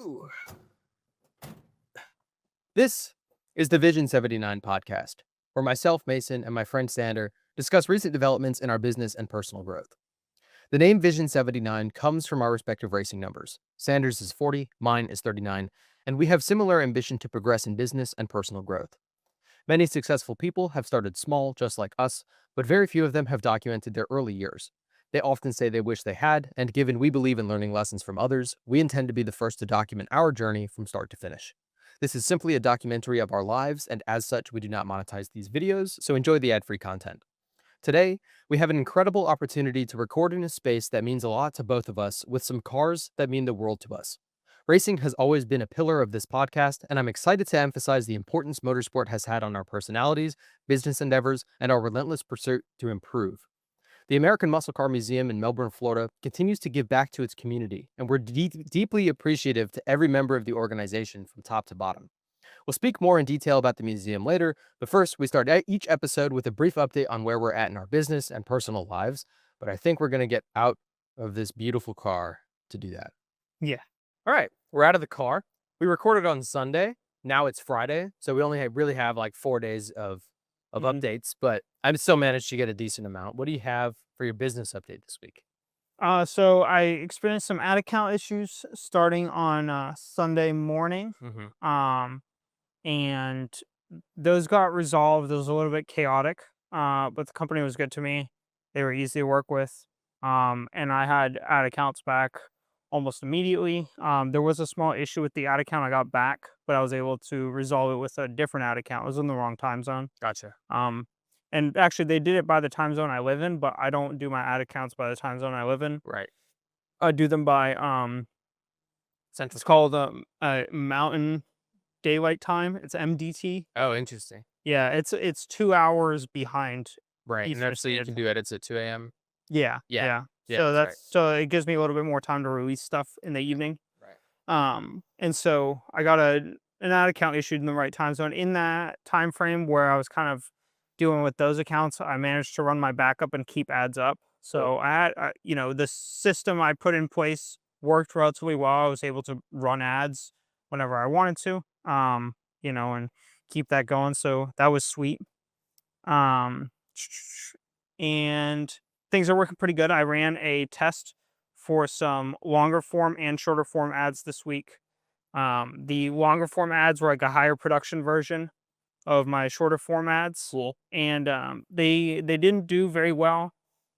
Ooh. This is the Vision 79 podcast, where myself, Mason, and my friend Sander discuss recent developments in our business and personal growth. The name Vision 79 comes from our respective racing numbers. Sanders is 40, mine is 39, and we have similar ambition to progress in business and personal growth. Many successful people have started small, just like us, but very few of them have documented their early years. They often say they wish they had, and given we believe in learning lessons from others, we intend to be the first to document our journey from start to finish. This is simply a documentary of our lives, and as such, we do not monetize these videos, so enjoy the ad-free content. Today, we have an incredible opportunity to record in a space that means a lot to both of us, with some cars that mean the world to us. Racing has always been a pillar of this podcast, and I'm excited to emphasize the importance motorsport has had on our personalities, business endeavors, and our relentless pursuit to improve. The American Muscle Car Museum in Melbourne, Florida, continues to give back to its community, and we're deeply appreciative to every member of the organization from top to bottom. We'll speak more in detail about the museum later, but first, we start each episode with a brief update on where we're at in our business and personal lives. But I think we're going to get out of this beautiful car to do that. Yeah. All right, we're out of the car. We recorded on Sunday. Now it's Friday, so we only really have like 4 days of updates, but I've still managed to get a decent amount. What do you have for your business update this week? So I experienced some ad account issues starting on Sunday morning. And those got resolved. It was a little bit chaotic, but the company was good to me. They were easy to work with. And I had ad accounts back almost immediately. There was a small issue with the ad account I got back, but I was able to resolve it with a different ad account. It was in the wrong time zone. Gotcha. And actually, they did it by the time zone I live in, but I don't do my ad accounts by the time zone I live in. Right. I do them by Central. it's called Mountain Daylight Time. It's MDT. Oh, interesting. Yeah, it's 2 hours behind. Right. And Eastern that's so you can Standard. do edits at 2 a.m. Yeah, Yeah. yeah. Yeah, So that's right. so it gives me a little bit more time to release stuff in the evening. Right. And so I got an ad account issued in the right time zone. In that time frame where I was kind of dealing with those accounts, I managed to run my backup and keep ads up. So I had, the system I put in place worked relatively well. I was able to run ads whenever I wanted to, and keep that going. So that was sweet. Um, and things are working pretty good. I ran a test for some longer form and shorter form ads this week. The longer form ads were like a higher production version of my shorter form ads. Cool. And they didn't do very well.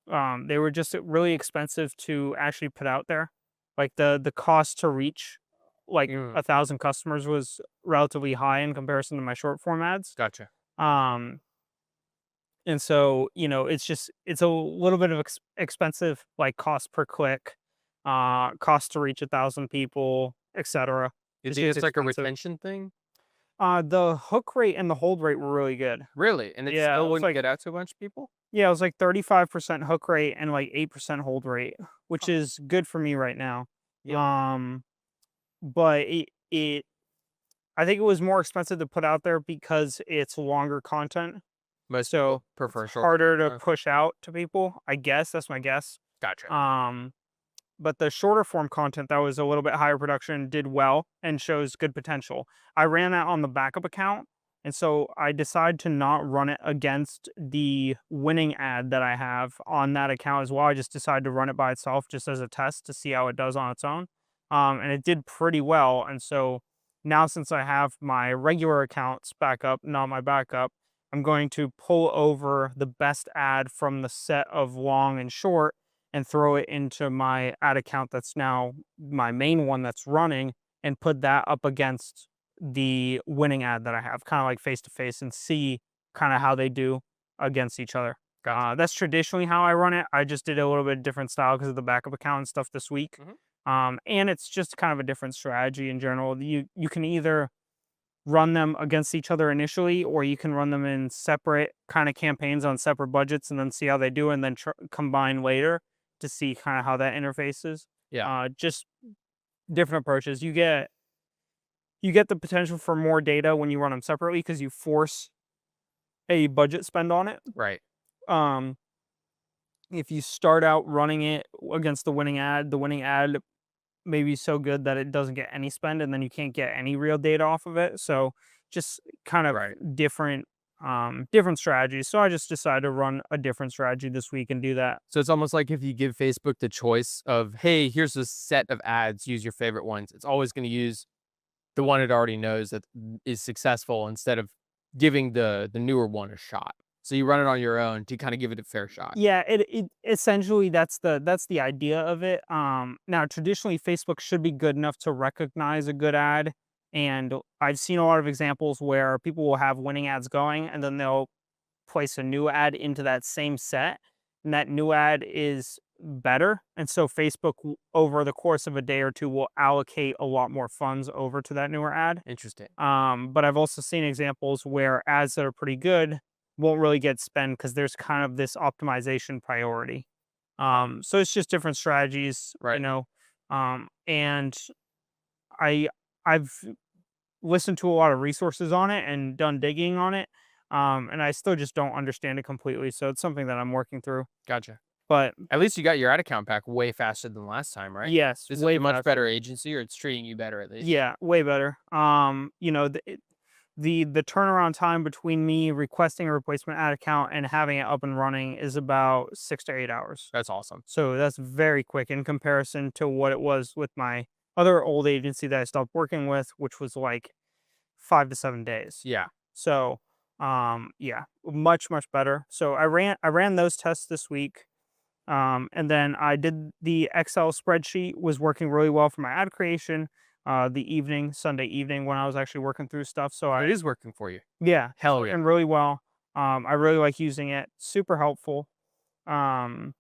They were just really expensive to actually put out there. Like the cost to reach like 1,000 customers was relatively high in comparison to my short form ads. Gotcha. And so, it's a little bit of expensive, like cost per click, cost to reach 1,000 people, etc. It's just like a expensive. retention thing? The hook rate and the hold rate were really good. Really? And it Yeah, still it was wouldn't like get out to a bunch of people? yeah, it was like 35% hook rate and like 8% hold rate, which Huh. is good for me right now. Yep. But I think it was more expensive to put out there because it's longer content. Most So people prefer it's short. harder to push out to people, I guess. That's my guess. Gotcha. But the shorter form content that was a little bit higher production did well and shows good potential. I ran that on the backup account, and so I decided to not run it against the winning ad that I have on that account as well. I just decided to run it by itself just as a test to see how it does on its own. And it did pretty well. And so now, since I have my regular accounts back up, not my backup, I'm going to pull over the best ad from the set of long and short and throw it into my ad account that's now my main one that's running, and put that up against the winning ad that I have, kind of like face to face, and see kind of how they do against each other. Gotcha. That's traditionally how I run it. I just did a little bit different style because of the backup account and stuff this week. And it's just kind of a different strategy in general. You can either run them against each other initially, or you can run them in separate kind of campaigns on separate budgets and then see how they do, and then combine later to see kind of how that interfaces. Yeah. Just different approaches. You get the potential for more data when you run them separately because you force a budget spend on it. Right. If you start out running it against the winning ad maybe so good that it doesn't get any spend, and then you can't get any real data off of it. So just kind of Right. different strategies. So I just decided to run a different strategy this week and do that. So it's almost like if you give Facebook the choice of, hey, here's a set of ads, use your favorite ones. It's always going to use the one it already knows that is successful instead of giving the newer one a shot. So you run it on your own to kind of give it a fair shot. Yeah, it essentially that's the idea of it. Now traditionally Facebook should be good enough to recognize a good ad, and I've seen a lot of examples where people will have winning ads going, and then they'll place a new ad into that same set, and that new ad is better. And so Facebook, over the course of a day or two, will allocate a lot more funds over to that newer ad. Interesting. But I've also seen examples where ads that are pretty good won't really get spent because there's kind of this optimization priority. So it's just different strategies, Right. and I I've listened to a lot of resources on it and done digging on it. And I still just don't understand it completely. So it's something that I'm working through. Gotcha. But At least you got your ad account back way faster than last time, right? yes, This is way a much faster. better agency, or it's treating you better at least. Yeah, way better. The turnaround time between me requesting a replacement ad account and having it up and running is about 6 to 8 hours. That's awesome. So that's very quick in comparison to what it was with my other old agency that I stopped working with, which was like 5 to 7 days. Yeah. So, yeah, much better. So I ran those tests this week. And then I did the Excel spreadsheet, was working really well for my ad creation. Sunday evening when I was actually working through stuff. So It is working for you. yeah, it's Hell yeah. working really well. I really like using it. Super helpful. Um,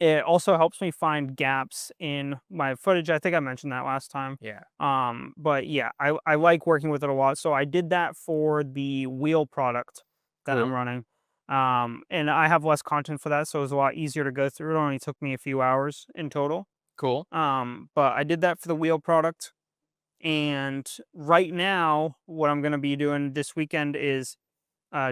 it also helps me find gaps in my footage. I think I mentioned that last time. Yeah. But yeah, I like working with it a lot. So I did that for the wheel product that I'm Cool. running. And I have less content for that, so it was a lot easier to go through. It only took me a few hours in total. Cool. But I did that for the wheel product. And right now, what I'm going to be doing this weekend is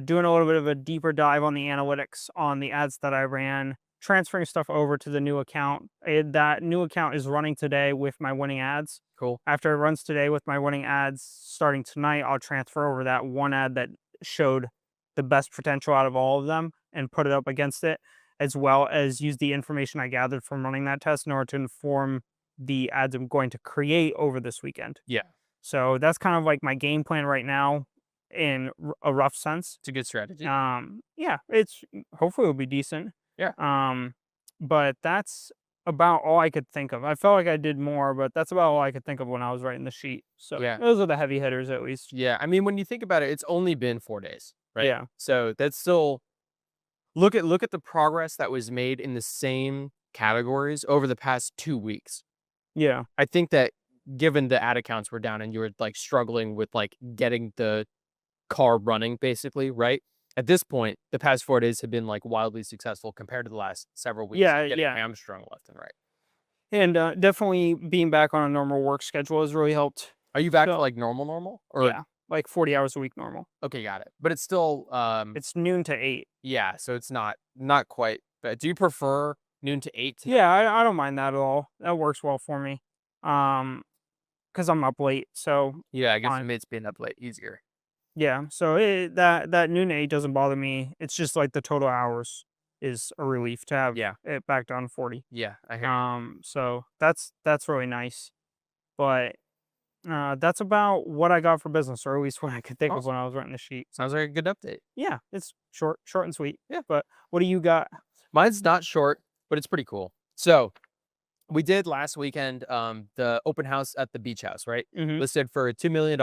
doing a little bit of a deeper dive on the analytics on the ads that I ran, transferring stuff over to the new account. That new account is running today with my winning ads. Cool. After it runs today with my winning ads, starting tonight, I'll transfer over that one ad that showed the best potential out of all of them and put it up against it, as well as use the information I gathered from running that test in order to inform the ads I'm going to create over this weekend. Yeah. So that's kind of like my game plan right now in a rough sense. It's a good strategy. Yeah, it's hopefully it'll be decent. Yeah. But that's about all I could think of. I felt like I did more, but that's about all I could think of when I was writing the sheet. So Yeah. those are the heavy hitters, at least. Yeah. I mean, when you think about it, it's only been 4 days, right? Yeah. So that's still look at the progress that was made in the same categories over the past 2 weeks. Yeah. I think that given the ad accounts were down and you were like struggling with like getting the car running basically, right? At this point, the past 4 days have been like wildly successful compared to the last several weeks. Yeah. Getting Yeah. hamstrung left and right. And definitely being back on a normal work schedule has really helped. Are you back to So, like normal? Or yeah, like 40 hours a week normal. okay, got it. But it's still It's noon to 8. yeah, so it's not quite. But do you prefer noon to 8 to Yeah, I don't mind that at all. That works well for me. Because I'm up late, so yeah, I guess it fine. makes being up late easier. Yeah, so that noon to 8 doesn't bother me. It's just like the total hours is a relief to have Yeah. it back down to 40. Yeah, I hear. So that's really nice. But that's about what I got for business, or at least what I could think of Awesome. when I was writing the sheet. Sounds like a good update. Yeah, it's short and sweet. Yeah. But what do you got? Mine's not short, but it's pretty cool. So we did last weekend the open house at the beach house, right? Hmm. Listed for $2 million.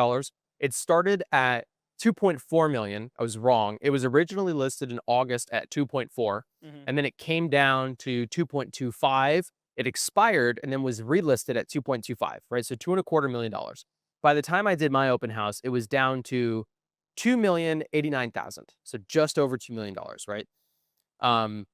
It started at 2.4 million. I was wrong. It was originally listed in August at 2.4, and then it came down to 2.25. It expired and then was relisted at 2.25, right? So $2.25 million. By the time I did my open house, it was down to 2,089,000. So just over $2 million, right? Um,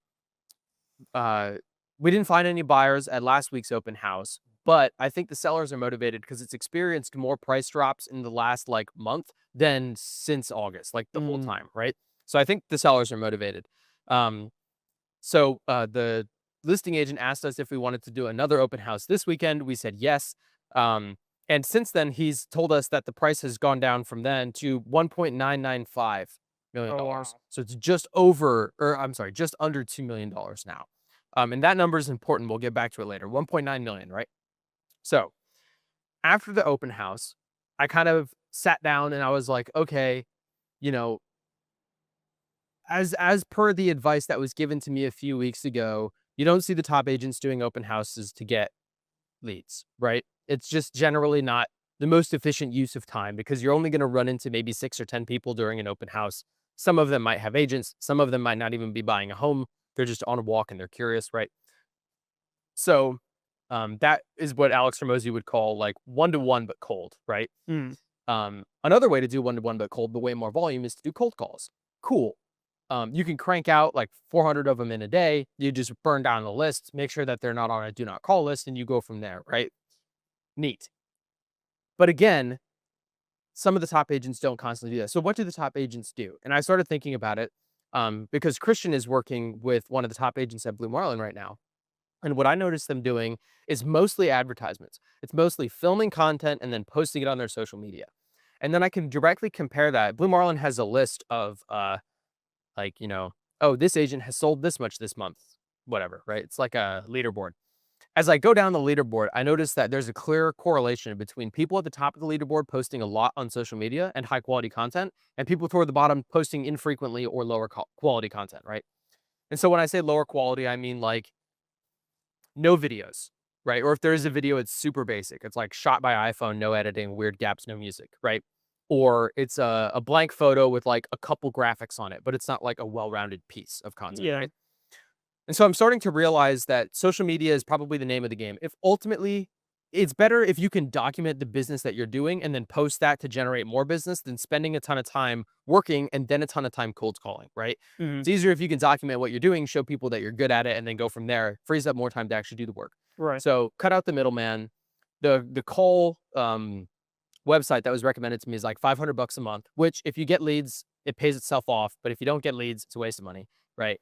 we didn't find any buyers at last week's open house, but I think the sellers are motivated because it's experienced more price drops in the last like month than since August, like the whole time, right? So I think the sellers are motivated. So the listing agent asked us if we wanted to do another open house this weekend. We said yes. And since then, he's told us that the price has gone down from then to $1.995 million. Oh, wow. So it's just over, or I'm sorry, just under $2 million now. And that number is important. We'll get back to it later. 1.9 million, right? So after the open house, I kind of sat down and I was like, okay, you know, as per the advice that was given to me a few weeks ago, you don't see the top agents doing open houses to get leads, right? It's just generally not the most efficient use of time because you're only going to run into maybe 6 or 10 people during an open house. Some of them might have agents, some of them might not even be buying a home. They're just on a walk and they're curious, right? So that is what Alex Hormozy would call like one-to-one but cold, right? Mm. Another way to do one-to-one but cold, but way more volume, is to do cold calls. Cool. You can crank out like 400 of them in a day. You just burn down the list, make sure that they're not on a do not call list, and you go from there, right? Neat. But again, some of the top agents don't constantly do that. So what do the top agents do? And I started thinking about it because Christian is working with one of the top agents at Blue Marlin right now. And what I noticed them doing is mostly advertisements. It's mostly filming content and then posting it on their social media. And then I can directly compare that. Blue Marlin has a list of like, oh, this agent has sold this much this month, whatever, right? It's like a leaderboard. As I go down the leaderboard, I notice that there's a clear correlation between people at the top of the leaderboard posting a lot on social media and high quality content, and people toward the bottom posting infrequently or lower quality content, right? And so when I say lower quality, I mean like no videos, right? Or if there is a video, it's super basic. It's like shot by iPhone, no editing, weird gaps, no music, right? Or it's a blank photo with like a couple graphics on it, but it's not like a well-rounded piece of content, Yeah. right? And so I'm starting to realize that social media is probably the name of the game. If ultimately it's better if you can document the business that you're doing and then post that to generate more business than spending a ton of time working and then a ton of time cold calling, right? Mhm. It's easier if you can document what you're doing, show people that you're good at it, and then go from there. Frees up more time to actually do the work. Right. So cut out the middleman. The call website that was recommended to me is like $500 a month, which if you get leads, it pays itself off. But if you don't get leads, it's a waste of money, right?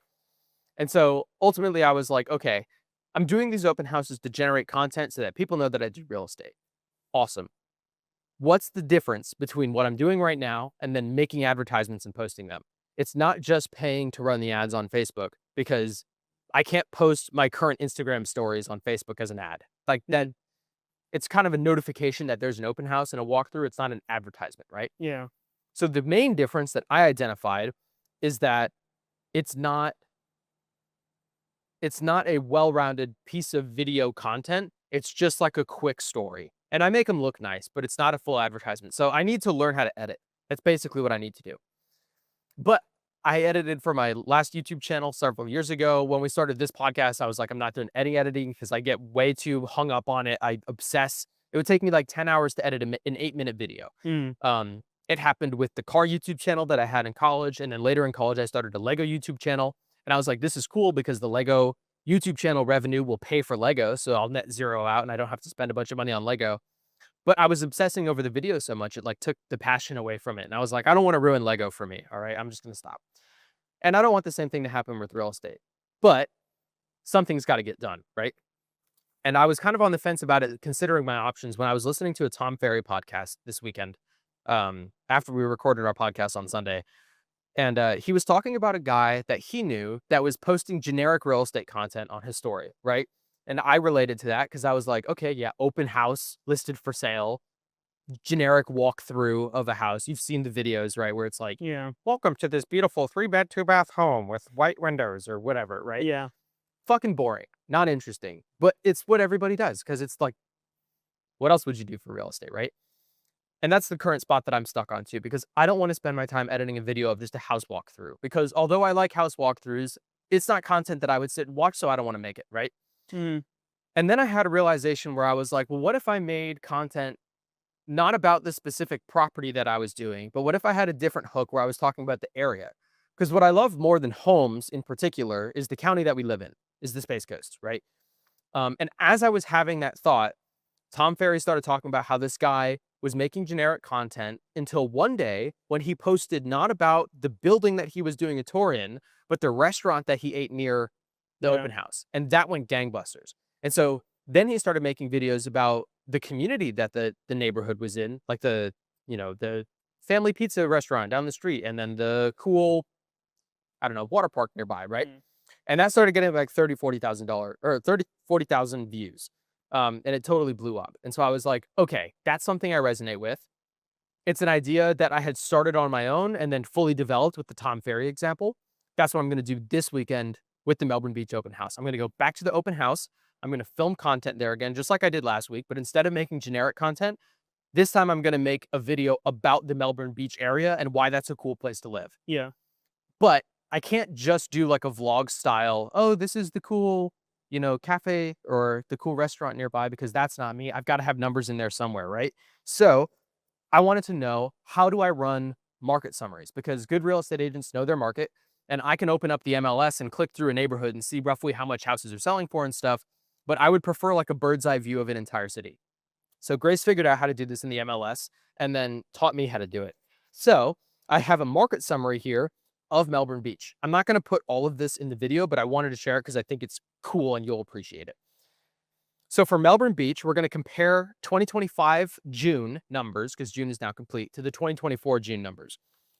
And so ultimately I was like, okay, I'm doing these open houses to generate content so that people know that I do real estate. Awesome. What's the difference between what I'm doing right now and then making advertisements and posting them? It's not just paying to run the ads on Facebook because I can't post my current Instagram stories on Facebook as an ad. Like that, it's kind of a notification that there's an open house and a walkthrough. It's not an advertisement, right? Yeah. So the main difference that I identified is that it's not a well-rounded piece of video content. It's just like a quick story. And I make them look nice, but it's not a full advertisement. So I need to learn how to edit. That's basically what I need to do. But I edited for my last YouTube channel several years ago. When we started this podcast, I was like, I'm not doing any editing because I get way too hung up on it. I obsess. It would take me like 10 hours to edit an 8-minute video. Mm. It happened with the car YouTube channel that I had in college. And then later in college, I started a Lego YouTube channel. And I was like, this is cool because the Lego YouTube channel revenue will pay for Lego. So I'll net zero out and I don't have to spend a bunch of money on Lego. But I was obsessing over the video so much, it like took the passion away from it. And I was like, I don't want to ruin Lego for me. All right. I'm just going to stop. And I don't want the same thing to happen with real estate. But something's got to get done. Right. And I was kind of on the fence about it, considering my options when I was listening to a Tom Ferry podcast this weekend after we recorded our podcast on Sunday. And he was talking about a guy that he knew that was posting generic real estate content on his story, right? And I related to that because I was like, okay, yeah, open house listed for sale, generic walkthrough of a house. You've seen the videos, right? Where it's like, Yeah. welcome to this beautiful 3-bed, 2-bath home with white windows or whatever, right? Yeah. Fucking boring, not interesting, but it's what everybody does because it's like, what else would you do for real estate, right? And that's the current spot that I'm stuck on too, because I don't want to spend my time editing a video of just a house walkthrough. Because although I like house walkthroughs, it's not content that I would sit and watch, so I don't want to make it, right? Mm. And then I had a realization where I was like, well, what if I made content not about the specific property that I was doing, but what if I had a different hook where I was talking about the area? Because what I love more than homes in particular is the county that we live in, is the Space Coast, right? And as I was having that thought, Tom Ferry started talking about how this guy was making generic content until one day when he posted not about the building that he was doing a tour in, but the restaurant that he ate near the Yeah. open house, and that went gangbusters. And so then he started making videos about the community that the neighborhood was in, like the family pizza restaurant down the street, and then the cool, I don't know, water park nearby, right? Mm. And that started getting like $30,000, $40,000 or 40,000 views. And it totally blew up. And so I was like, okay, that's something I resonate with. It's an idea that I had started on my own and then fully developed with the Tom Ferry example. That's what I'm going to do this weekend with the Melbourne Beach open house. I'm going to go back to the open house. I'm going to film content there again, just like I did last week. But instead of making generic content, this time I'm going to make a video about the Melbourne Beach area and why that's a cool place to live. Yeah. But I can't just do like a vlog style, oh, this is the cool, cafe or the cool restaurant nearby, because that's not me. I've got to have numbers in there somewhere, right? So I wanted to know, how do I run market summaries? Because good real estate agents know their market, and I can open up the MLS and click through a neighborhood and see roughly how much houses are selling for and stuff. But I would prefer like a bird's eye view of an entire city. So Grace figured out how to do this in the MLS and then taught me how to do it. So I have a market summary here of Melbourne Beach. I'm not going to put all of this in the video, but I wanted to share it because I think it's cool and you'll appreciate it. So for Melbourne Beach, we're going to compare 2025 June numbers, because June is now complete, to the 2024 June numbers.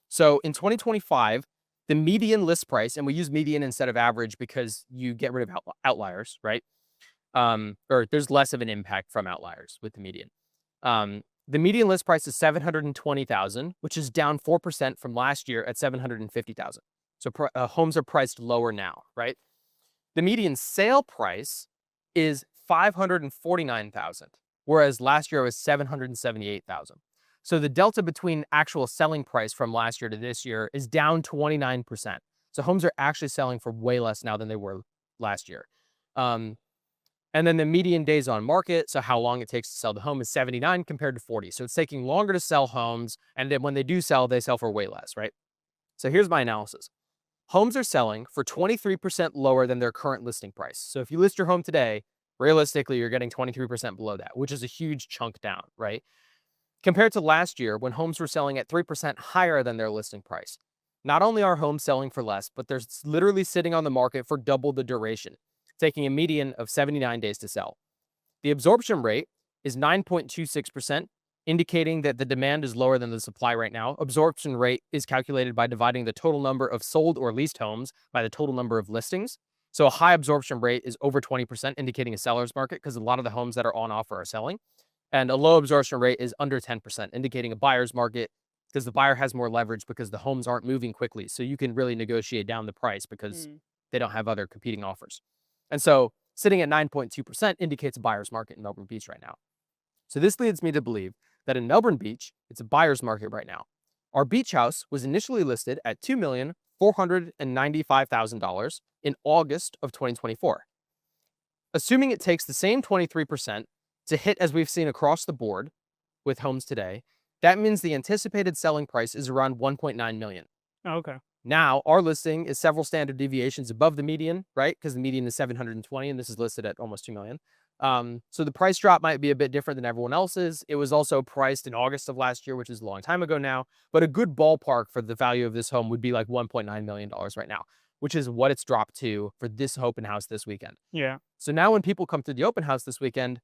So in 2025, the median list price, and we use median instead of average because you get rid of outliers, right? Or there's less of an impact from outliers with the median. The median list price is $720,000, which is down 4% from last year at $750,000. So homes are priced lower now, right? The median sale price is $549,000, whereas last year it was $778,000. So the delta between actual selling price from last year to this year is down 29%. So homes are actually selling for way less now than they were last year. And then the median days on market, so how long it takes to sell the home, is 79 compared to 40. So it's taking longer to sell homes. And then when they do sell, they sell for way less, right? So here's my analysis. Homes are selling for 23% lower than their current listing price. So if you list your home today, realistically, you're getting 23% below that, which is a huge chunk down, right? Compared to last year, when homes were selling at 3% higher than their listing price. Not only are homes selling for less, but they're literally sitting on the market for double the duration, taking a median of 79 days to sell. The absorption rate is 9.26%, indicating that the demand is lower than the supply right now. Absorption rate is calculated by dividing the total number of sold or leased homes by the total number of listings. So a high absorption rate is over 20%, indicating a seller's market, because a lot of the homes that are on offer are selling. And a low absorption rate is under 10%, indicating a buyer's market, because the buyer has more leverage because the homes aren't moving quickly. So you can really negotiate down the price because they don't have other competing offers. And so sitting at 9.2% indicates a buyer's market in Melbourne Beach right now. So this leads me to believe that in Melbourne Beach, it's a buyer's market right now. Our beach house was initially listed at $2,495,000 in August of 2024. Assuming it takes the same 23% to hit as we've seen across the board with homes today, that means the anticipated selling price is around $1.9 million. Oh, okay. Now, our listing is several standard deviations above the median, right? Because the median is 720 and this is listed at almost 2 million. So the price drop might be a bit different than everyone else's. It was also priced in August of last year, which is a long time ago now. But a good ballpark for the value of this home would be like $1.9 million right now, which is what it's dropped to for this open house this weekend. Yeah. So now when people come to the open house this weekend,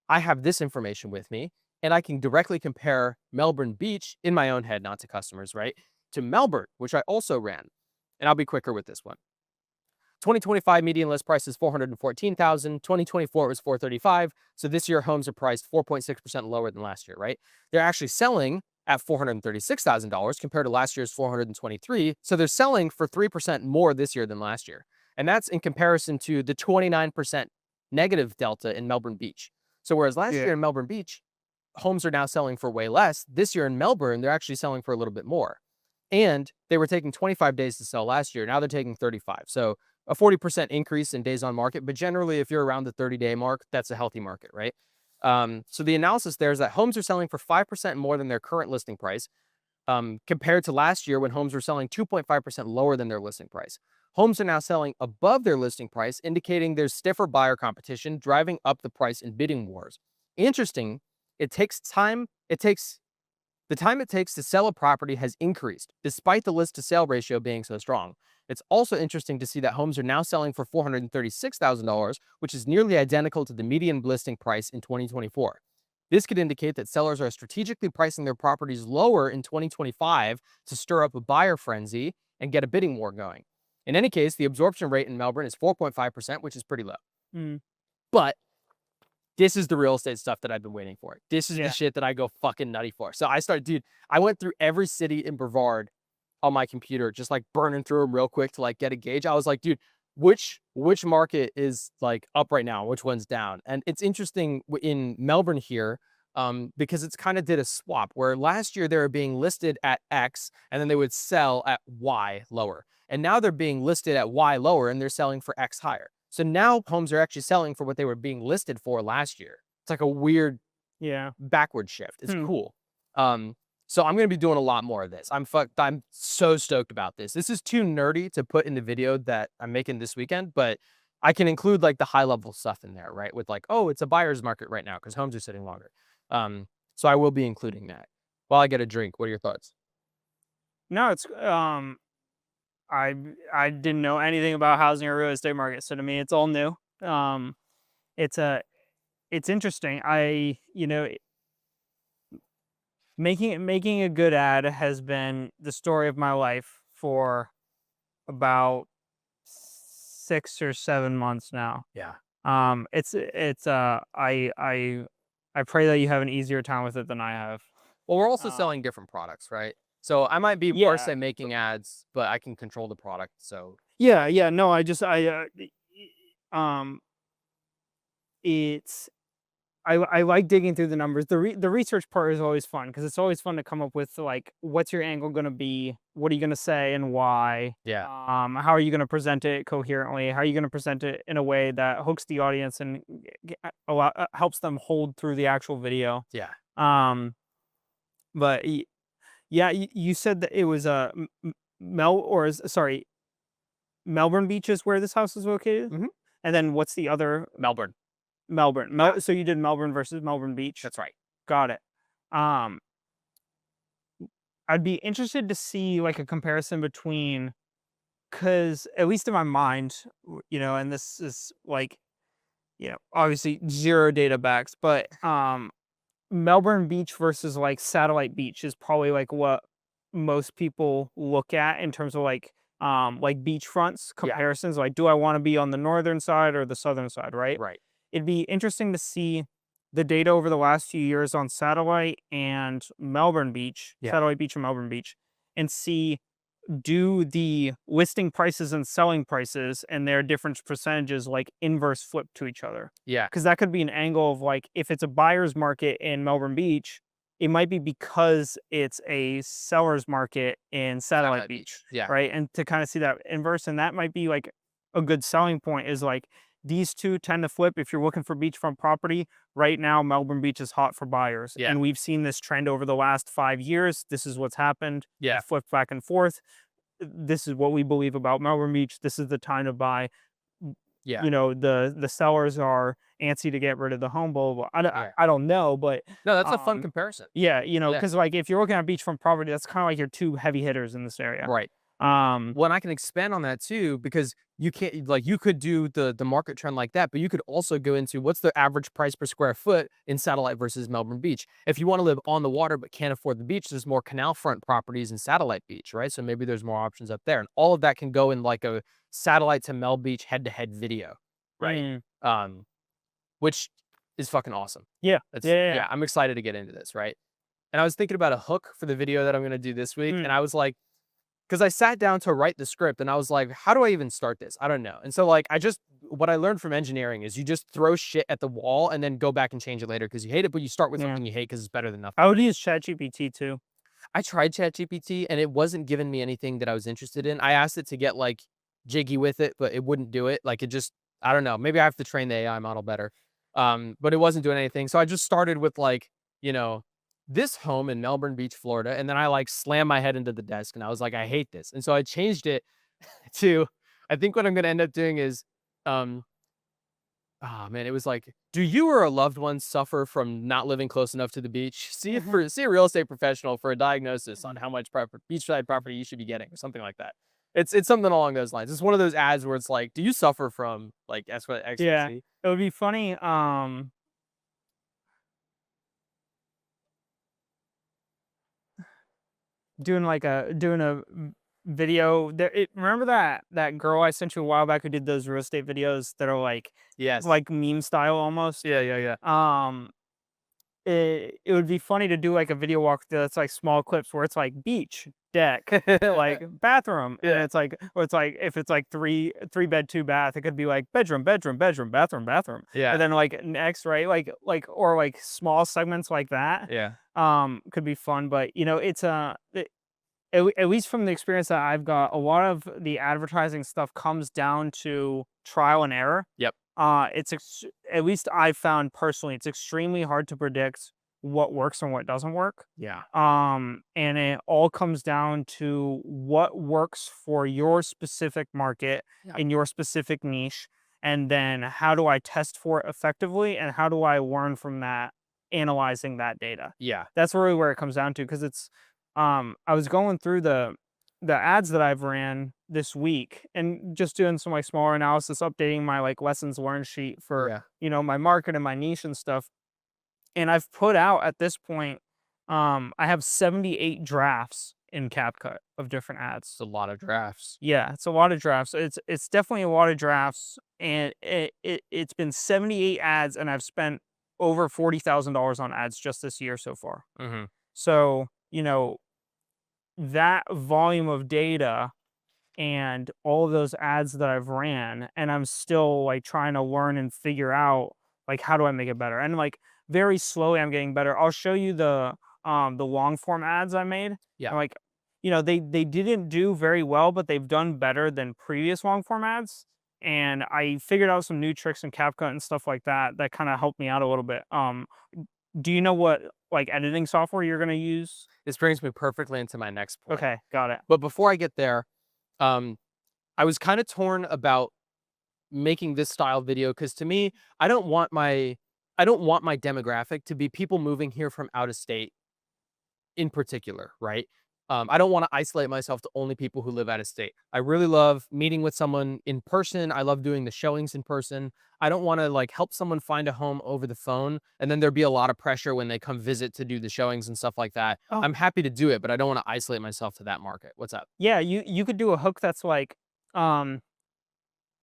I have this information with me and I can directly compare Melbourne Beach in my own head, not to customers, right? To Melbourne, which I also ran. And I'll be quicker with this one. 2025 median list price is $414,000. 2024 was $435,000. So this year homes are priced 4.6% lower than last year, right? They're actually selling at $436,000 compared to last year's $423,000. So they're selling for 3% more this year than last year. And that's in comparison to the 29% negative delta in Melbourne Beach. So whereas last year in Melbourne Beach, homes are now selling for way less, this year in Melbourne, they're actually selling for a little bit more. And they were taking 25 days to sell last year. Now they're taking 35. So a 40% increase in days on market. But generally, if you're around the 30-day mark, that's a healthy market, right? So the analysis there is that homes are selling for 5% more than their current listing price, compared to last year when homes were selling 2.5% lower than their listing price. Homes are now selling above their listing price, indicating there's stiffer buyer competition, driving up the price in bidding wars. Interesting, it takes time. The time it takes to sell a property has increased, despite the list to sale ratio being so strong. It's also interesting to see that homes are now selling for $436,000, which is nearly identical to the median listing price in 2024. This could indicate that sellers are strategically pricing their properties lower in 2025 to stir up a buyer frenzy and get a bidding war going. In any case, the absorption rate in Melbourne is 4.5%, which is pretty low. Mm. But this is the real estate stuff that I've been waiting for. This is the Yeah. shit that I go fucking nutty for. So I went through every city in Brevard on my computer, just like burning through them real quick to like get a gauge. I was like, dude, which market is like up right now? Which one's down? And it's interesting in Melbourne here, because it's kind of did a swap where last year they were being listed at X and then they would sell at Y lower. And now they're being listed at Y lower and they're selling for X higher. So now homes are actually selling for what they were being listed for last year. It's like a weird Yeah. backward shift. It's Hmm. cool. So I'm going to be doing a lot more of this. I'm so stoked about this. This is too nerdy to put in the video that I'm making this weekend, but I can include like the high level stuff in there, right? With like, oh, it's a buyer's market right now because homes are sitting longer. So I will be including that. While I get a drink, what are your thoughts? No, it's I didn't know anything about housing or real estate market, so to me it's all new. It's interesting. Making a good ad has been the story of my life for about 6 or 7 months now. Yeah. I pray that you have an easier time with it than I have. Well, we're also Uh, selling different products, right? So I might be Yeah. per se making ads, but I can control the product. So Yeah, no, um, it's I like digging through the numbers. The research part is always fun because it's always fun to come up with like, what's your angle going to be? What are you going to say and why? yeah, How are you going to present it coherently? How are you going to present it in a way that hooks the audience and helps them hold through the actual video? yeah. Um, but yeah, you said that it was Melbourne Beach is where this house is located, Mhm. and then what's the other Melbourne. Melbourne? So you did Melbourne versus Melbourne Beach. That's right. Got it. Um, I'd be interested to see like a comparison between, because at least in my mind, and this is like, obviously zero data backs, but Melbourne Beach versus like Satellite Beach is probably like what most people look at in terms of like beachfronts Yeah. comparisons. Like, do I want to be on the northern side or the southern side, right? Right. It'd be interesting to see the data over the last few years on Satellite and Melbourne Beach, Yeah. Satellite Beach and Melbourne Beach, and see, do the listing prices and selling prices and their different percentages like inverse flip to each other. Yeah. Because that could be an angle of like, if it's a buyer's market in Melbourne Beach, it might be because it's a seller's market in Satellite Beach, Yeah. right? And to kind of see that inverse, and that might be like a good selling point, is like, these two tend to flip. If you're looking for beachfront property right now, Melbourne Beach is hot for buyers. Yeah. And we've seen this trend over the last 5 years. This is what's happened. Yeah. It flipped back and forth. This is what we believe about Melbourne Beach. This is the time to buy. Yeah. The sellers are antsy to get rid of the home, blah, blah, blah. Yeah. I don't know, but No, that's a fun comparison. yeah, Yeah. because like if you're looking at beachfront property, that's kind of like your two heavy hitters in this area. Right. Um, Well, and I can expand on that too, because you can't like you could do the market trend like that, but you could also go into what's the average price per square foot in Satellite versus Melbourne Beach. If you want to live on the water but can't afford the beach, there's more canal front properties in Satellite Beach, right? So maybe there's more options up there, and all of that can go in like a Satellite to Mel Beach head-to-head video, right? Which is fucking awesome. Yeah. Yeah, I'm excited to get into this, right? And I was thinking about a hook for the video that I'm going to do this week, and I was like, because I sat down to write the script and I was like, how do I even start this? I don't know. And so like, what I learned from engineering is you just throw shit at the wall and then go back and change it later because you hate it, but you start with something you hate because it's better than nothing. I would use ChatGPT too. I tried ChatGPT and it wasn't giving me anything that I was interested in. I asked it to get like jiggy with it, but it wouldn't do it. Like it just, I don't know. Maybe I have to train the AI model better. But it wasn't doing anything. So I just started with like, this home in Melbourne Beach, Florida. And then I like slammed my head into the desk and I was like, I hate this. And so I changed it to, I think what I'm going to end up doing is, it was like, do you or a loved one suffer from not living close enough to the beach? See a real estate professional for a diagnosis on how much beachside property you should be getting or something like that. It's something along those lines. It's one of those ads where it's like, do you suffer from like Yeah, XYZ? it would be funny. Doing a video there. Remember that girl I sent you a while back who did those real estate videos that are Yes. like meme style almost. Yeah, yeah, yeah. Um, it would be funny to do like a video walk that's like small clips where it's like beach, deck, like bathroom, and Yeah. it's like, or it's like if it's like three bed, two bath, it could be like bedroom, bedroom, bedroom, bathroom, bathroom, Yeah. and then like next, right, or like small segments like that. Yeah. Could be fun, but it's at least from the experience that I've got, a lot of the advertising stuff comes down to trial and error. Yep. At least I've found personally, it's extremely hard to predict what works and what doesn't work. Yeah. And it all comes down to what works for your specific market Yeah. in your specific niche, and then how do I test for it effectively, and how do I learn from that, analyzing that data. Yeah. That's really where it comes down to, because I was going through the ads that I've ran this week and just doing some like smaller analysis, updating my like lessons learned sheet for Yeah. my market and my niche and stuff. And I've put out at this point, I have 78 drafts in CapCut of different ads. It's a lot of drafts. Yeah, it's a lot of drafts. It's definitely a lot of drafts, and it's been 78 ads, and I've spent over $40,000 on ads just this year so far. Mm-hmm. So that volume of data and all of those ads that I've ran, and I'm still like trying to learn and figure out like how do I make it better. And like very slowly I'm getting better. I'll show you the long form ads I made. Yeah. And like, they didn't do very well, but they've done better than previous long form ads. And I figured out some new tricks in CapCut and stuff like that that kind of helped me out a little bit. Do you know what like editing software you're gonna use? This brings me perfectly into my next point. Okay, got it. But before I get there, I was kind of torn about making this style video because to me, I don't want my demographic to be people moving here from out of state in particular, right? I don't want to isolate myself to only people who live out of state. I really love meeting with someone in person. I love doing the showings in person. I don't want to like help someone find a home over the phone and then there'd be a lot of pressure when they come visit to do the showings and stuff like that. Oh, I'm happy to do it, but I don't want to isolate myself to that market. What's up? yeah, you could do a hook that's like, um,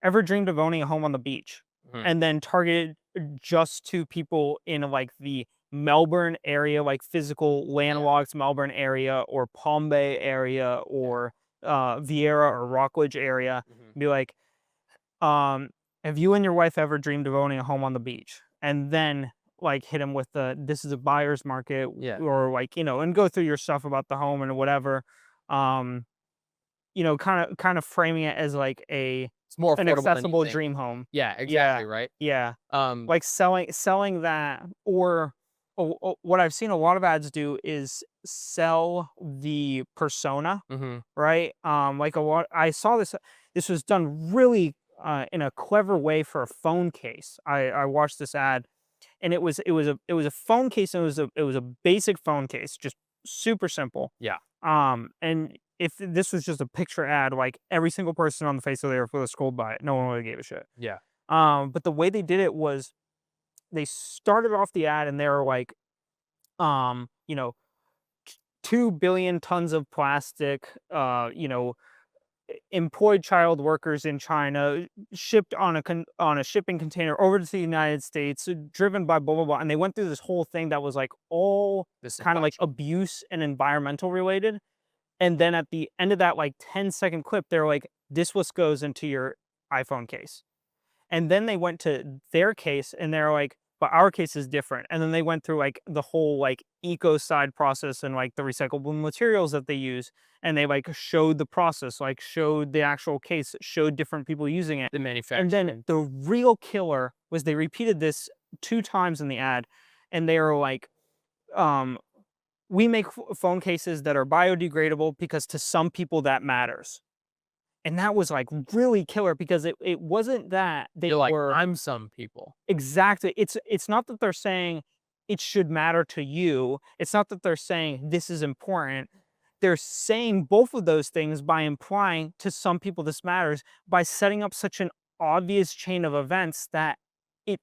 ever dreamed of owning a home on the beach? Mhm. And then targeted just to people in like the Melbourne area, like physical Yeah. landlocked Melbourne area, or Palm Bay area, or Vieira or Rockledge area. Mhm. Be like, um, have you and your wife ever dreamed of owning a home on the beach? And then like hit them with this is a buyer's market, Yeah. or like, and go through your stuff about the home and whatever. Um, kind of framing it as like It's more an affordable than you accessible think. dream home. Yeah, Yeah, exactly, right? yeah. Um, Like selling that, or what I've seen a lot of ads do is sell the persona, mhm. right? Like a lot, I saw this was done really in a clever way for a phone case. I watched this ad, and it was a phone case, and it was a basic phone case, just super simple. Yeah. And if this was just a picture ad, like every single person on the face of the earth would have scrolled by it. No one really gave a shit. Yeah. But the way they did it was they started off the ad and they were like, um, you know, 2 billion tons of plastic, employed child workers in China, shipped on a shipping container over to the United States, driven by blah blah blah. And they went through this whole thing that was like all The kind of supply like chain. abuse and environmental related. And then at the end of that like 10-second clip, they're like, this what goes into your iPhone case. And then they went to their case and they're like, but our case is different. And then they went through like the whole like eco side process and like the recyclable materials that they use. And they like showed the process, like showed the actual case, showed different people using it. The And then manufacturing. the real killer was they repeated this 2 times in the ad. And they are like, um, we make phone cases that are biodegradable because to some people that matters. And that was like really killer, because it wasn't that they You're like, were I'm some people. exactly. It's not that they're saying it should matter to you. It's not that they're saying this is important. they're saying both of those things by implying to some people this matters by setting up such an obvious chain of events that it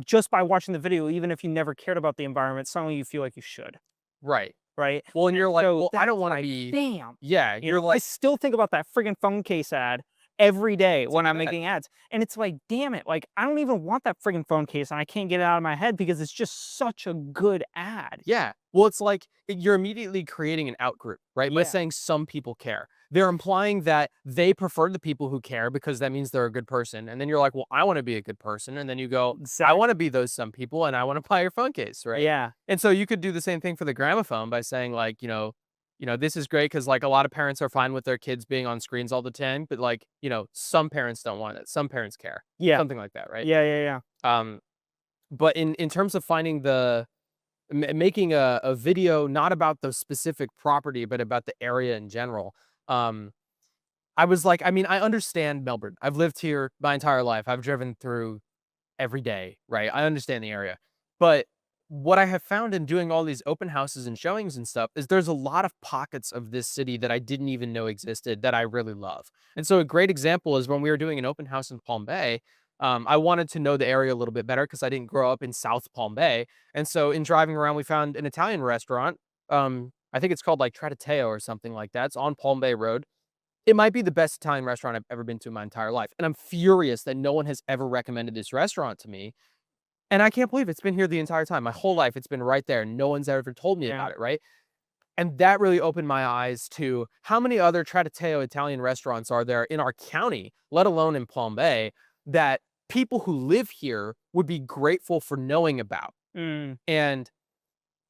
just by watching the video, even if you never cared about the environment, suddenly you feel like you should, Right. right? Well, and And you're like, so well, I don't that's want to like, be. damn. Yeah, You you're know, I like, still think about that friggin' phone case ad every day it's a when I'm good ad. making ads. And it's like, damn it, like I don't even want that friggin' phone case and I can't get it out of my head because it's just such a good ad. Yeah. Well, it's like you're immediately creating an out group, right? By Yeah. saying some people care. They're implying that they prefer the people who care because that means they're a good person. And then you're like, well, I want to be a good person. And then you go, I want to be those some people and I want to buy your phone case, right? Yeah. And so you could do the same thing for the gramophone by saying like, this is great because like a lot of parents are fine with their kids being on screens all the time, but like, some parents don't want it. Some parents care. Yeah. Something like that, right? Yeah. Yeah. Yeah. But in terms of finding making a video not about the specific property, but about the area in general. Um, I was like, I mean, I understand Melbourne. I've lived here my entire life. I've driven through every day, right? I understand the area. But what I have found in doing all these open houses and showings and stuff is there's a lot of pockets of this city that I didn't even know existed that I really love. And so a great example is when we were doing an open house in Palm Bay. I wanted to know the area a little bit better because I didn't grow up in South Palm Bay. And so in driving around, we found an Italian restaurant. I think it's called like Trattateo or something like that. It's on Palm Bay Road. It might be the best Italian restaurant I've ever been to in my entire life. And I'm furious that no one has ever recommended this restaurant to me. And I can't believe it's been here the entire time. My whole life, it's been right there. No one's ever told me Yeah. about it, right? And that really opened my eyes to how many other Trattateo Italian restaurants are there in our county, let alone in Palm Bay, that people who live here would be grateful for knowing about. Mm. And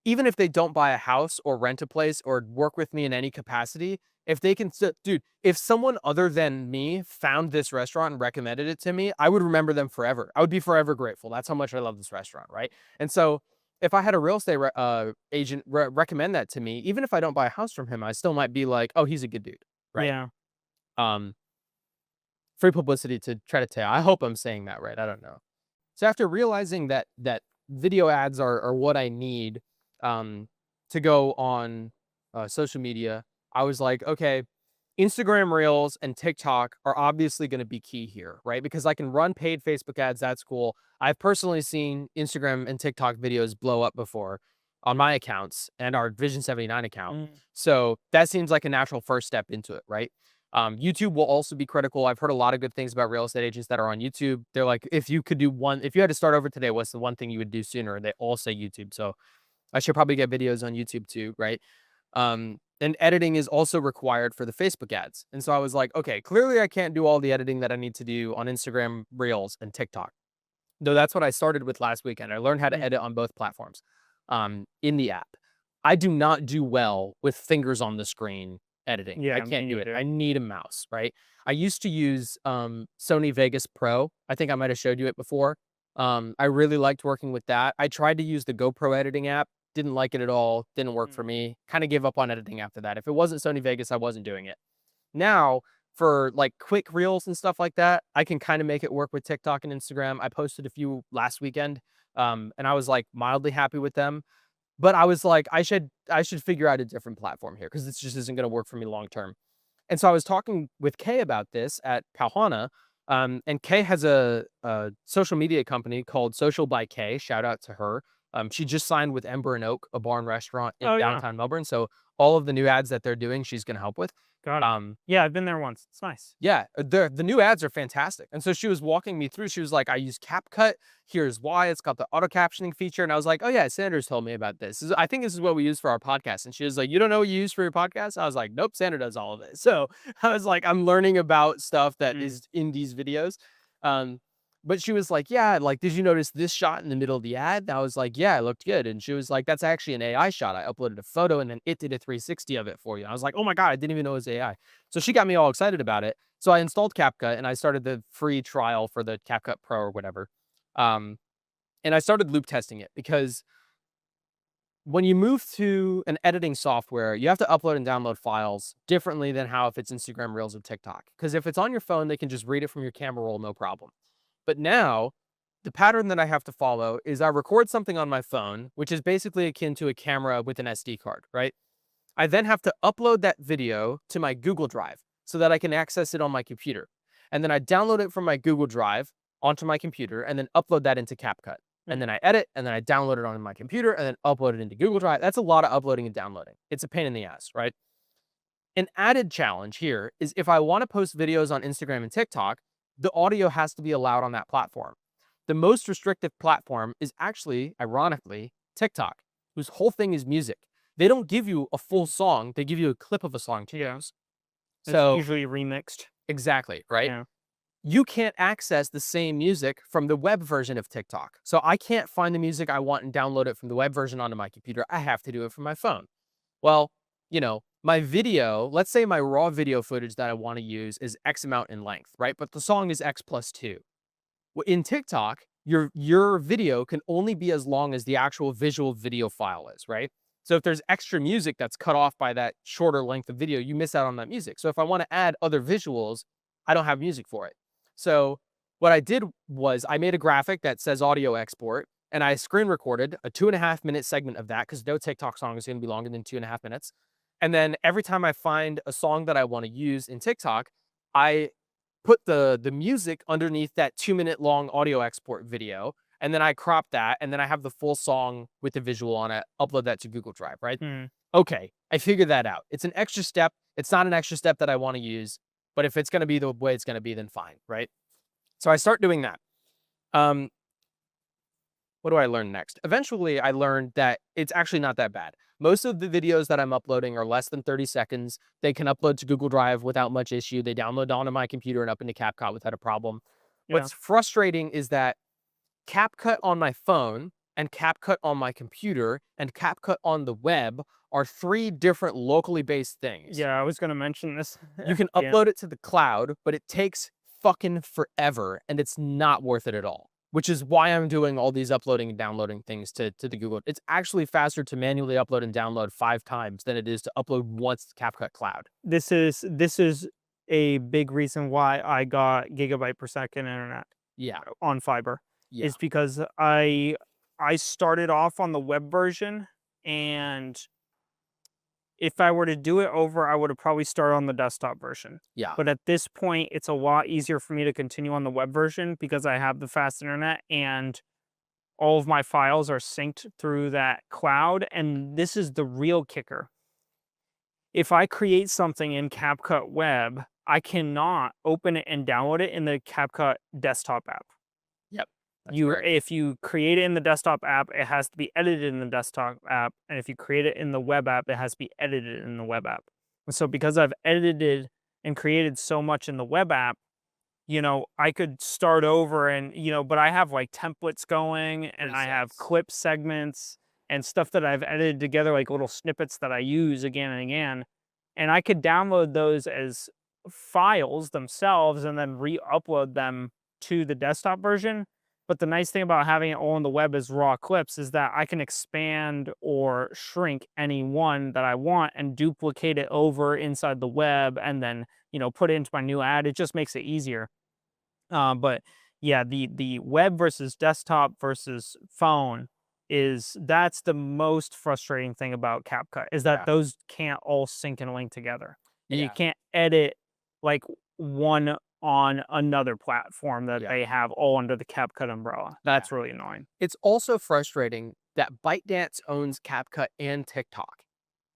even if they don't buy a house or rent a place or work with me in any capacity, if they can, dude, if someone other than me found this restaurant and recommended it to me, I would remember them forever. I would be forever grateful. That's how much I love this restaurant, right? And so, if I had a real estate agent recommend that to me, even if I don't buy a house from him, I still might be like, oh, he's a good dude, right? Yeah. Um, Free publicity to try to tell. I hope I'm saying that right. I don't know. So after realizing that video ads are what I need to go on social media, I was like, okay, Instagram Reels and TikTok are obviously going to be key here, right? Because I can run paid Facebook ads. That's cool. I've personally seen Instagram and TikTok videos blow up before on my accounts and our Vision 79 account. Mm. So that seems like a natural first step into it, right? YouTube will also be critical. I've heard a lot of good things about real estate agents that are on YouTube. They're like, if you had to start over today, what's the one thing you would do sooner? They all say YouTube. So I should probably get videos on YouTube too, right? And editing is also required for the Facebook ads. And so I was like, okay, clearly I can't do all the editing that I need to do on Instagram Reels and TikTok. Though that's what I started with last weekend. I learned how to edit on both platforms in the app. I do not do well with fingers on the screen editing. Yeah. I Me can't do it. neither. I need a mouse, right? I used to use Sony Vegas Pro. I think I might have showed you it before. I really liked working with that. I tried to use the GoPro editing app. Didn't like it at all. Didn't work for Mm. me. Kind of gave up on editing after that. If it wasn't Sony Vegas, I wasn't doing it. Now, for like quick reels and stuff like that, I can kind of make it work with TikTok and Instagram. I posted a few last weekend, and I was like mildly happy with them. But I was like, I should figure out a different platform here because this just isn't going to work for me long term. And so I was talking with Kay about this at Pauhana, and Kay has a social media company called Social by Kay. Shout out to her. She just signed with Ember and Oak, a bar and restaurant in Oh yeah. downtown Melbourne. So all of the new ads that they're doing, she's going to help with. Got it. Um, Yeah, I've been there once. It's nice. yeah, the new ads are fantastic. And so she was walking me through. She was like, I use CapCut. Here's why. It's got the auto captioning feature. And I was like, oh, yeah, Sanders told me about this. I think this is what we use for our podcast. And she was like, you don't know what you use for your podcast? I was like, nope, Sandra does all of it. So I was like, I'm learning about stuff that is in these videos. But she was like, yeah, like, did you notice this shot in the middle of the ad? And I was like, yeah, it looked good. And she was like, that's actually an AI shot. I uploaded a photo and then it did a 360 of it for you. And I was like, oh my God, I didn't even know it was AI. So she got me all excited about it. So I installed CapCut and I started the free trial for the CapCut Pro or whatever. And I started loop testing it because when you move to an editing software, you have to upload and download files differently than how if it's Instagram Reels or TikTok. Because if it's on your phone, they can just read it from your camera roll, no problem. But now, the pattern that I have to follow is I record something on my phone, which is basically akin to a camera with an SD card, right? I then have to upload that video to my Google Drive so that I can access it on my computer. And then I download it from my Google Drive onto my computer and then upload that into CapCut. And then I edit and then I download it on my computer and then upload it into Google Drive. That's a lot of uploading and downloading. It's a pain in the ass, right? An added challenge here is if I want to post videos on Instagram and TikTok, the audio has to be allowed on that platform. The most restrictive platform is actually, ironically, TikTok, whose whole thing is music. They don't give you a full song, they give you a clip of a song to use. It's So, usually remixed. exactly, right? Yeah. You can't access the same music from the web version of TikTok. So I can't find the music I want and download it from the web version onto my computer. I have to do it from my phone. Well, my video, let's say my raw video footage that I want to use is X amount in length, right? But the song is X plus 2. In TikTok, your video can only be as long as the actual visual video file is, right? So if there's extra music that's cut off by that shorter length of video, you miss out on that music. So if I want to add other visuals, I don't have music for it. So what I did was I made a graphic that says audio export and I screen recorded a 2.5 minute segment of that because no TikTok song is going to be longer than 2.5 minutes. And then every time I find a song that I want to use in TikTok, I put the music underneath that 2-minute long audio export video. And then I crop that. And then I have the full song with the visual on it, upload that to Google Drive, right? Okay, I figured that out. It's an extra step. It's not an extra step that I want to use. But if it's going to be the way it's going to be, then fine, right? So I start doing that. What do I learn next? Eventually, I learned that it's actually not that bad. Most of the videos that I'm uploading are less than 30 seconds. They can upload to Google Drive without much issue. They download onto my computer and up into CapCut without a problem. Yeah. What's frustrating is that CapCut on my phone and CapCut on my computer and CapCut on the web are 3 different locally based things. Yeah, I was going to mention this. You can Yeah. upload it to the cloud, but it takes fucking forever and it's not worth it at all. Which is why I'm doing all these uploading and downloading things to the Google. It's actually faster to manually upload and download 5 times than it is to upload once to CapCut Cloud. This is a big reason why I got gigabyte per second internet Yeah. on fiber. Yeah. Is because I started off on the web version, and if I were to do it over, I would have probably started on the desktop version. Yeah. But at this point, it's a lot easier for me to continue on the web version because I have the fast internet and all of my files are synced through that cloud. And this is the real kicker. If I create something in CapCut Web, I cannot open it and download it in the CapCut desktop app. Yep. If you create it in the desktop app, it has to be edited in the desktop app. And if you create it in the web app, it has to be edited in the web app. And so because I've edited and created so much in the web app, I could start over and, but I have like templates going and I have clip segments and stuff that I've edited together, like little snippets that I use again and again. And I could download those as files themselves and then re-upload them to the desktop version. But the nice thing about having it all on the web as raw clips is that I can expand or shrink any one that I want and duplicate it over inside the web and then, put it into my new ad. It just makes it easier. But yeah, the web versus desktop versus phone that's the most frustrating thing about CapCut is that those can't all sync and link together. And you can't edit like one on another platform that they have all under the CapCut umbrella. That's really annoying. It's also frustrating that ByteDance owns CapCut and TikTok.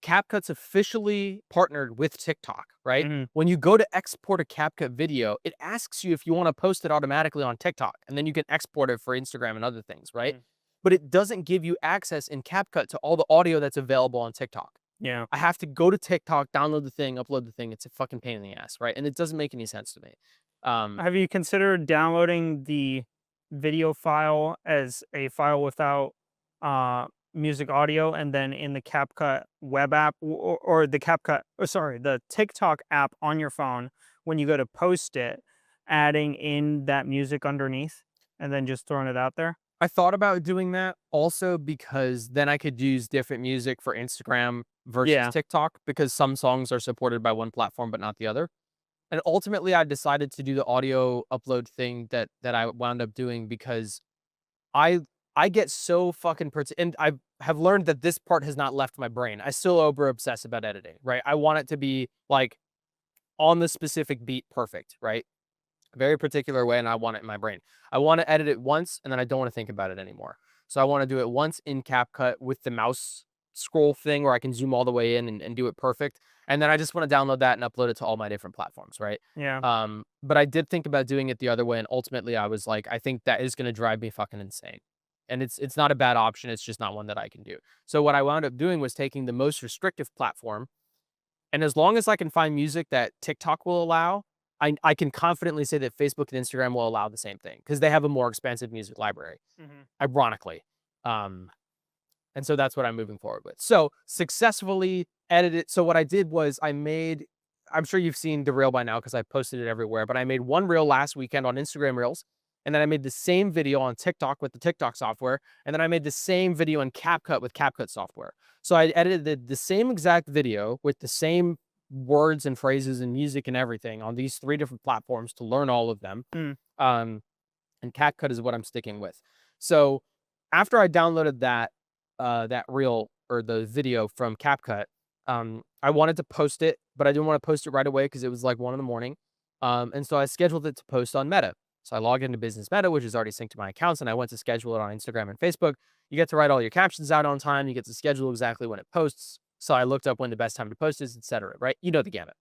CapCut's officially partnered with TikTok, right? When you go to export a CapCut video, it asks you if you want to post it automatically on TikTok, and then you can export it for Instagram and other things, right? But it doesn't give you access in CapCut to all the audio that's available on TikTok. Yeah. I have to go to TikTok, download the thing, upload the thing. It's a fucking pain in the ass, right? And it doesn't make any sense to me. Have you considered downloading the video file as a file without music audio and then in the CapCut web app or the TikTok app on your phone, when you go to post it, adding in that music underneath and then just throwing it out there? I thought about doing that also because then I could use different music for Instagram versus TikTok because some songs are supported by one platform but not the other. And ultimately, I decided to do the audio upload thing that I wound up doing because I I get so fucking and I have learned that this part has not left my brain. I still over obsess about editing, right? I want it to be like on the specific beat perfect, right? Very particular way, and I want it in my brain. I want to edit it once, and then I don't want to think about it anymore. So I want to do it once in CapCut with the mouse scroll thing where I can zoom all the way in and do it perfect. And then I just want to download that and upload it to all my different platforms, right? Yeah. But I did think about doing it the other way, and ultimately I was like, I think that is going to drive me fucking insane. And it's not a bad option. It's just not one that I can do. So what I wound up doing was taking the most restrictive platform, and as long as I can find music that TikTok will allow, I can confidently say that Facebook and Instagram will allow the same thing because they have a more expansive music library, ironically. Um, and so that's what I'm moving forward with. So successfully edited. So what I did was I'm sure you've seen the reel by now because I posted it everywhere, but I made one reel last weekend on Instagram Reels. And then I made the same video on TikTok with the TikTok software. And then I made the same video in CapCut with CapCut software. So I edited the same exact video with the same words and phrases and music and everything on these 3 different platforms to learn all of them. Mm. And CapCut is what I'm sticking with. So after I downloaded that reel or the video from CapCut, I wanted to post it, but I didn't want to post it right away because it was like 1 in the morning. And so I scheduled it to post on Meta. So I logged into Business Meta, which is already synced to my accounts, and I went to schedule it on Instagram and Facebook. You get to write all your captions out on time. You get to schedule exactly when it posts. So I looked up when the best time to post is, etc. Right? You know the gamut.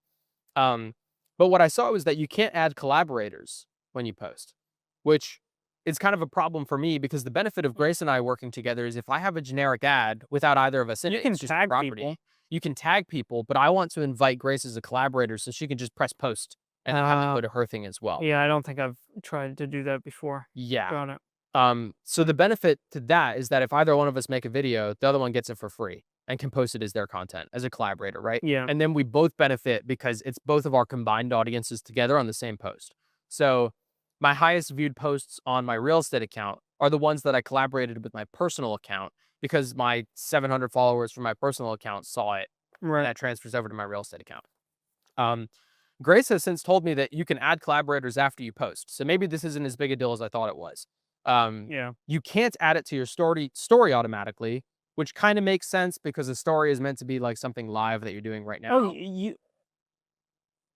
But what I saw was that you can't add collaborators when you post, which is kind of a problem for me because the benefit of Grace and I working together is if I have a generic ad without either of us in You it, can it's just tag property. people. You can tag people, but I want to invite Grace as a collaborator so she can just press post and then have it go to her thing as well. Yeah, I don't think I've tried to do that before. Yeah. Got it. So the benefit to that is that if either one of us make a video, the other one gets it for free and can post it as their content as a collaborator, right? Yeah. And then we both benefit because it's both of our combined audiences together on the same post. So my highest viewed posts on my real estate account are the ones that I collaborated with my personal account because my 700 followers from my personal account saw it and Right. that transfers over to my real estate account. Grace has since told me that you can add collaborators after you post. So maybe this isn't as big a deal as I thought it was. Yeah. You can't add it to your story automatically, which kind of makes sense because a story is meant to be like something live that you're doing right now. Oh,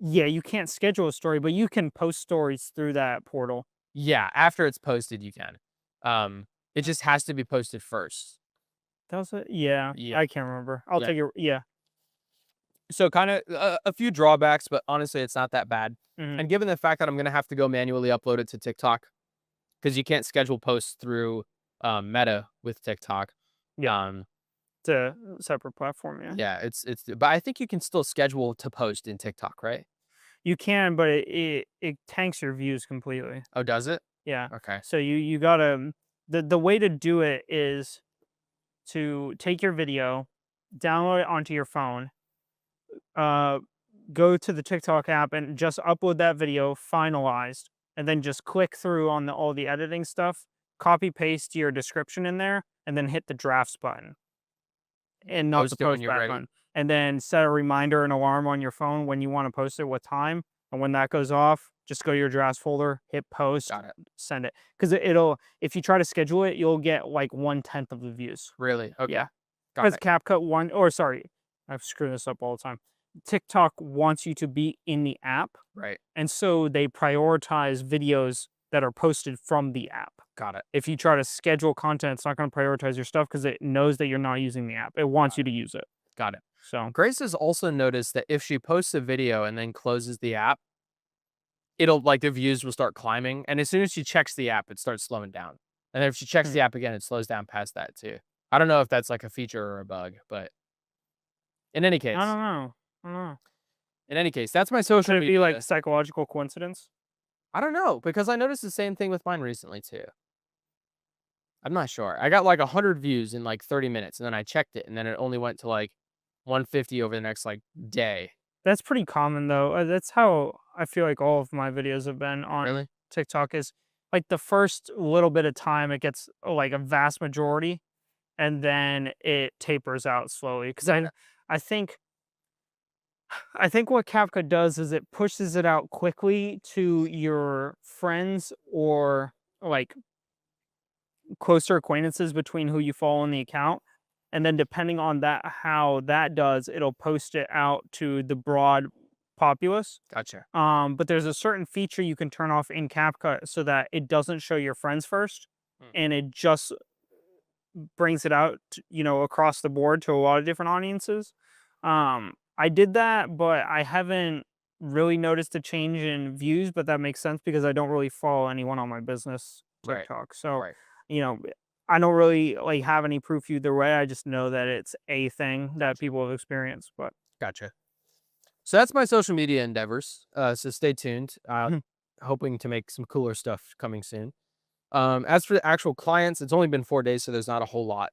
you can't schedule a story, but you can post stories through that portal. Yeah, after it's posted, you can. It just has to be posted first. That was it? Yeah. Yeah. I can't remember. I'll Yeah. take it. Yeah. So kind of a few drawbacks, but honestly, it's not that bad. Mhm. And given the fact that I'm going to have to go manually upload it to TikTok because you can't schedule posts through Meta with TikTok. Yeah. Um, It's a separate platform, yeah. yeah, but I think you can still schedule to post in TikTok, right? You can, but it tanks your views completely. Oh, does it? Yeah. Okay. So you gotta the way to do it is to take your video, download it onto your phone, uh, go to the TikTok app and just upload that video finalized, and then just click through on all the editing stuff, copy paste your description in there, and then hit the drafts button and not the Post it when post you're back ready. button. And then set a reminder and alarm on your phone when you want to post it, what time. And when that goes off, just go to your drafts folder, hit post, Got it. send it. Because it'll, if you try to schedule it, you'll get like 1/10 of the views. Really? Okay. Yeah. Got Because it. CapCut sorry, I screw this up all the time. TikTok wants you to be in the app. Right. And so they prioritize videos that are posted from the app. Got it. If you try to schedule content, it's not going to prioritize your stuff because it knows that you're not using the app. It wants you to use it. Got it. So Grace has also noticed that if she posts a video and then closes the app, it'll like the views will start climbing. And as soon as she checks the app, it starts slowing down. And then if she checks the app again, it slows down past that too. I don't know if that's like a feature or a bug, but in any case, I don't know. I don't know. that's my social Could it media. be like psychological coincidence? I don't know because I noticed the same thing with mine recently too. I'm not sure. I got like 100 views in like 30 minutes and then I checked it and then it only went to like 150 over the next like day. That's pretty common though. That's how I feel like all of my videos have been on Really? TikTok is like the first little bit of time it gets like a vast majority and then it tapers out slowly because I think what CapCut does is it pushes it out quickly to your friends or like closer acquaintances between who you follow in the account. And then depending on that, how that does, it'll post it out to the broad populace. Gotcha. But there's a certain feature you can turn off in CapCut so that it doesn't show your friends first, Hmm. and it just brings it out, across the board to a lot of different audiences. I did that, but I haven't really noticed a change in views, but that makes sense because I don't really follow anyone on my business Right. TikTok. So, Right. I don't really like have any proof either way. I just know that it's a thing that people have experienced, but Gotcha. So that's my social media endeavors. So stay tuned. Hoping to make some cooler stuff coming soon. As for the actual clients, it's only been 4 days, so there's not a whole lot.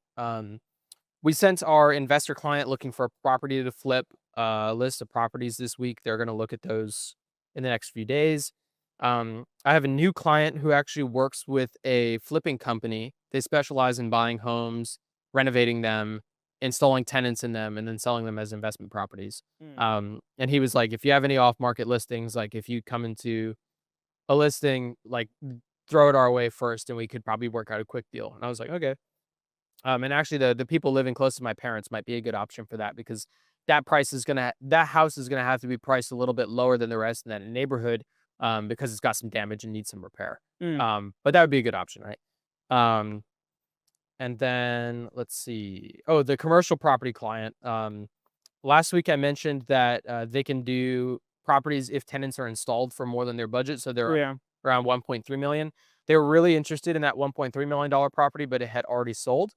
We sent our investor client looking for a property to flip a list of properties this week. They're going to look at those in the next few days. I have a new client who actually works with a flipping company. They specialize in buying homes, renovating them, installing tenants in them, and then selling them as investment properties. And he was like, if you have any off-market listings, like if you come into a listing, like throw it our way first, and we could probably work out a quick deal. And I was like, okay. And actually, the people living close to my parents might be a good option for that because that house is gonna have to be priced a little bit lower than the rest in that neighborhood, because it's got some damage and needs some repair. mm, But that would be a good option, right? Um, and then let's see. Oh, the commercial property client. Last week I mentioned that they can do properties if tenants are installed for more than their budget, so they're yeah. around 1.3 million. They were really interested in that $1.3 million property, but it had already sold.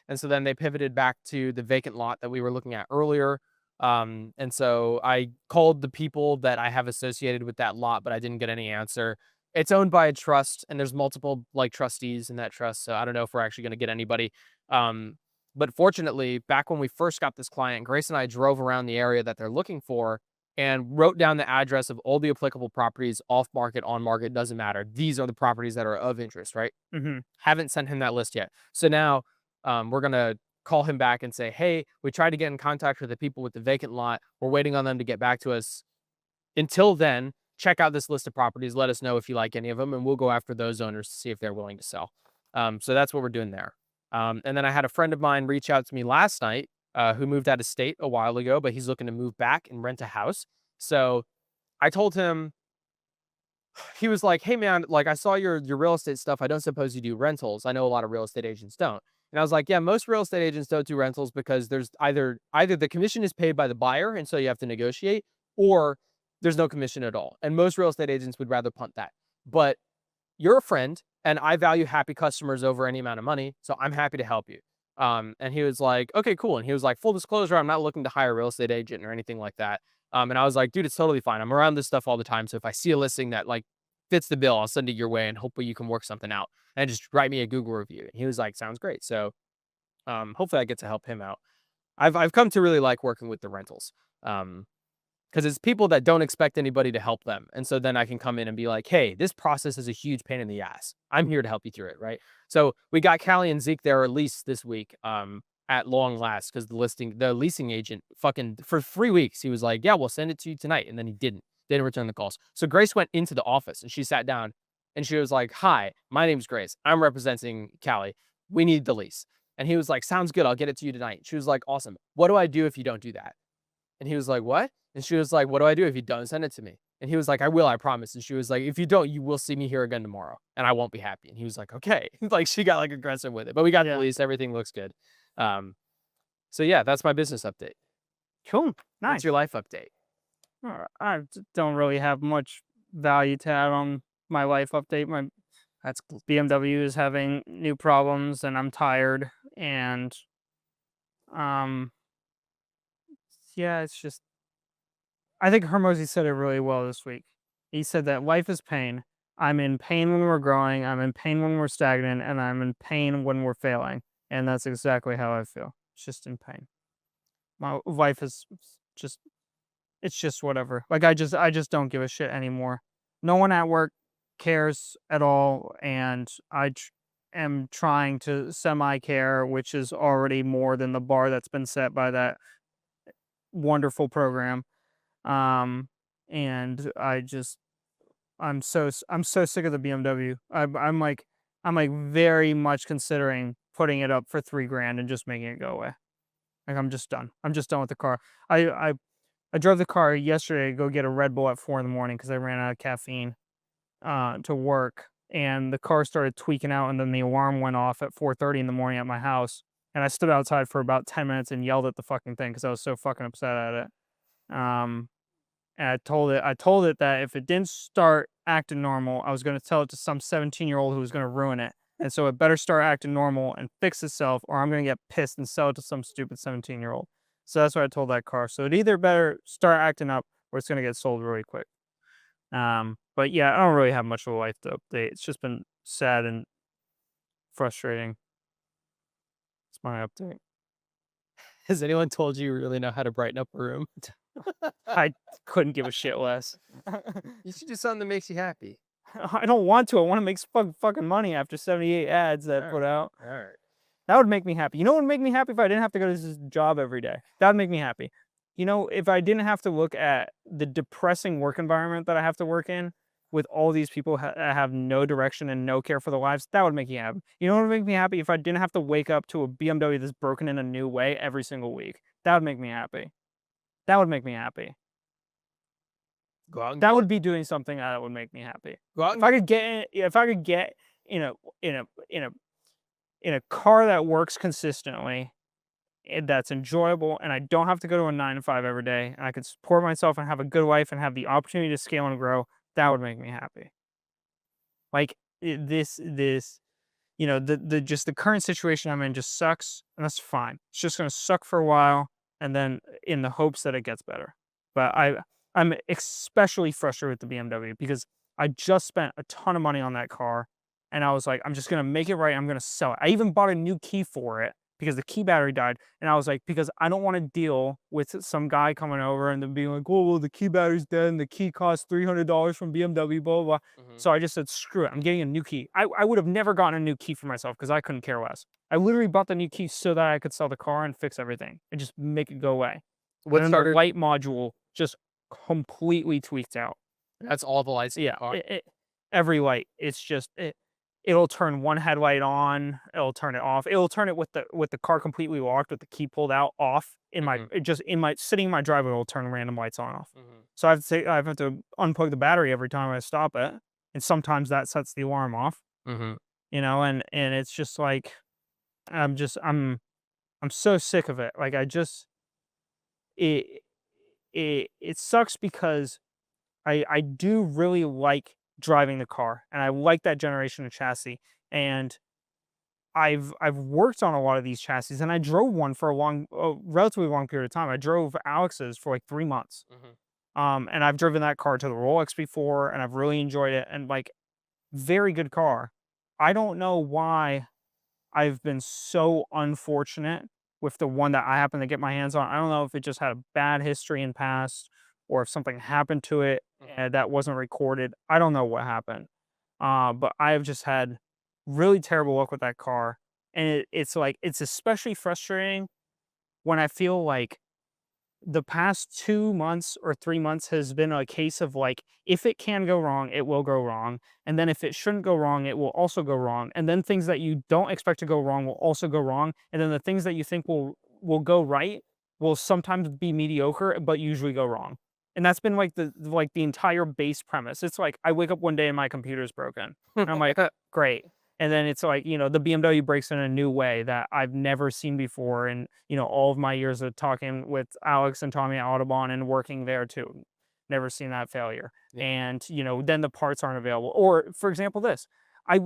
And so then they pivoted back to the vacant lot that we were looking at earlier. And so I called the people that I have associated with that lot, but I didn't get any answer. It's owned by a trust, and there's multiple like trustees in that trust. So I don't know if we're actually going to get anybody. But fortunately, back when we first got this client, Grace and I drove around the area that they're looking for and wrote down the address of all the applicable properties, off market, on market, doesn't matter. These are the properties that are of interest, right? hmm Haven't sent him that list yet. So now we're going to call him back and say, hey, we tried to get in contact with the people with the vacant lot. We're waiting on them to get back to us. Until then, check out this list of properties. Let us know if you like any of them, and we'll go after those owners to see if they're willing to sell. So that's what we're doing there. And then I had a friend of mine reach out to me last night who moved out of state a while ago, but he's looking to move back and rent a house. So I told him, he was like, "Hey man, like I saw your real estate stuff. I don't suppose you do rentals. I know a lot of real estate agents don't." And I was like, "Yeah, most real estate agents don't do rentals because there's either the commission is paid by the buyer and so you have to negotiate, or there's no commission at all. And most real estate agents would rather punt that. But you're a friend and I value happy customers over any amount of money, so I'm happy to help you." And he was like, "Okay, cool." And he was like, "Full disclosure, I'm not looking to hire a real estate agent or anything like that." And I was like, "Dude, it's totally fine. I'm around this stuff all the time. So if I see a listing that like fits the bill, I'll send it your way and hopefully you can work something out and just write me a Google review." And he was like, "Sounds great." So hopefully I get to help him out. I've come to really like working with the rentals. Because it's people that don't expect anybody to help them. And so then I can come in and be like, hey, this process is a huge pain in the ass. I'm here to help you through it, right? So we got Callie and Zeke there at least this week, at long last, because the leasing agent fucking for 3 weeks, he was like, yeah, we'll send it to you tonight. And then he didn't return the calls. So Grace went into the office and she sat down and she was like, hi, my name's Grace. I'm representing Callie. We need the lease. And he was like, sounds good. I'll get it to you tonight. She was like, awesome. What do I do if you don't do that? And he was like, what? And she was like, what do I do if you don't send it to me? And he was like, I will, I promise. And she was like, if you don't, you will see me here again tomorrow and I won't be happy. And he was like, okay. Like she got like aggressive with it, but we got the Yeah. lease. Everything looks good. So yeah, that's my business update. Cool. What's Nice. your life update? Don't really have much value to add on my life update. My That's cool. BMW is having new problems and I'm tired. And um yeah, it's just I think Hermosi said it really well this week. He said that life is pain. I'm in pain when we're growing, I'm in pain when we're stagnant, and I'm in pain when we're failing. And that's exactly how I feel. It's just in pain. My life is just it's just whatever. Like I just don't give a shit anymore. No one at work cares at all, and am trying to semi care, which is already more than the bar that's been set by that wonderful program. Um, and I'm so sick of the BMW. I'm like I'm like very much considering putting it up for 3 grand and just making it go away. Like I'm just done. I'm just done with the car. I I, I drove the car yesterday to go get a Red Bull at 4 in the morning because I ran out of caffeine to work, and the car started tweaking out, and then the alarm went off at 4:30 in the morning at my house, and I stood outside for about 10 minutes and yelled at the fucking thing because I was so fucking upset at it. And I told it that if it didn't start acting normal, I was going to tell it to some 17-year-old who was going to ruin it. And so it better start acting normal and fix itself, or I'm going to get pissed and sell it to some stupid 17-year-old. So that's what I told that car. So it either better start acting up or it's going to get sold really quick. But yeah, I don't really have much of a life to update. It's just been sad and frustrating. It's my update. Has anyone told you really know how to brighten up a room? I couldn't give a shit less. You should do something that makes you happy. I don't want to. I want to make fucking money after 78 ads that I put out. All right. That would make me happy. You know what would make me happy if I didn't have to go to this job every day? That would make me happy. You know, if I didn't have to look at the depressing work environment that I have to work in with all these people that have no direction and no care for their lives, that would make me happy. You know what would make me happy? If I didn't have to wake up to a BMW that's broken in a new way every single week. That would make me happy. That would make me happy. Go out and That would be doing something that would make me happy. go out If I could get in a car that works consistently, that's enjoyable, and I don't have to go to a 9 to 5 every day, and I can support myself and have a good life and have the opportunity to scale and grow, that would make me happy. Like the current situation I'm in just sucks, and that's fine. It's just gonna suck for a while, and then in the hopes that it gets better. But I'm especially frustrated with the BMW because I just spent a ton of money on that car, and I was like, I'm just gonna make it right. I'm gonna sell it. I even bought a new key for it because the key battery died, and I was like, because I don't want to deal with some guy coming over and then being like, oh well, the key battery's dead and the key costs $300 from BMW, blah blah blah. So I just said, screw it. I'm getting a new key. I would have never gotten a new key for myself because I couldn't care less. I literally bought the new key so that I could sell the car and fix everything and just make it go away. What And then the started? light module just completely tweaked out. That's all the lights in the Yeah, car. every light. It's just it'll turn one headlight on, it'll turn it off. It'll turn it with the car completely locked with the key pulled out off in my Mhm. just in my sitting in my driveway, it'll turn random lights on and off. Mhm. So I have to unplug the battery every time I stop it, and sometimes that sets the alarm off, Mhm. and it's just like I'm so sick of it. Like it it sucks because I do really like driving the car, and I like that generation of chassis, and I've worked on a lot of these chassis, and I drove one for a relatively long period of time. I drove Alex's for like 3 months. Mhm. And I've driven that car to the Rolex before, and I've really enjoyed it, and like very good car. I don't know why I've been so unfortunate with the one that I happen to get my hands on. I don't know if it just had a bad history in past or if something happened to it Mhm. that wasn't recorded. I don't know what happened. But I have just had really terrible luck with that car. And it's like, it's especially frustrating when I feel like the past 2 months or 3 months has been a case of, like, if it can go wrong, it will go wrong, and then if it shouldn't go wrong, it will also go wrong, and then things that you don't expect to go wrong will also go wrong, and then the things that you think will go right will sometimes be mediocre, but usually go wrong. And that's been, like, the entire base premise. It's like, I wake up one day and my computer's broken, and I'm like, "Great." And then it's like, the BMW breaks in a new way that I've never seen before in, all of my years of talking with Alex and Tommy at Audubon and working there too. Never seen that failure. Yeah. And, then the parts aren't available. Or for example, this. I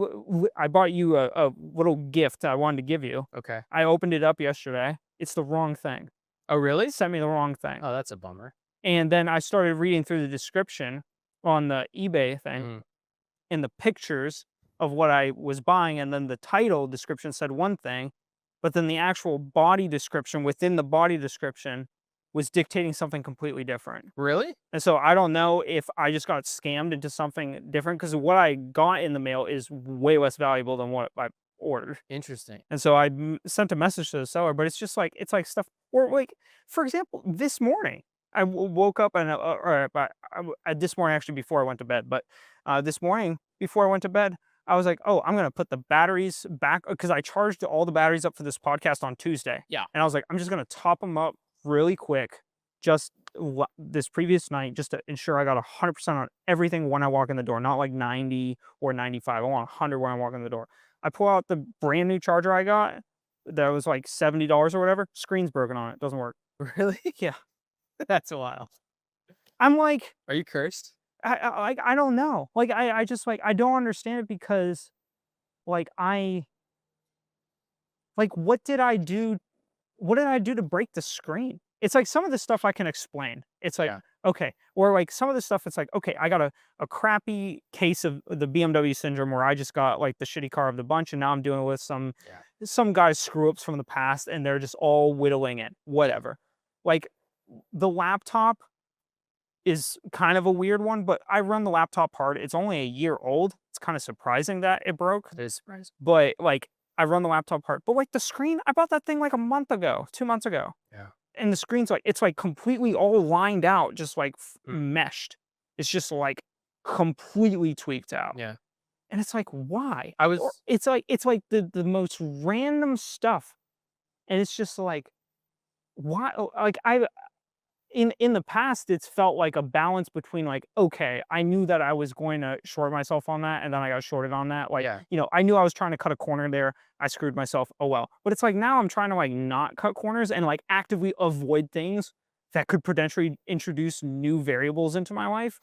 bought you a little gift I wanted to give you. Okay. I opened it up yesterday. It's the wrong thing. Oh, really? It sent me the wrong thing. Oh, that's a bummer. And then I started reading through the description on the eBay thing Mhm. and the pictures of what I was buying, and then the title description said one thing, but then the actual body description within the body description was dictating something completely different. Really? And so I don't know if I just got scammed into something different because what I got in the mail is way less valuable than what I ordered. Interesting. And so I sent a message to the seller, but it's just like it's like stuff. Or like, for example, this morning I woke up and this morning actually before I went to bed, but this morning before I went to bed, I was like, oh, I'm going to put the batteries back because I charged all the batteries up for this podcast on Tuesday. Yeah. And I was like, I'm just going to top them up really quick, just this previous night, just to ensure I got 100% on everything when I walk in the door, not like 90 or 95. I want 100 when I walk in the door. I pull out the brand new charger I got that was like $70 or whatever. Screen's broken on it. Doesn't work. Really? Yeah. That's wild. I'm like, Are you cursed? I don't know. Like, I just like, I don't understand it because like what did I do? What did I do to break the screen? It's like some of the stuff I can explain. It's like, Yeah. okay. Or like some of the stuff, it's like, okay, I got a crappy case of the BMW syndrome where I just got like the shitty car of the bunch, and now I'm dealing with Yeah. some guys screw ups from the past and they're just all whittling it. Whatever. Like the laptop is kind of a weird one, but I run the laptop hard. It's only a year old. It's kind of surprising that it broke, It is surprising. but like I run the laptop hard. But like the screen, I bought that thing like a month ago, 2 months ago. Yeah. And the screen's like, it's like completely all lined out, just like Mm. meshed. It's just like completely tweaked out. Yeah. And it's like, why? I Or was it's like the most random stuff. And it's just like, why? Like in the past, it's felt like a balance between like, okay, I knew that I was going to short myself on that, and then I got shorted on that. Like, Yeah. I knew I was trying to cut a corner there. I screwed myself. Oh well. But it's like now I'm trying to like not cut corners and like actively avoid things that could potentially introduce new variables into my life.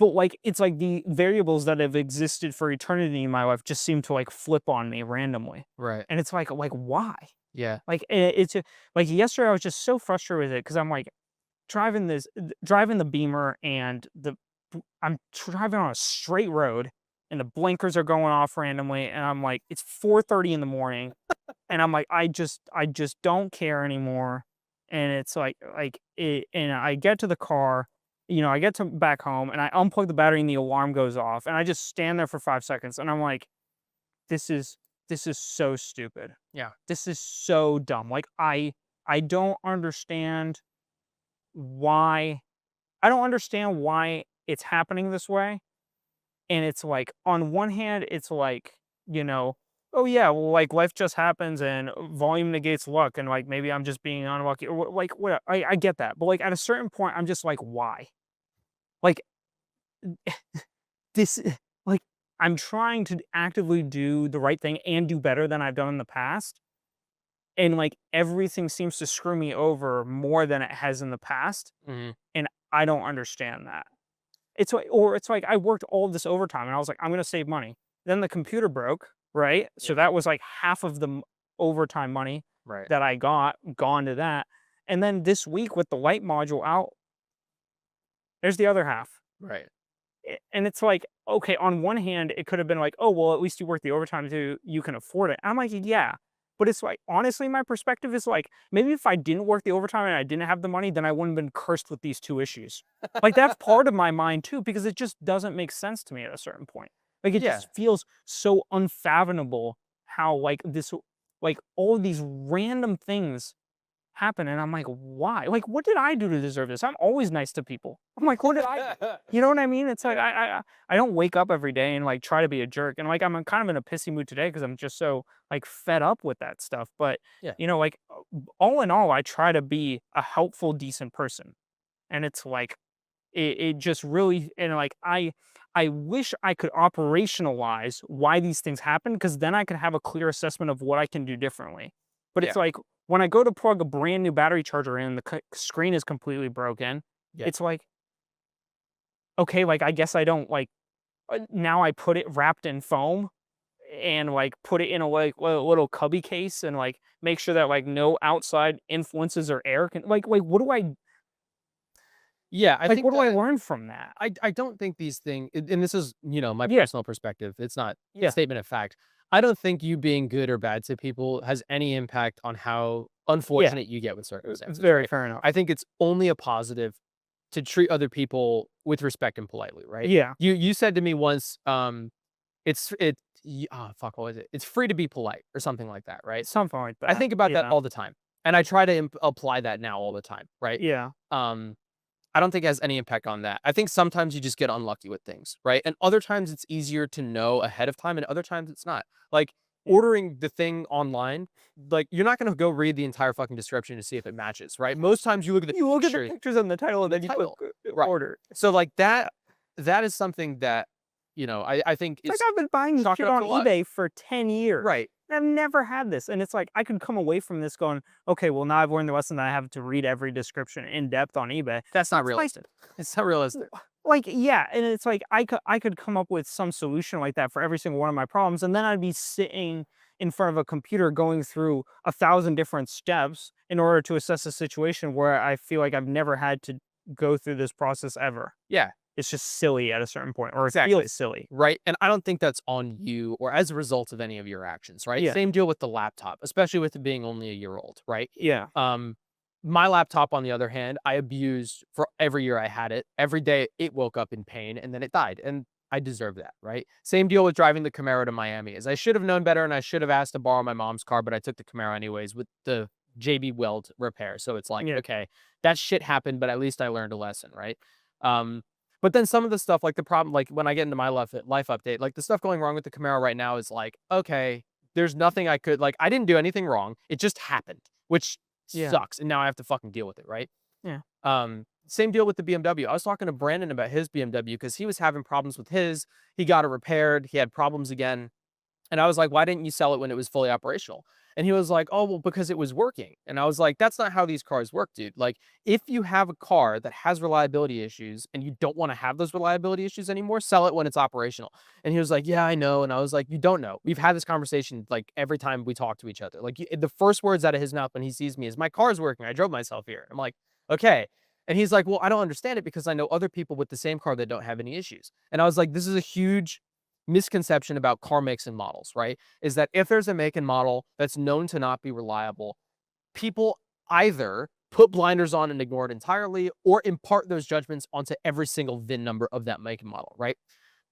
But like it's like the variables that have existed for eternity in my life just seem to like flip on me randomly. Right. And it's like why? Yeah. Like like yesterday I was just so frustrated with it because I'm like driving the Beamer and I'm driving on a straight road and the blinkers are going off randomly and I'm like, it's 4:30 in the morning and I'm like, I just don't care anymore. And it's and I get to the car, I get to back home and I unplug the battery and the alarm goes off and I just stand there for 5 seconds and I'm like, this is so stupid. Yeah. This is so dumb. Like I don't understand why it's happening this way. And it's like, on one hand, it's like, oh yeah, well, like life just happens and volume negates luck. And like, maybe I'm just being unlucky or like, what I get that. But like at a certain point, I'm just like, why? Like this, like I'm trying to actively do the right thing and do better than I've done in the past. And like everything seems to screw me over more than it has in the past. Mhm. And I don't understand that. It's like I worked all of this overtime and I was like, I'm gonna save money. Then the computer broke, right? So Yeah. that was like half of the overtime money Right. that I got gone to that. And then this week with the light module out, there's the other half. Right. And it's like, okay, on one hand, it could have been like, oh, well, at least you work the overtime too, you can afford it. I'm like, yeah. But it's like, honestly, my perspective is like, maybe if I didn't work the overtime and I didn't have the money, then I wouldn't have been cursed with these two issues. Like, that's part of my mind too, because it just doesn't make sense to me at a certain point. Like, it Yeah. just feels so unfathomable how, like, all of these random things happen. And I'm like, why? Like, what did I do to deserve this? I'm always nice to people. I'm like, what did I do? You know what I mean? It's like I don't wake up every day and like try to be a jerk. And like I'm kind of in a pissy mood today because I'm just so like fed up with that stuff. But Yeah. like all in all, I try to be a helpful, decent person. And it's like it just really and like I wish I could operationalize why these things happen because then I could have a clear assessment of what I can do differently. But Yeah. it's like when I go to plug a brand new battery charger in, the screen is completely broken. Yeah. It's like, okay, like I guess I don't like now I put it wrapped in foam and like put it in a like little cubby case and like make sure that like no outside influences or air can like what do I Yeah. I like think what do I that learn from that? I don't think these things, and this is, my Yeah, personal perspective. It's not a yeah, statement of fact. I don't think you being good or bad to people has any impact on how yeah. unfortunate you get with It's circumstances, very right? fair enough. I think it's only a positive to treat other people with respect and politely, right? Yeah, You said to me once, fuck, what was it? It's free to be polite or something like that, right? something like I that. think about that Yeah, all the time, and I try to apply that now all the time, right? yeah, Um, I don't think it has any impact on that. I think sometimes you just get unlucky with things, right? And other times it's easier to know ahead of time, and other times it's not. Like ordering the thing online, like you're not gonna go read the entire fucking description to see if it matches, right? Most times you look at the You look at the pictures, pictures and the title, and the then you click title, right? order. So like that is something that I think It's like is I've been buying chalk it shit up on to luck, eBay for 10 years. right? I've never had this. And it's like I could come away from this going, okay, well, now I've learned the lesson that I have to read every description in depth on eBay. That's not It's like, realistic. It's not realistic. yeah, and it's like I could come up with some solution like that for every single one of my problems, and then I'd be sitting in front of a computer going through 1,000 different steps in order to assess a situation where I feel like I've never had to go through this process ever. Yeah, It's just silly at a certain point, or it exactly. feels silly. Right. And I don't think that's on you or as a result of any of your actions, right? Yeah, Same deal with the laptop, especially with it being only a year old, right? yeah, Um, my laptop, on the other hand, I abused for every year I had it. Every day it woke up in pain and then it died. And I deserve that, right? Same deal with driving the Camaro to Miami is I should have known better and I should have asked to borrow my mom's car, but I took the Camaro anyways with the JB Weld repair. So it's like, yeah, okay, that shit happened, but at least I learned a lesson, right? Um, but then some of the stuff, like the problem, like when I get into my life update, like the stuff going wrong with the Camaro right now is like, okay, there's nothing I could like. I didn't do anything wrong. It just happened, which yeah, sucks, and now I have to fucking deal with it, right? yeah. Same deal with the BMW. I was talking to Brandon about his BMW because he was having problems with his. He got it repaired. He had problems again. And I was like, why didn't you sell it when it was fully operational? And he was like, oh, well, because it was working. And I was like, that's not how these cars work, dude. Like, if you have a car that has reliability issues and you don't want to have those reliability issues anymore, sell it when it's operational. And he was like, yeah, I know. And I was like, you don't know. We've had this conversation like every time we talk to each other. Like, the first words out of his mouth when he sees me is, my car's working. I drove myself here. I'm like, okay. And he's like, well, I don't understand it because I know other people with the same car that don't have any issues. And I was like, this is a huge misconception about car makes and models, right? Is that if there's a make and model that's known to not be reliable, people either put blinders on and ignore it entirely or impart those judgments onto every single VIN number of that make and model, right?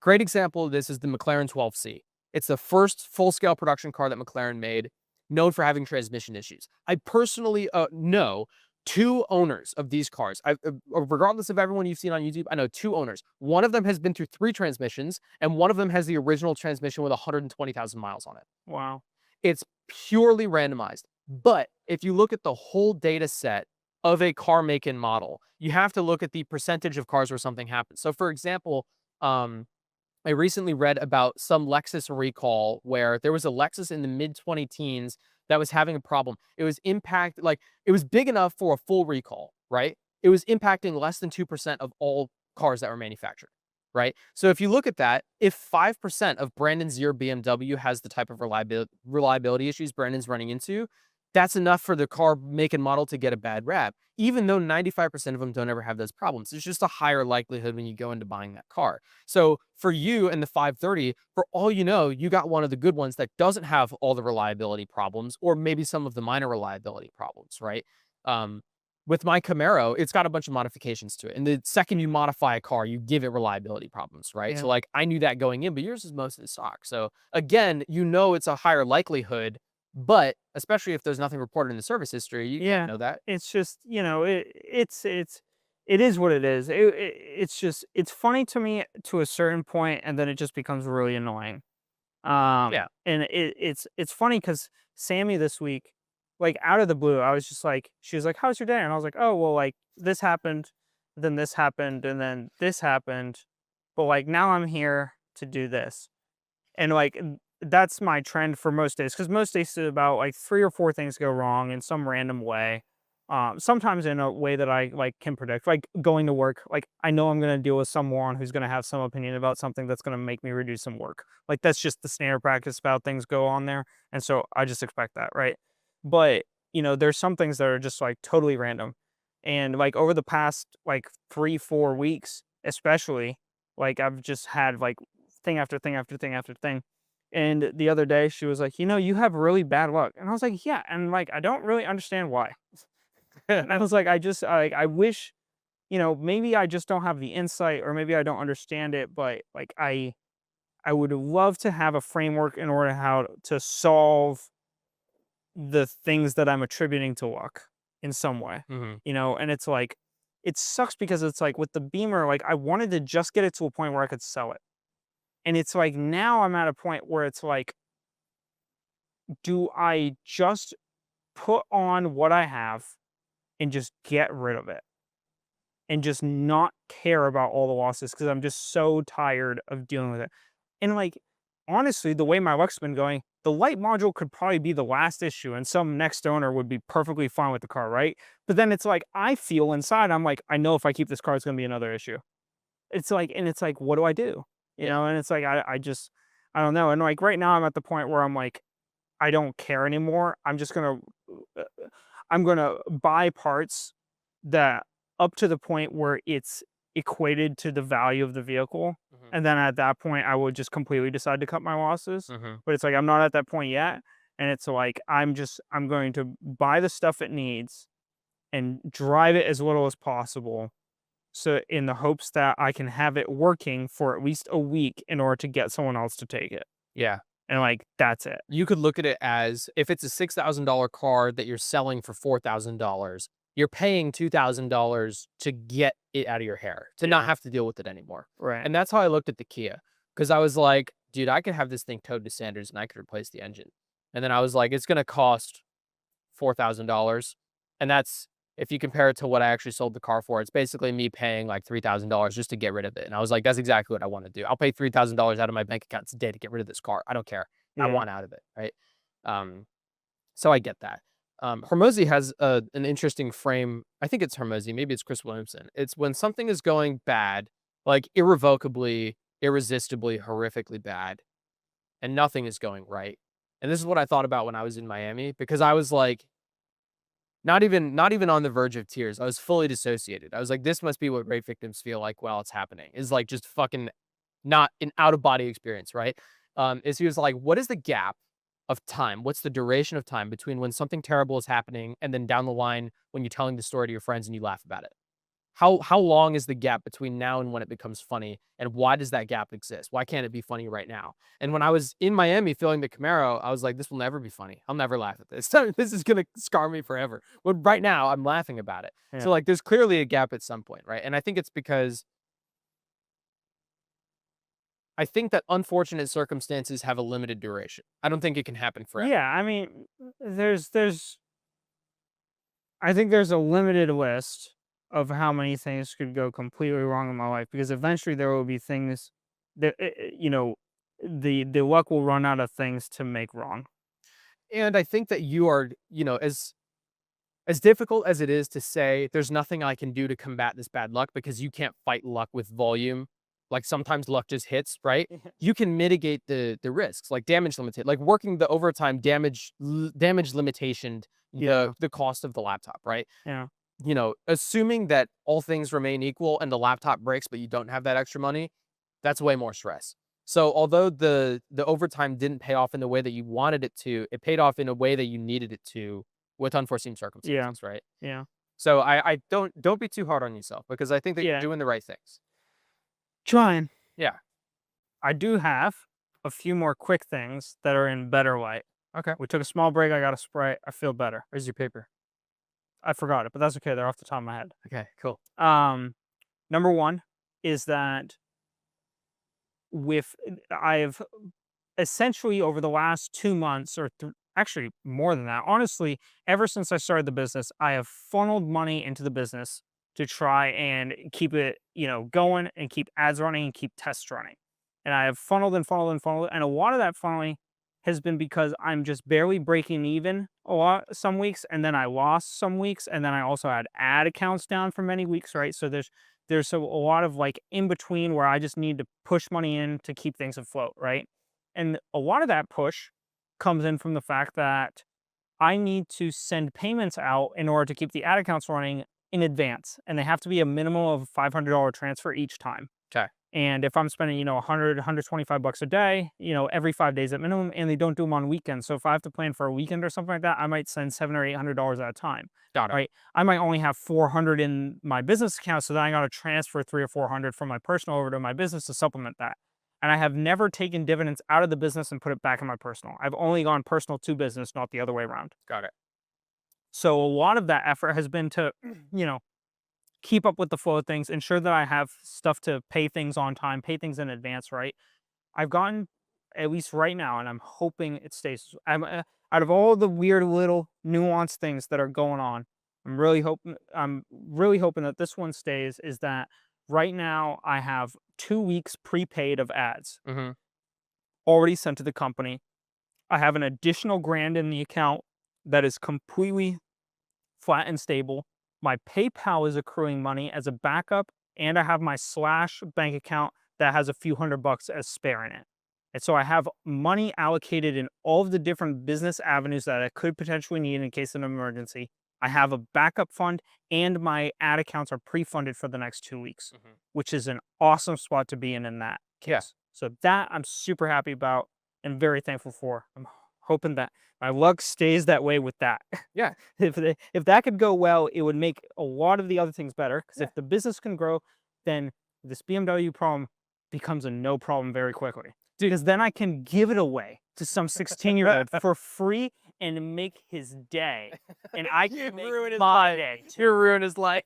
Great example of this is the McLaren 12C. It's the first full-scale production car that McLaren made, known for having transmission issues. I personally know two owners of these cars. Regardless of everyone you've seen on YouTube, I know two owners. One of them has been through 3 transmissions, and one of them has the original transmission with 120,000 miles on it. Wow. It's purely randomized. But if you look at the whole data set of a car make and model, you have to look at the percentage of cars where something happens. So, for example, um, I recently read about some Lexus recall where there was a Lexus in the mid 20 teens that was having a problem. It was it was big enough for a full recall, right? It was impacting less than 2% of all cars that were manufactured, right? So if you look at that, if 5% of Brandon's year BMW has the type of reliability issues Brandon's running into, that's enough for the car make and model to get a bad rap, even though 95% of them don't ever have those problems. There's just a higher likelihood when you go into buying that car. So for you and the 530, for all you know, you got one of the good ones that doesn't have all the reliability problems, or maybe some of the minor reliability problems, right? Um, with my Camaro, it's got a bunch of modifications to it. And the second you modify a car, you give it reliability problems, right? So Yeah. like I knew that going in, but yours is mostly stock. So again, it's a higher likelihood, but especially if there's nothing reported in the service history, you Yeah. know that. It's just, it is what it is. It's just, it's funny to me to a certain point, and then it just becomes really annoying. Yeah. And it's funny because Sammy this week, like out of the blue, I was just like, she was like, "How's your day?" And I was like, "Oh, well, like this happened, then this happened, and then this happened, but like now I'm here to do this." And like that's my trend for most days, because most days it's about like 3 or 4 things go wrong in some random way. Sometimes in a way that I like can predict, like going to work. Like I know I'm gonna deal with some moron who's gonna have some opinion about something that's gonna make me reduce some work. Like that's just the standard practice about things go on there, and so I just expect that, right? But there's some things that are just like totally random, and like over the past like 3, 4 weeks, especially, like I've just had like thing after thing after thing after thing. And the other day she was like, you have really bad luck. And I was like, yeah. And like, I don't really understand why. And I was like, I wish, maybe I just don't have the insight, or maybe I don't understand it, but like, I would love to have a framework in order how to solve the things that I'm attributing to luck in some way, Hmm. and it's like, it sucks because it's like with the Beamer, like I wanted to just get it to a point where I could sell it. And it's like now I'm at a point where it's like, do I just put on what I have and just get rid of it and just not care about all the losses because I'm just so tired of dealing with it. And like honestly, the way my luck's been going, the light module could probably be the last issue and some next owner would be perfectly fine with the car, right? But then it's like I feel inside, I'm like, I know if I keep this car, it's gonna be another issue. It's like, and it's like, what do I do? You Yeah. know, and it's like I just I don't know. And like right now I'm at the point where I'm like, I don't care anymore. Uh, I'm gonna buy parts that up to the point where it's equated to the value of the vehicle. Mhm. And then at that point, I would just completely decide to cut my losses. Mhm. But it's like I'm not at that point yet. And it's like I'm going to buy the stuff it needs and drive it as little as possible. So in the hopes that I can have it working for at least a week in order to get someone else to take it. Yeah. And like that's it. You could look at it as if it's a $6,000 car that you're selling for $4,000, you're paying $2,000 to get it out of your hair, to not Yeah. have to deal with it anymore. Right. And that's how I looked at the Kia, because I was like, dude, I could have this thing towed to Sanders and I could replace the engine. And then I was like, it's going to cost $4,000. And that's, if you compare it to what I actually sold the car for, it's basically me paying like $3,000 just to get rid of it. And I was like, that's exactly what I want to do. I'll pay $3,000 out of my bank account today to get rid of this car. I don't care. I Yeah. want out of it, right? Um, so I get that. Hormozy has an interesting frame. I think it's Hormozy. Maybe it's Chris Williamson. It's when something is going bad, like irrevocably, irresistibly, horrifically bad, and nothing is going right. And this is what I thought about when I was in Miami, because I was like, not even on the verge of tears. I was fully dissociated. I was like, this must be what rape victims feel like while it's happening. Is like just fucking not an out of body experience, right? Is he was like, what is the gap of time? What's the duration of time between when something terrible is happening and then down the line when you're telling the story to your friends and you laugh about it? How long is the gap between now and when it becomes funny? And why does that gap exist? Why can't it be funny right now? And when I was in Miami filling the Camaro, I was like, this will never be funny. I'll never laugh at this. This is gonna scar me forever. But right now, I'm laughing about it. Yeah. So like, there's clearly a gap at some point, right? And I think it's because I think that unfortunate circumstances have a limited duration. I don't think it can happen forever. Yeah, I mean, there's I think there's a limited list of how many things could go completely wrong in my life because eventually there will be things that you know, the luck will run out of things to make wrong. And I think that you are, as difficult as it is to say, there's nothing I can do to combat this bad luck because you can't fight luck with volume. Like sometimes luck just hits, right? You can mitigate the risks, like damage limited, like working the overtime damage limitation, Yeah, the cost of the laptop, right? yeah, Assuming that all things remain equal and the laptop breaks, but you don't have that extra money, that's way more stress. So although the overtime didn't pay off in the way that you wanted it to, it paid off in a way that you needed it to with unforeseen yeah, circumstances, right? yeah, So I don't be too hard on yourself because I think that you're yeah. doing the right things. Trying. Yeah. I do have a few more quick things that are in better light. Okay. We took a small break. I got a Sprite. I feel better. Where's your paper? I forgot it, but that's okay. They're off the top of my head. Okay, cool. Number one is that with I've essentially over the last 2 months or actually more than that, honestly, ever since I started the business, I have funneled money into the business to try and keep it, going and keep ads running and keep tests running. And I have funneled and funneled and funneled. And a lot of that funneling has been because I'm just barely breaking even a lot some weeks, and then I lost some weeks, and then I also had ad accounts down for many weeks, right? So there's a lot of like in between where I just need to push money in to keep things afloat, right? And a lot of that push comes in from the fact that I need to send payments out in order to keep the ad accounts running in advance. And they have to be a minimum of $500 transfer each time. Okay. And if I'm spending, 100, $125 a day, every 5 days at minimum, and they don't do them on weekends. So if I have to plan for a weekend or something like that, I might send $700 or $800 at a time. Got it. Right. I might only have 400 in my business account. So then I got to transfer 300 or 400 from my personal over to my business to supplement that. And I have never taken dividends out of the business and put it back in my personal. I've only gone personal to business, not the other way around. Got it. So a lot of that effort has been to, keep up with the flow of things, ensure that I have stuff to pay things on time, pay things in advance, right? I've gotten, at least right now, and I'm hoping it stays. Out of all the weird little nuanced things that are going on, I'm really hoping that this one stays. Is that right now I have 2 weeks prepaid of ads Mm-hmm. already sent to the company. I have an additional grand in the account that is completely flat and stable. My PayPal is accruing money as a backup, and I have my Slash bank account that has a few $100 as spare in it. And so I have money allocated in all of the different business avenues that I could potentially need in case of an emergency. I have a backup fund, and my ad accounts are pre-funded for the next 2 weeks, Mm-hmm. which is an awesome spot to be in that case. Yeah. So that I'm super happy about and very thankful for. I'm hoping that my luck stays that way with that. Yeah. If that could go well, it would make a lot of the other things better. Because Yeah. if the business can grow, then this BMW problem becomes a no problem very quickly. Because then I can give it away to some 16-year-old for free and make his day. And I can ruin my day. You ruin his life.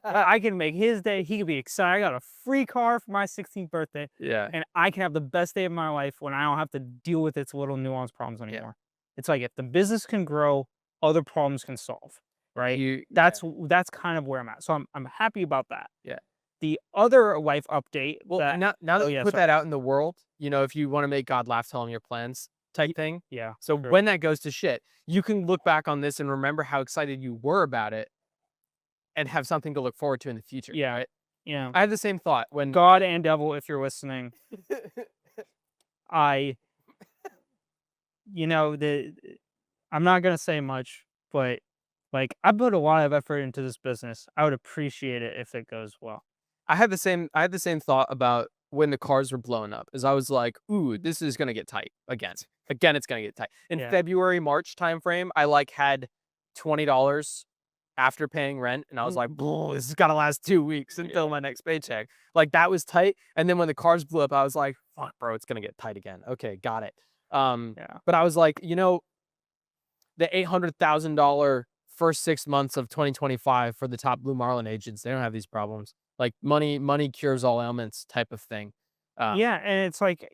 I can make his day. He can be excited. I got a free car for my 16th birthday. Yeah. And I can have the best day of my life when I don't have to deal with its little nuanced problems anymore. It's like if the business can grow, other problems can solve, right? That's kind of where I'm at. So I'm happy about that. Yeah. The other life update. Well, now that you put that out in the world, if you want to make God laugh, tell him your plans type thing. Yeah. So true. when that goes to shit, you can look back on this and remember how excited you were about it and have something to look forward to in the future. Yeah. Right? Yeah. I had the same thought when God and devil, if you're listening, I'm not gonna say much, but like I put a lot of effort into this business. I would appreciate it if it goes well. I had the same thought about when the cars were blowing up, as I was like, ooh, this is gonna get tight again. Again, it's gonna get tight. In February, March timeframe, I had $20 after paying rent, and I was like, this has gotta last 2 weeks until my next paycheck. That was tight. And then when the cars blew up, I was like, fuck, bro, it's gonna get tight again. Okay, got it. But I was like, the $800,000 first 6 months of 2025 for the top Blue Marlin agents, they don't have these problems. Money cures all ailments type of thing. Yeah, and it's like,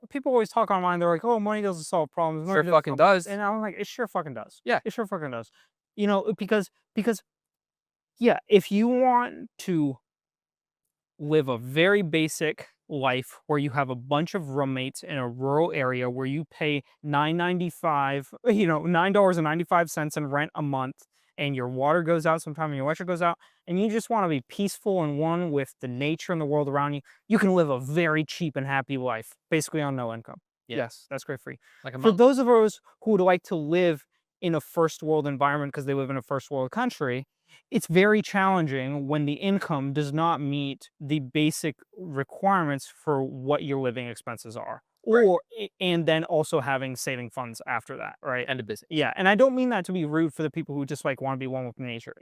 people always talk online. They're like, "Oh, money doesn't solve problems." Sure fucking does. And I'm like, it sure fucking does. Yeah, it sure fucking does. Because yeah, if you want to live a very basic life where you have a bunch of roommates in a rural area where you pay $9.95 in rent a month, and your water goes out sometime and your electric goes out, and you just want to be peaceful and one with the nature and the world around you, you can live a very cheap and happy life, basically on no income. Yeah. Yes, that's great free. For those of us who would like to live in a first world environment because they live in a first world country, it's very challenging when the income does not meet the basic requirements for what your living expenses are. Right. And then also having saving funds after that, right? And a business. Yeah, and I don't mean that to be rude for the people who just want to be one with nature.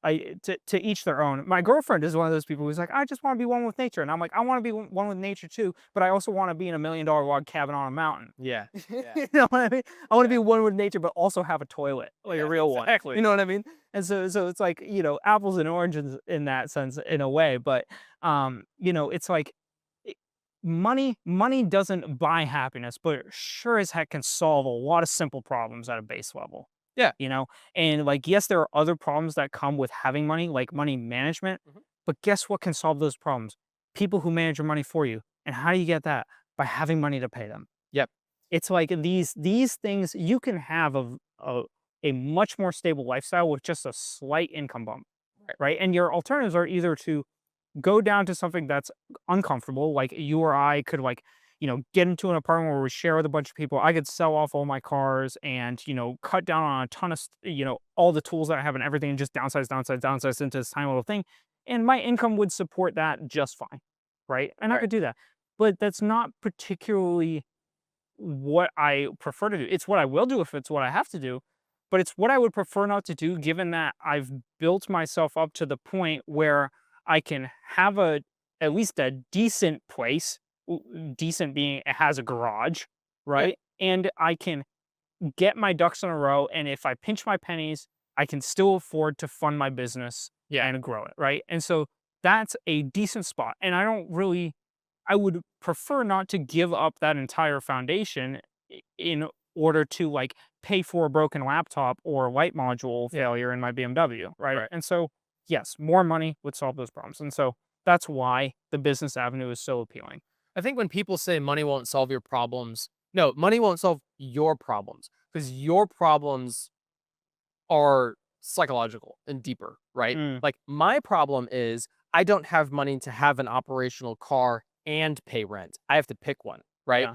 To each their own. My girlfriend is one of those people who's like, I just want to be one with nature, and I'm like, I want to be one with nature too, but I also want to be in $1 million log cabin on a mountain. Yeah. You know what I mean? I want to be one with nature, but also have a toilet, a real one. Exactly. You know what I mean? And so it's like, apples and oranges in that sense, in a way. But it's like money doesn't buy happiness, but it sure as heck can solve a lot of simple problems at a base level. Yeah. And yes, there are other problems that come with having money, like money management. But guess what can solve those problems? People who manage your money for you. And how do you get that? By having money to pay them. Yep. It's like these things, you can have a much more stable lifestyle with just a slight income bump, right? And your alternatives are either to go down to something that's uncomfortable, like you or I could get into an apartment where we share with a bunch of people. I could sell off all my cars and, cut down on a ton of, all the tools that I have and everything, and just downsize into this tiny little thing. And my income would support that just fine, right? And I could do that. But that's not particularly what I prefer to do. It's what I will do if it's what I have to do, but it's what I would prefer not to do, given that I've built myself up to the point where I can have at least a decent place. Decent being it has a garage, right? And I can get my ducks in a row, and if I pinch my pennies, I can still afford to fund my business and grow it, right? And so that's a decent spot. And I would prefer not to give up that entire foundation in order to like pay for a broken laptop or light module failure in my BMW, right? And so, yes, more money would solve those problems. And so that's why the business avenue is so appealing. I think when people say money won't solve your problems, no, money won't solve your problems because your problems are psychological and deeper, right? Mm, Like my problem is I don't have money to have an operational car and pay rent. I have to pick one, right? yeah.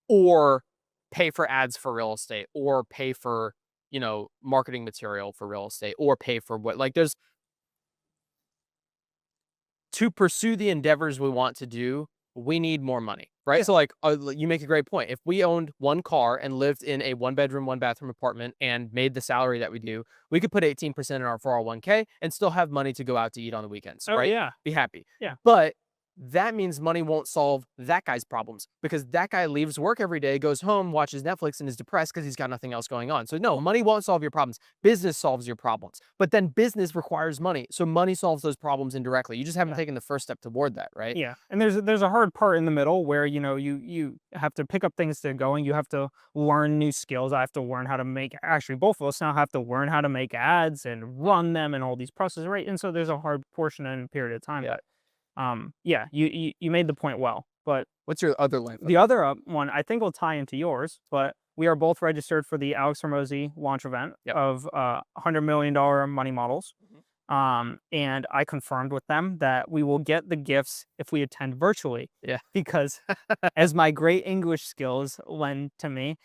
Or pay for ads for real estate or pay for, marketing material for real estate or pay for what like there's to pursue the endeavors we want to do, we need more money, right? So, like, you make a great point. If we owned one car and lived in a one bedroom, one bathroom apartment and made the salary that we do, we could put 18% in our 401k and still have money to go out to eat on the weekends, Oh right? yeah. Be happy. Yeah. But that means money won't solve that guy's problems because that guy leaves work every day, goes home, watches Netflix, and is depressed because he's got nothing else going on. So, no, money won't solve your problems. Business solves your problems. But then business requires money. So, money solves those problems indirectly. You just haven't taken the first step toward that, right? Yeah, and there's a hard part in the middle where you have to pick up things to going. You have to learn new skills. I have to learn how to make. Actually, both of us now have to learn how to make ads and run them and all these processes, right? And so there's a hard portion and period of time. Yeah. But yeah, you made the point well. But What's your other life? the other one I think will tie into yours. But we are both registered for the Alex Hormozy launch event of $100 million money models. And I confirmed with them that we will get the gifts if we attend virtually. Yeah. Because as my great English skills lend to me,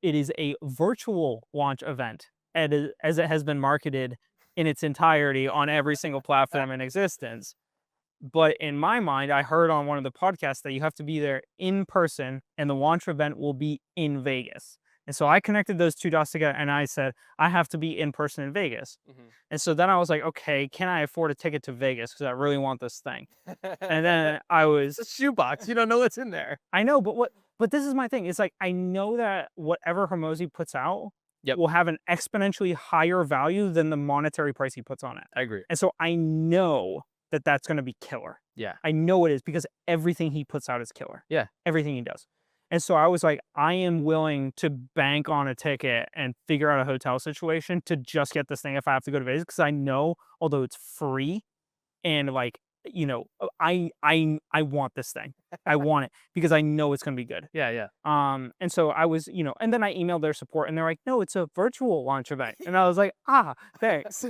it is a virtual launch event as it has been marketed in its entirety on every single platform in existence. But in my mind, I heard on one of the podcasts that you have to be there in person and the launch event will be in Vegas. And so I connected those two dots together and I said, I have to be in person in Vegas. And so then I was like, okay, can I afford a ticket to Vegas? Because I really want this thing. And then I was, It's a shoebox. You don't know what's in there. I know, but this is my thing. It's like, I know that whatever Hormozy puts out Yep. will have an exponentially higher value than the monetary price he puts on it. I agree. And so I know that that's going to be killer. Yeah. I know it is because everything he puts out is killer. Yeah. Everything he does. And so I was like, I am willing to bank on a ticket and figure out a hotel situation to just get this thing if I have to go to Vegas. Because I know, although it's free and like, I want this thing. I want it because I know it's going to be good. Yeah. Yeah. And so I was, and then I emailed their support and they're like, no, it's a virtual launch event. And I was like, thanks.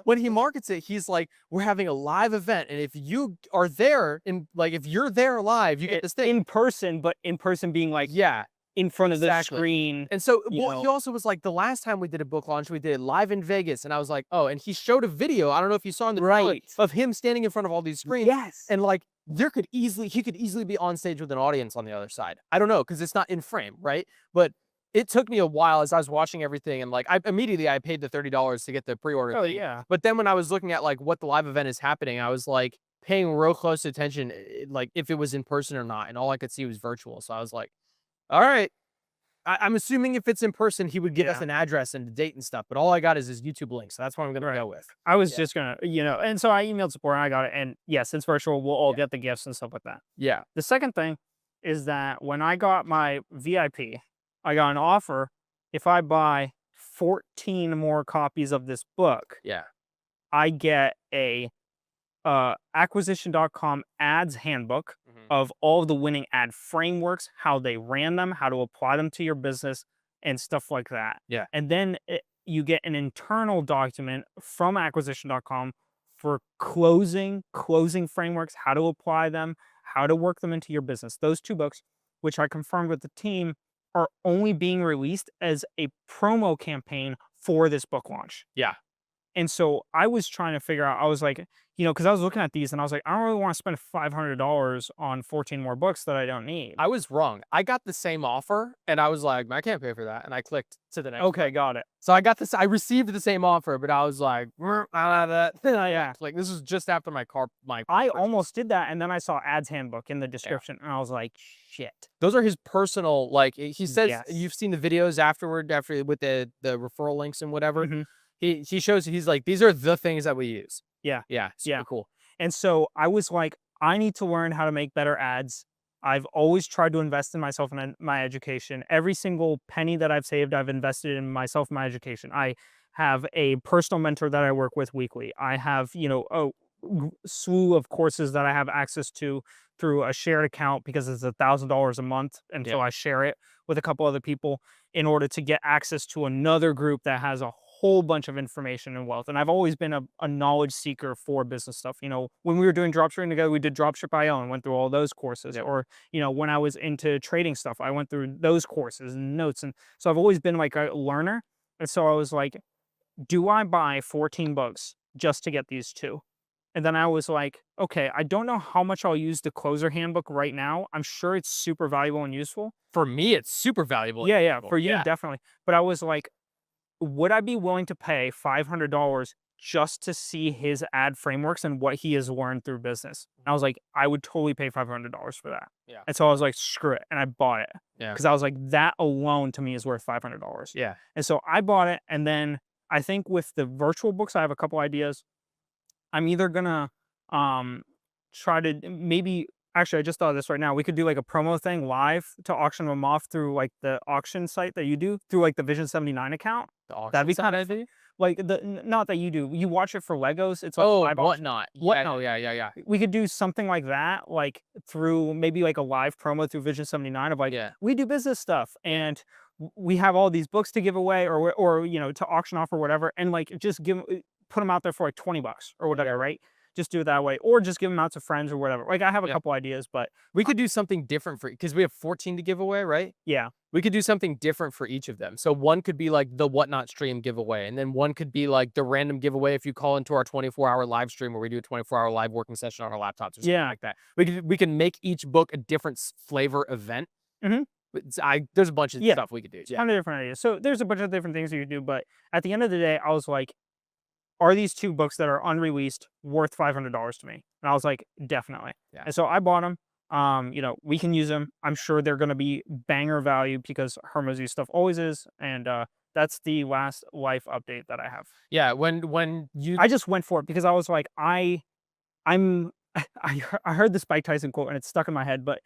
When he markets it, he's like, we're having a live event. And if you are there if you're there live, you get this thing in person, but in person being like, yeah, in front of the exactly. screen. And so you know. he also was like, the last time we did a book launch, we did it live in Vegas. And I was like, oh, and he showed a video. I don't know if you saw in the trailer, of him standing in front of all these screens. Yes. And like, he could easily be on stage with an audience on the other side. I don't know, because it's not in frame, right? But it took me a while as I was watching everything. And like, I paid the $30 to get the pre-order. Oh, thing. yeah. But then when I was looking at like what the live event is happening, I was like paying real close attention, like if it was in person or not. And all I could see was virtual. So I was like, all right. I'm assuming if it's in person, he would give us an address and a date and stuff. But all I got is his YouTube link. So that's what I'm going to go with. I was just going to, and so I emailed support and I got it. And yes, it's virtual. We'll all get the gifts and stuff like that. Yeah. The second thing is that when I got my VIP, I got an offer. If I buy 14 more copies of this book, I get a acquisition.com ads handbook of all of the winning ad frameworks, how they ran them, how to apply them to your business and stuff like that. Yeah. And then you get an internal document from acquisition.com for closing frameworks, how to apply them, how to work them into your business. Those two books, which I confirmed with the team, are only being released as a promo campaign for this book launch. Yeah. And so I was trying to figure out, I was like, because I was looking at these and I was like, I don't really want to spend $500 on 14 more books that I don't need. I was wrong. I got the same offer and I was like, I can't pay for that. And I clicked to the next. Okay, got it. So I received the same offer, but I was like, I don't have that. Yeah. Like this was just after my I almost did that. And then I saw ads handbook in the description and I was like, shit. Those are his personal, like he says, Yes. you've seen the videos after with the referral links and whatever. He shows, he's like, these are the things that we use. Yeah. Yeah, super Yeah. cool. And so I was like, I need to learn how to make better ads. I've always tried to invest in myself and my education. Every single penny that I've saved, I've invested in myself and my education. I have a personal mentor that I work with weekly. I have, a slew of courses that I have access to through a shared account because it's $1,000 a month. And Yeah. so I share it with a couple other people in order to get access to another group that has a whole bunch of information and wealth. And I've always been a knowledge seeker for business stuff. When we were doing dropshipping together, we did Dropship.io and went through all those courses. Yep. Or, when I was into trading stuff, I went through those courses and notes. And so I've always been like a learner. And so I was like, do I buy 14 books just to get these two? And then I was like, okay, I don't know how much I'll use the closer handbook right now. I'm sure it's super valuable and useful. For me, it's super valuable. Yeah, yeah, for you, Yeah. definitely. But I was like, would I be willing to pay $500 just to see his ad frameworks and what he has learned through business? And I was like, I would totally pay $500 for that. Yeah. And so I was like, screw it. And I bought it. Yeah. Because I was like, that alone to me is worth $500. Yeah. And so I bought it. And then I think with the virtual books, I have a couple ideas. I'm either gonna try to maybe actually I just thought of this right now. We could do like a promo thing live to auction them off through like the auction site that you do through like the Vision 79 account. The auction That'd be side kind I of do? like not that you do. You watch it for Legos. It's like Oh, live auction. whatnot. What? Yeah. Oh, yeah. We could do something like that, like through maybe like a live promo through Vision 79 of like Yeah. we do business stuff and we have all these books to give away or to auction off or whatever, and like just put them out there for like 20 bucks or whatever, right? Just do it that way, or just give them out to friends or whatever. Like I have a Yeah. couple ideas, but We could do something different for, because we have 14 to give away, right? yeah, We could do something different for each of them. So one could be like the whatnot stream giveaway, and then one could be like the random giveaway if you call into our 24-hour live stream where we do a 24-hour live working session on our laptops or something yeah, like that. We can make each book a different flavor event. Mhm. There's a bunch of Yeah. stuff we could do. Yeah. kind of different ideas. So there's a bunch of different things you can do, but at the end of the day, I was like, are these two books that are unreleased worth $500 to me? And I was like, definitely. Yeah. And so I bought them. We can use them. I'm sure they're going to be banger value because Hermosi stuff always is. And that's the last life update that I have. Yeah. When you I just went for it because I was like, I'm I heard the Mike Tyson quote and it's stuck in my head. But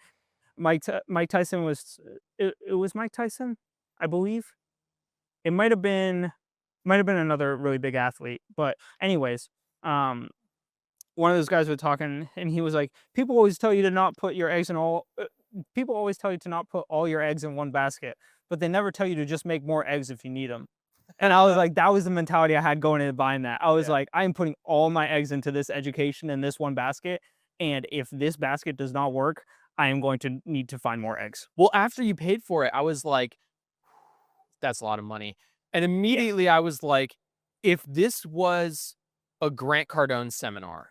Mike Tyson was it was Mike Tyson, I believe. It might have been another really big athlete, but anyways, one of those guys were talking, and he was like, "People always tell you to not put your eggs in all. People always tell you to not put all your eggs in one basket, but they never tell you to just make more eggs if you need them." And I was like, that was the mentality I had going into buying that. I was like, I am putting all my eggs into this education in this one basket, and if this basket does not work, I am going to need to find more eggs. Well, after you paid for it, I was like, that's a lot of money. And immediately I was like, if this was a Grant Cardone seminar,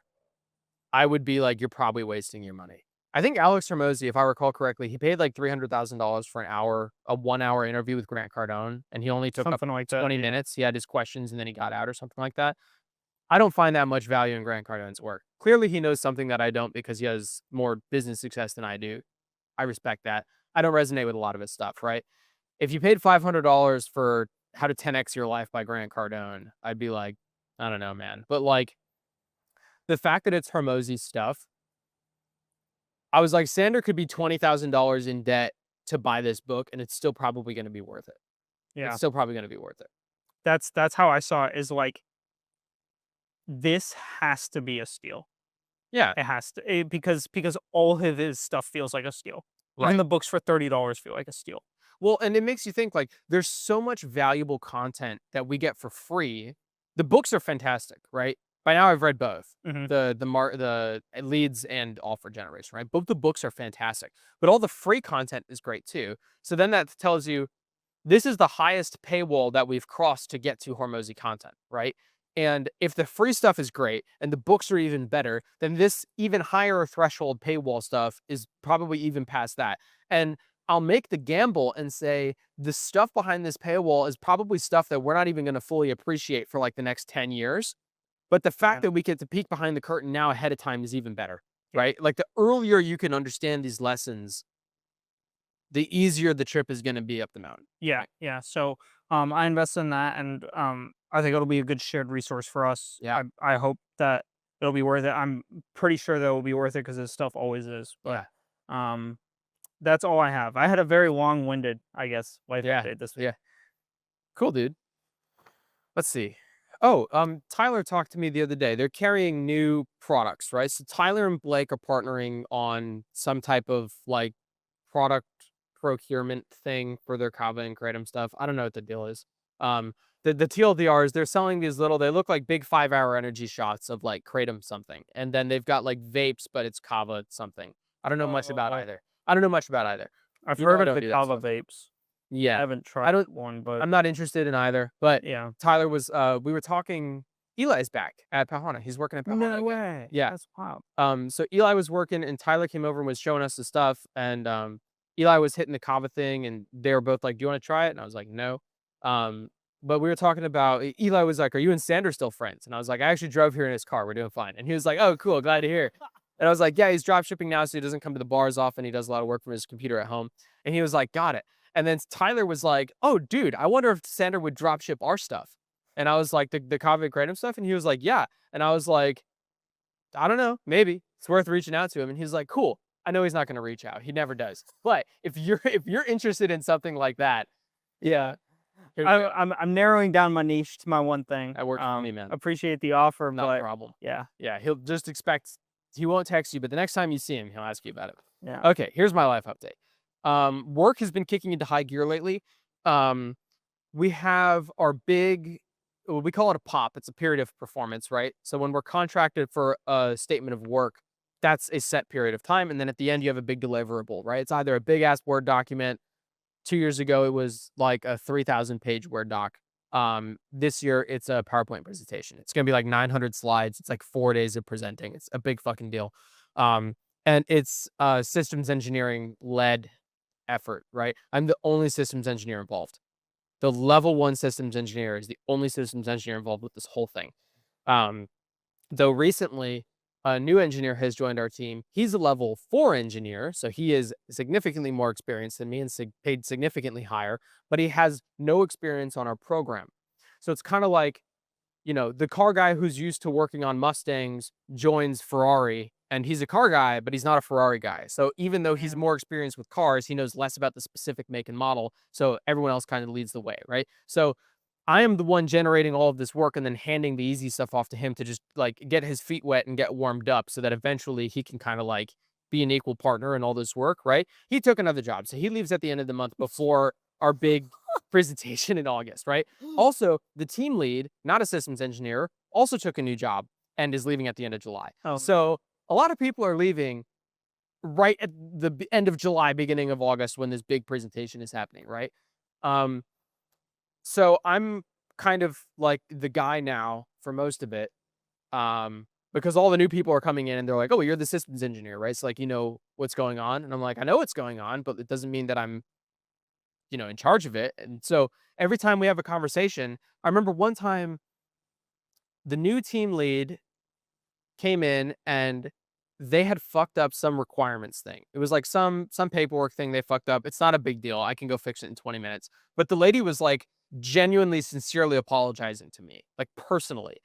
I would be like, you're probably wasting your money. I think Alex Hormozi, if I recall correctly, he paid like $300,000 for a 1 hour interview with Grant Cardone, and he only took Something up like that. 20 minutes. He had his questions and then he got out or something like that. I don't find that much value in Grant Cardone's work. Clearly, he knows something that I don't because he has more business success than I do. I respect that. I don't resonate with a lot of his stuff, right? If you paid $500 for How to 10X Your Life by Grant Cardone, I'd be like, I don't know, man. But like the fact that it's Hormozi's stuff, I was like, Sander could be $20,000 in debt to buy this book, and it's still probably going to be worth it. Yeah, It's still probably going to be worth it. that's how I saw it. Is like this has to be a steal. Yeah. It has to because all of his stuff feels like a steal. Right. Even the books for $30 feel like a steal. Well, and it makes you think like there's so much valuable content that we get for free. The books are fantastic, right? By now I've read both. Mhm. The leads and offer generation, right? Both the books are fantastic, but all the free content is great too. So then that tells you this is the highest paywall that we've crossed to get to Hormozi content, right? And if the free stuff is great and the books are even better, then this even higher threshold paywall stuff is probably even past that. And I'll make the gamble and say the stuff behind this paywall is probably stuff that we're not even going to fully appreciate for like the next 10 years. But the fact that we get to peek behind the curtain now ahead of time is even better, right? Like the earlier you can understand these lessons, the easier the trip is going to be up the mountain. Yeah, Right. yeah. So I invest in that, and I think it'll be a good shared resource for us. Yeah. I hope that it'll be worth it. I'm pretty sure that it'll be worth it because this stuff always is. But Yeah. um, that's all I have. I had a very long-winded, I guess, life Yeah. update this week. Yeah. Cool, dude. Let's see. Oh, Tyler talked to me the other day. They're carrying new products, right? So Tyler and Blake are partnering on some type of like product procurement thing for their Kava and Kratom stuff. I don't know what the deal is. Um, the TLDR is they're selling these little, they look like big 5-hour energy shots of like Kratom something. And then they've got like vapes, but it's Kava something. I don't know much about Oh, either. I don't know much about either. I've You know heard I of don't the do that Kava stuff. vapes. I Yeah. haven't I tried don't one, but I'm not interested in either. But yeah. Tyler was we were talking. Eli's back at Pahana. He's working at Pahana No again. way. Yeah. That's wild. So Eli was working and Tyler came over and was showing us the stuff. And Eli was hitting the kava thing and they were both like, "Do you want to try it?" And I was like, "No." But we were talking about Eli was like, "Are you and Sander still friends?" And I was like, "I actually drove here in his car. We're doing fine." And he was like, "Oh, cool, glad to hear." And I was like, "Yeah, he's drop shipping now, so he doesn't come to the bars often. He does a lot of work from his computer at home." And he was like, "Got it." And then Tyler was like, "Oh, dude, I wonder if Sander would drop ship our stuff." And I was like, the Kava and Kratom stuff? And he was like, "Yeah." And I was like, "I don't know, maybe. It's worth reaching out to him." And he's like, "Cool." I know he's not going to reach out. He never does. But if you're interested in something like that, yeah, here we go. I'm narrowing down my niche to my one thing. That works for me, man. Appreciate the offer, Not a but problem. yeah, Yeah, he'll just expect he won't text you, but the next time you see him, he'll ask you about it. yeah. Okay, here's my life update. Work has been kicking into high gear lately. Um, we have our big, well, we call it a pop. It's a period of performance, right? So when we're contracted for a statement of work, that's a set period of time. And then at the end, you have a big deliverable, right? It's either a big ass Word document. 2 years ago, it was like a 3,000 page Word doc. This year, it's a PowerPoint presentation. It's going to be like 900 slides. It's like 4 days of presenting. It's a big fucking deal. And it's a systems engineering led effort, right? I'm the only systems engineer involved. The level 1 systems engineer is the only systems engineer involved with this whole thing. Um, though recently, a new engineer has joined our team. He's a level 4 engineer, so he is significantly more experienced than me and paid significantly higher, but he has no experience on our program. So it's kind of like, the car guy who's used to working on Mustangs joins Ferrari and he's a car guy, but he's not a Ferrari guy. So even though he's more experienced with cars, he knows less about the specific make and model. So everyone else kind of leads the way, right? So I am the one generating all of this work and then handing the easy stuff off to him to just like get his feet wet and get warmed up so that eventually he can kind of like be an equal partner in all this work, right? He took another job. So he leaves at the end of the month before our big presentation in August, right? Also, the team lead, not a systems engineer, also took a new job and is leaving at the end of July. Oh. So a lot of people are leaving right at the end of July, beginning of August when this big presentation is happening, right? So I'm kind of like the guy now for most of it, because all the new people are coming in and they're like, "Oh, you're the systems engineer, right? So like, you know what's going on." And I'm like, "I know what's going on, but it doesn't mean that I'm, in charge of it." And so every time we have a conversation, I remember one time the new team lead came in and they had fucked up some requirements thing. It was like some paperwork thing they fucked up. It's not a big deal. I can go fix it in 20 minutes. But the lady was like genuinely sincerely apologizing to me, like personally.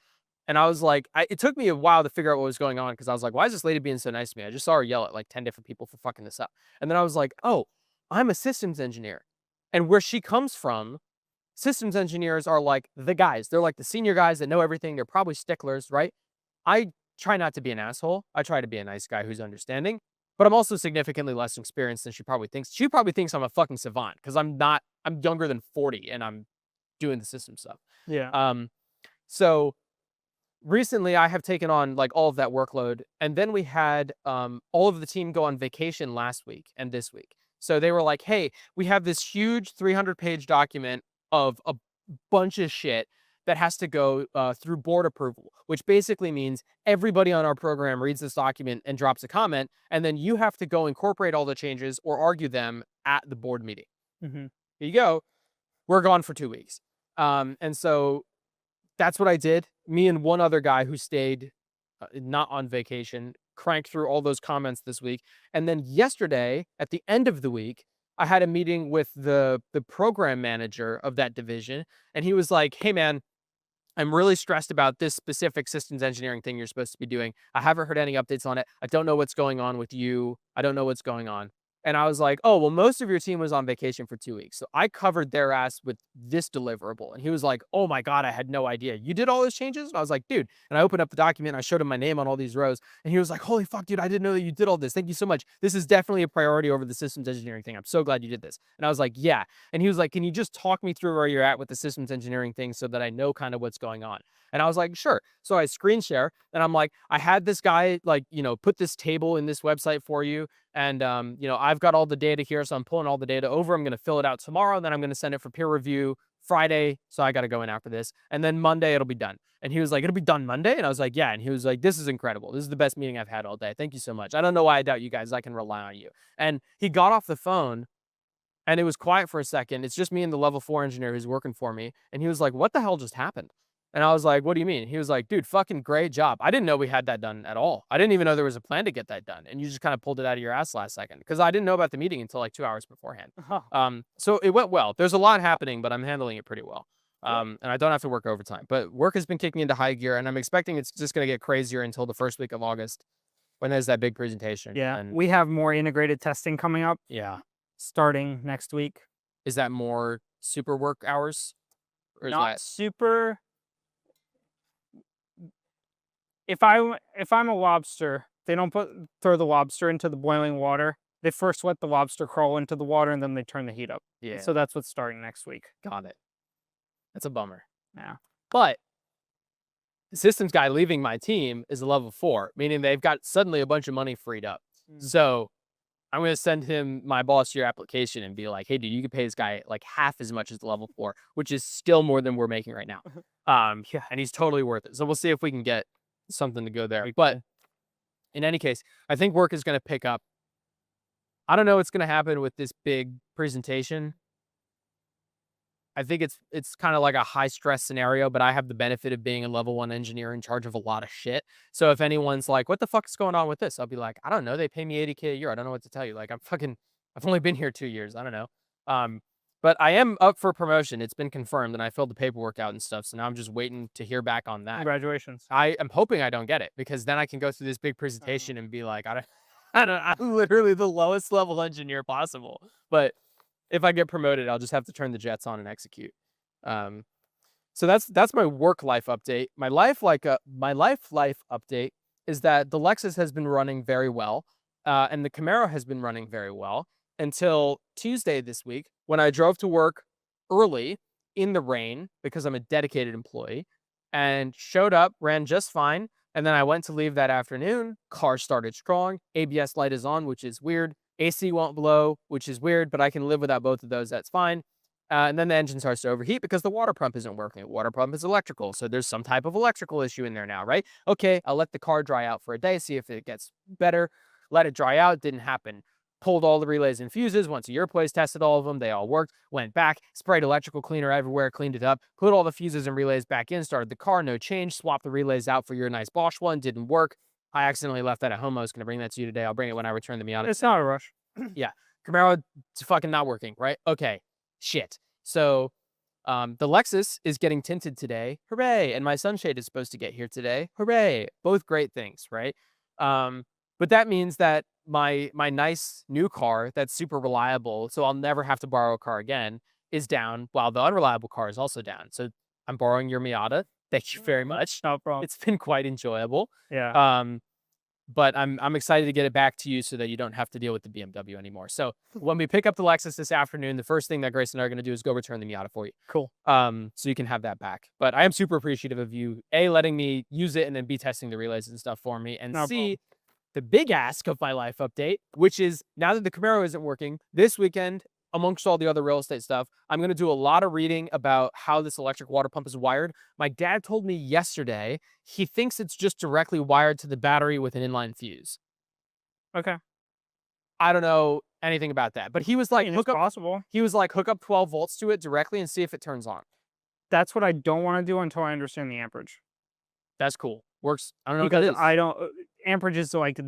And I was like, it took me a while to figure out what was going on because I was like, why is this lady being so nice to me? I just saw her yell at like 10 different people for fucking this up. And then I was like, oh, I'm a systems engineer. And where she comes from, systems engineers are like the guys. They're like the senior guys that know everything. They're probably sticklers, right? I try not to be an asshole. I try to be a nice guy who's understanding, but I'm also significantly less experienced than she probably thinks. She probably thinks I'm a fucking savant because I'm not. I'm younger than 40 and I'm doing the system stuff. Yeah. So recently I have taken on like all of that workload, and then we had all of the team go on vacation last week and this week. So they were like, "Hey, we have this huge 300-page document of a bunch of shit that has to go through board approval, which basically means everybody on our program reads this document and drops a comment, and then you have to go incorporate all the changes or argue them at the board meeting." Mm-hmm. Here you go. We're gone for 2 weeks. And so that's what I did. Me and one other guy who stayed not on vacation cranked through all those comments this week. And then yesterday, at the end of the week, I had a meeting with the program manager of that division, and he was like, "Hey, man, I'm really stressed about this specific systems engineering thing you're supposed to be doing. I haven't heard any updates on it. I don't know what's going on with you. I don't know what's going on." And I was like, "Oh, well, most of your team was on vacation for 2 weeks. So I covered their ass with this deliverable." And he was like, "Oh my God, I had no idea. You did all those changes?" And I was like, "Dude." And I opened up the document and I showed him my name on all these rows. And he was like, "Holy fuck, dude, I didn't know that you did all this. Thank you so much. This is definitely a priority over the systems engineering thing. I'm so glad you did this." And I was like, "Yeah." And he was like, "Can you just talk me through where you're at with the systems engineering thing so that I know kind of what's going on?" And I was like, "Sure." So I screen share and I'm like, "I had this guy like, put this table in this website for you. And, I've got all the data here. So I'm pulling all the data over. I'm going to fill it out tomorrow. And then I'm going to send it for peer review Friday. So I got to go in after this. And then Monday it'll be done." And he was like, "It'll be done Monday?" And I was like, "Yeah." And he was like, "This is incredible. This is the best meeting I've had all day. Thank you so much. I don't know why I doubt you guys. I can rely on you." And he got off the phone and it was quiet for a second. It's just me and the level 4 engineer who's working for me. And he was like, "What the hell just happened?" And I was like, "What do you mean?" He was like, "Dude, fucking great job. I didn't know we had that done at all. I didn't even know there was a plan to get that done. And you just kind of pulled it out of your ass last second." Because I didn't know about the meeting until like 2 hours beforehand. Huh. So it went well. There's a lot happening, but I'm handling it pretty well. Good. And I don't have to work overtime. But work has been kicking into high gear, and I'm expecting it's just going to get crazier until the first week of August when there's that big presentation. Yeah, And we have more integrated testing coming up yeah, starting next week. is that more super work hours? Or is Not that super. If I'm a lobster, they don't throw the lobster into the boiling water. They first let the lobster crawl into the water and then they turn the heat up. yeah, So that's what's starting next week. got it. That's a bummer. Yeah. But the systems guy leaving my team is a level 4, meaning they've got suddenly a bunch of money freed up. So I'm going to send him my boss your application and be like, "Hey, dude, you can pay this guy like half as much as the level 4, which is still more than we're making right now." Yeah, and he's totally worth it. So we'll see if we can get something to go there. But in any case, I think work is going to pick up. I don't know what's going to happen with this big presentation. I think it's kind of like a high stress scenario, but I have the benefit of being a level 1 engineer in charge of a lot of shit. So if anyone's like, "What the fuck is going on with this?" I'll be like, "I don't know. They pay me 80K a year. I don't know what to tell you. Like I've only been here 2 years. I don't know." But I am up for promotion. It's been confirmed and I filled the paperwork out and stuff. So now I'm just waiting to hear back on that. Congratulations. I am hoping I don't get it because then I can go through this big presentation and be like, I'm literally the lowest level engineer possible. But if I get promoted, I'll just have to turn the jets on and execute. Um, so that's my work life update. My life update is that the Lexus has been running very well, and the Camaro has been running very well until Tuesday this week when I drove to work early in the rain because I'm a dedicated employee, and showed up, ran just fine. And then I went to leave that afternoon. Car started strong. ABS light is on, which is weird. AC won't blow, which is weird, but I can live without both of those. That's fine. And then the engine starts to overheat because the water pump isn't working. The water pump is electrical. So there's some type of electrical issue in there now, right? Okay, I'll let the car dry out for a day, see if it gets better. Let it dry out. Didn't happen. Pulled all the relays and fuses. Went to your place, tested all of them. They all worked. Went back, sprayed electrical cleaner everywhere, cleaned it up, put all the fuses and relays back in, started the car, no change, swapped the relays out for your nice Bosch one. Didn't work. I accidentally left that at home. I was going to bring that to you today. I'll bring it when I return the Miata. It's not a rush. Yeah. Camaro, it's fucking not working, right? Okay. Shit. So the Lexus is getting tinted today. Hooray. And my sunshade is supposed to get here today. Hooray. Both great things, right? But that means that my nice new car that's super reliable, so I'll never have to borrow a car again, is down, while the unreliable car is also down. So I'm borrowing your Miata. Thank you very much. No problem. It's been quite enjoyable. Yeah. But I'm excited to get it back to you so that you don't have to deal with the BMW anymore. So when we pick up the Lexus this afternoon, the first thing that Grace and I are going to do is go return the Miata for you. Cool. So you can have that back. But I am super appreciative of you, A, letting me use it and then B, testing the relays and stuff for me, and No C, problem. the big ask of my life update, which is now that the Camaro isn't working this weekend, amongst all the other real estate stuff, I'm going to do a lot of reading about how this electric water pump is wired. My dad told me yesterday he thinks it's just directly wired to the battery with an inline fuse. Okay. I don't know anything about that, but he was like, It's possible. hook up 12 volts to it directly and see if it turns on. That's what I don't want to do until I understand the amperage. That's cool. Works. I don't know what Because that is. I don't amperage is like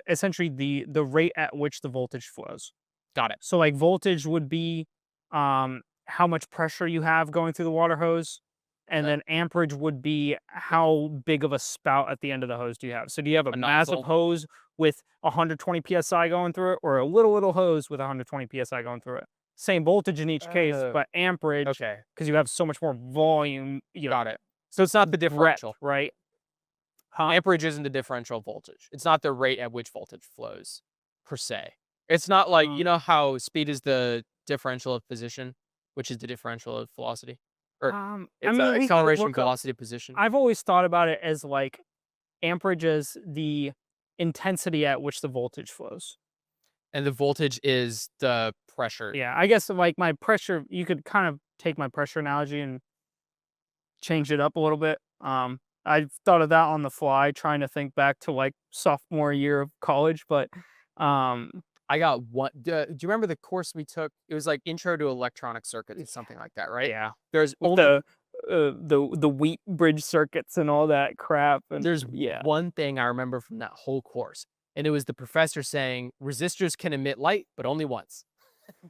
essentially the rate at which the voltage flows. Got it. So like voltage would be how much pressure you have going through the water hose. And Okay. then amperage would be how big of a spout at the end of the hose do you have. So do you have a A massive nozzle. hose with 120 psi going through it, or a little hose with 120 psi going through it? Same voltage in each case, but amperage, Okay. because you have so much more volume, Got it. So it's not the breadth, differential. right? Huh? Amperage isn't the differential voltage. It's not the rate at which voltage flows, per se. It's not like, you know how speed is the differential of position, which is the differential of velocity? Or I it's mean, we could acceleration, look up. velocity, position. I've always thought about it as like amperage is the intensity at which the voltage flows. And the voltage is the pressure. Yeah, I guess like my pressure, you could kind of take my pressure analogy and change it up a little bit. I thought of that on the fly, trying to think back to like sophomore year of college, but I got one. Do you remember the course we took? It was like Intro to Electronic Circuits or something like that, right? yeah, There's with only the wheat bridge circuits and all that crap, and there's yeah, one thing I remember from that whole course, and it was the professor saying resistors can emit light, but only once.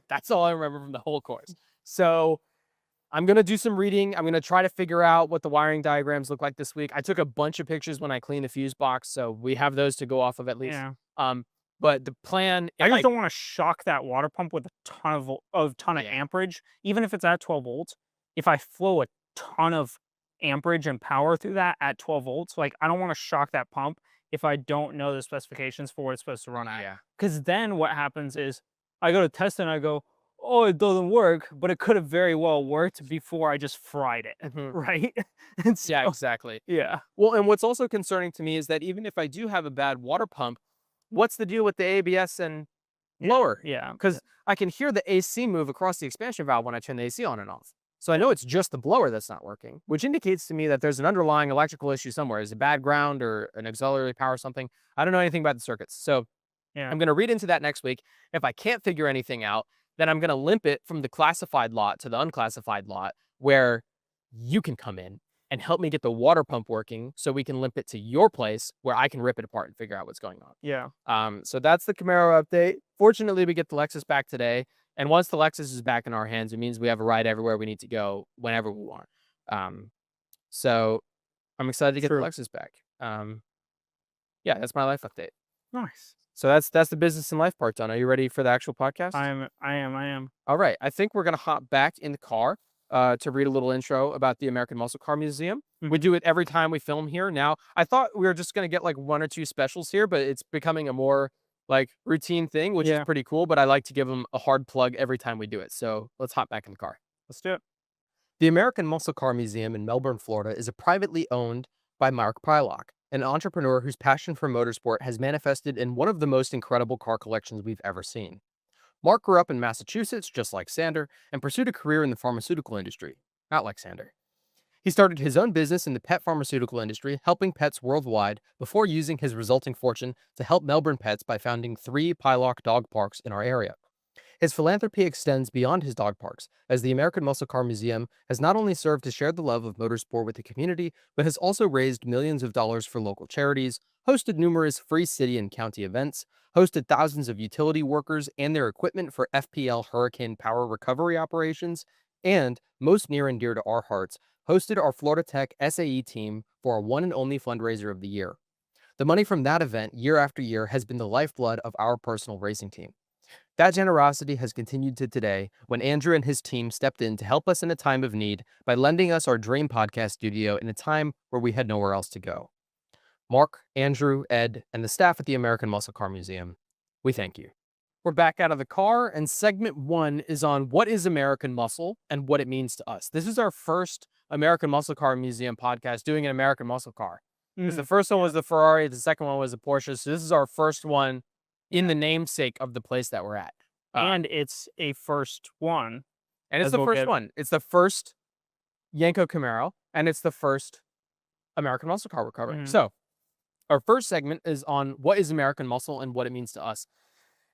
That's all I remember from the whole course. So I'm gonna do some reading. I'm gonna try to figure out what the wiring diagrams look like this week. I took a bunch of pictures when I cleaned the fuse box, so we have those to go off of at least. yeah. But the plan, I if just don't want to shock that water pump with a ton of Yeah. amperage, even if it's at 12 volts. If I flow a ton of amperage and power through that at 12 volts, like I don't want to shock that pump if I don't know the specifications for what it's supposed to run at. Yeah. Because then what happens is I go to test it and I go, oh, it doesn't work, but it could have very well worked before I just fried it, Mhm. right? And Yeah, so, exactly. yeah, Well, and what's also concerning to me is that even if I do have a bad water pump, what's the deal with the ABS and blower? yeah. Because I can hear the AC move across the expansion valve when I turn the AC on and off. So I know it's just the blower that's not working, which indicates to me that there's an underlying electrical issue somewhere. Is it bad ground or an auxiliary power or something? I don't know anything about the circuits. So Yeah. I'm going to read into that next week. If I can't figure anything out, then I'm going to limp it from the classified lot to the unclassified lot where you can come in and help me get the water pump working so we can limp it to your place where I can rip it apart and figure out what's going on. Yeah. So that's the Camaro update. Fortunately, we get the Lexus back today. And once the Lexus is back in our hands, it means we have a ride everywhere we need to go whenever we want. So I'm excited to get the True. Lexus back. Yeah, that's my life update. Nice. So that's the business and life part done. Are you ready for the actual podcast? I am. All right. I think we're gonna hop back in the car to read a little intro about the American Muscle Car Museum. We do it every time we film here. Now, I thought we were just gonna get like one or two specials here, but it's becoming a more like routine thing, which is pretty cool. But I like to give them a hard plug every time we do it. So let's hop back in the car. Let's do it. The American Muscle Car Museum in Melbourne, Florida, is a privately owned by Mark Prylock, an entrepreneur whose passion for motorsport has manifested in one of the most incredible car collections we've ever seen. Mark grew up in Massachusetts, just like Sander, and pursued a career in the pharmaceutical industry, not like Sander. He started his own business in the pet pharmaceutical industry, helping pets worldwide, before using his resulting fortune to help Melbourne pets by founding 3 Prylock dog parks in our area. His philanthropy extends beyond his dog parks, as the American Muscle Car Museum has not only served to share the love of motorsport with the community, but has also raised millions of dollars for local charities, hosted numerous free city and county events, hosted thousands of utility workers and their equipment for FPL hurricane power recovery operations, and, most near and dear to our hearts, hosted our Florida Tech SAE team for our one and only fundraiser of the year. The money from that event, year after year, has been the lifeblood of our personal racing team. That generosity has continued to today when Andrew and his team stepped in to help us in a time of need by lending us our dream podcast studio in a time where we had nowhere else to go. Mark, Andrew, Ed, and the staff at the American Muscle Car Museum, we thank you. We're back out of the car, and segment 1 is on what is American muscle and what it means to us. This is our first American Muscle Car Museum podcast doing an American muscle car. Because the first one was the Ferrari, the second one was the Porsche, so this is our first one in the namesake of the place that we're at. And it's a first one. And it's the first one. It's the first Yenko Camaro, and it's the first American muscle car we're covering. So our first segment is on what is American muscle and what it means to us.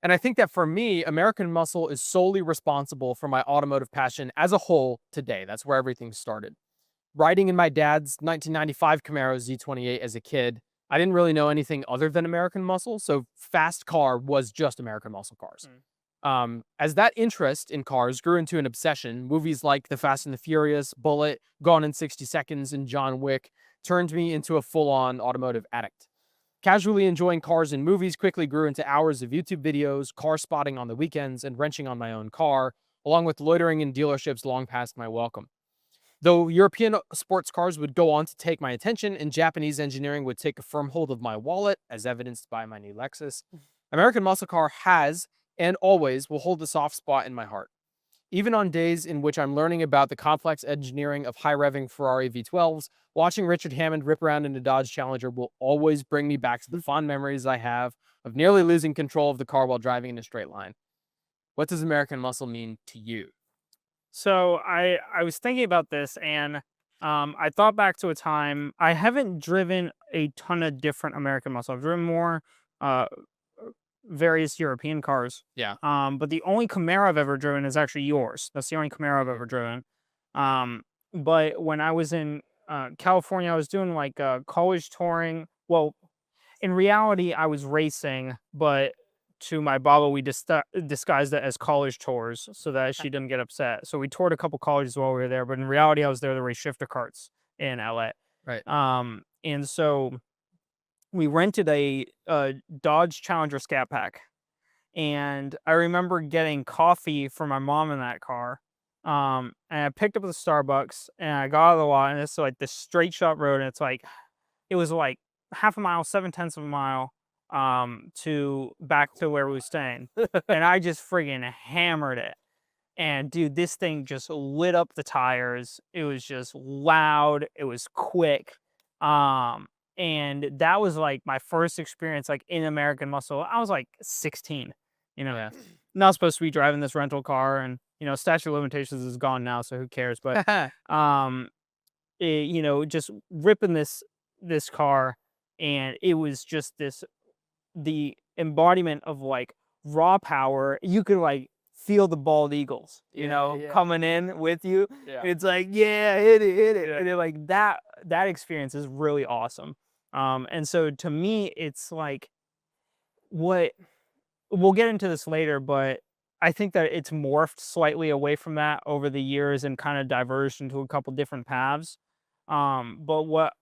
And I think that for me, American muscle is solely responsible for my automotive passion as a whole today. That's where everything started. Riding in my dad's 1995 Camaro Z28 as a kid, I didn't really know anything other than American muscle, so fast car was just American muscle cars. As that interest in cars grew into an obsession, movies like The Fast and the Furious, Bullet, Gone in 60 Seconds, and John Wick turned me into a full-on automotive addict. Casually enjoying cars in movies quickly grew into hours of YouTube videos, car spotting on the weekends, and wrenching on my own car, along with loitering in dealerships long past my welcome. Though European sports cars would go on to take my attention and Japanese engineering would take a firm hold of my wallet, as evidenced by my new Lexus, American muscle car has and always will hold a soft spot in my heart. Even on days in which I'm learning about the complex engineering of high-revving Ferrari V12s, watching Richard Hammond rip around in a Dodge Challenger will always bring me back to the fond memories I have of nearly losing control of the car while driving in a straight line. What does American muscle mean to you? So I was thinking about this, and I thought back to a time. I haven't driven a ton of different American muscle. I've driven more uh, various European cars. Yeah. But the only Camaro I've ever driven is actually yours. That's the only Camaro I've ever driven. But when I was in California, I was doing like college touring. Well, in reality, I was racing, but to my baba, we disguised it as college tours so that she didn't get upset. So we toured a couple colleges while we were there, but in reality, I was there to race shifter carts in LA. Right. And so we rented a Dodge Challenger Scat Pack, and I remember getting coffee for my mom in that car. And I picked up the Starbucks, and I got out of the lot, and it's like this straight shot road, and it was like half a mile, 7/10 of a mile, to back to where we were staying. And I just friggin' hammered it. And dude, this thing just lit up the tires. It was just loud. It was quick. And that was like my first experience like in American muscle. I was like 16, Yeah. not supposed to be driving this rental car, and statute of limitations is gone now, so who cares? But just ripping this car, and it was just the embodiment of like raw power. You could like feel the bald eagles, coming in with you. Yeah. It's like, yeah, hit it. Yeah. And then, like that experience is really awesome. And so to me, it's like what we'll get into this later, but I think that it's morphed slightly away from that over the years and kind of diverged into a couple different paths. But what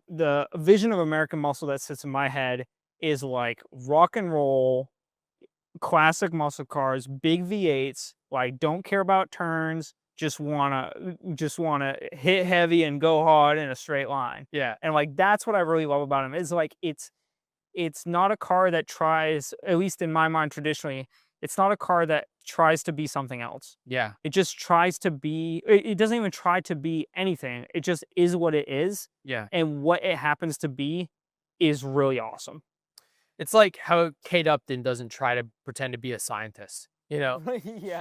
the vision of American muscle that sits in my head is like rock and roll, classic muscle cars, big V8s, like don't care about turns, just wanna hit heavy and go hard in a straight line. Yeah. And like that's what I really love about him. Is like it's not a car that tries, at least in my mind traditionally, it's not a car that tries to be something else. Yeah. It just tries to be, it doesn't even try to be anything. It just is what it is. Yeah. And what it happens to be is really awesome. It's like how Kate Upton doesn't try to pretend to be a scientist, Yeah.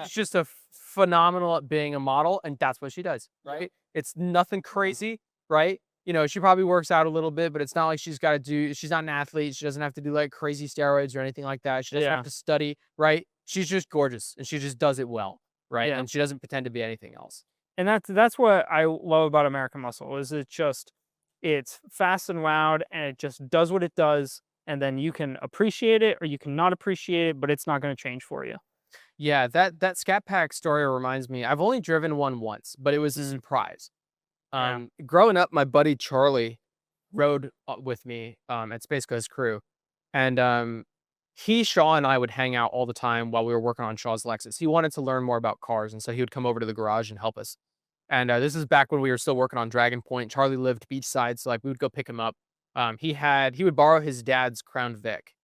She's just a phenomenal at being a model, and that's what she does, right? It's nothing crazy, right? She probably works out a little bit, but it's not like she's not an athlete. She doesn't have to do like crazy steroids or anything like that. She doesn't have to study, right? She's just gorgeous, and she just does it well, right? Yeah. And she doesn't pretend to be anything else. And that's what I love about American Muscle is it's fast and loud, and it just does what it does. And then you can appreciate it or you can not appreciate it, but it's not going to change for you. Yeah, that Scat Pack story reminds me. I've only driven one once, but it was a surprise. Growing up, my buddy Charlie rode with me at Space Coast Crew, and Shaw and I would hang out all the time while we were working on Shaw's Lexus. He wanted to learn more about cars, and so he would come over to the garage and help us. And this is back when we were still working on Dragon Point. Charlie lived beachside, so like we would go pick him up. He would borrow his dad's Crown Vic.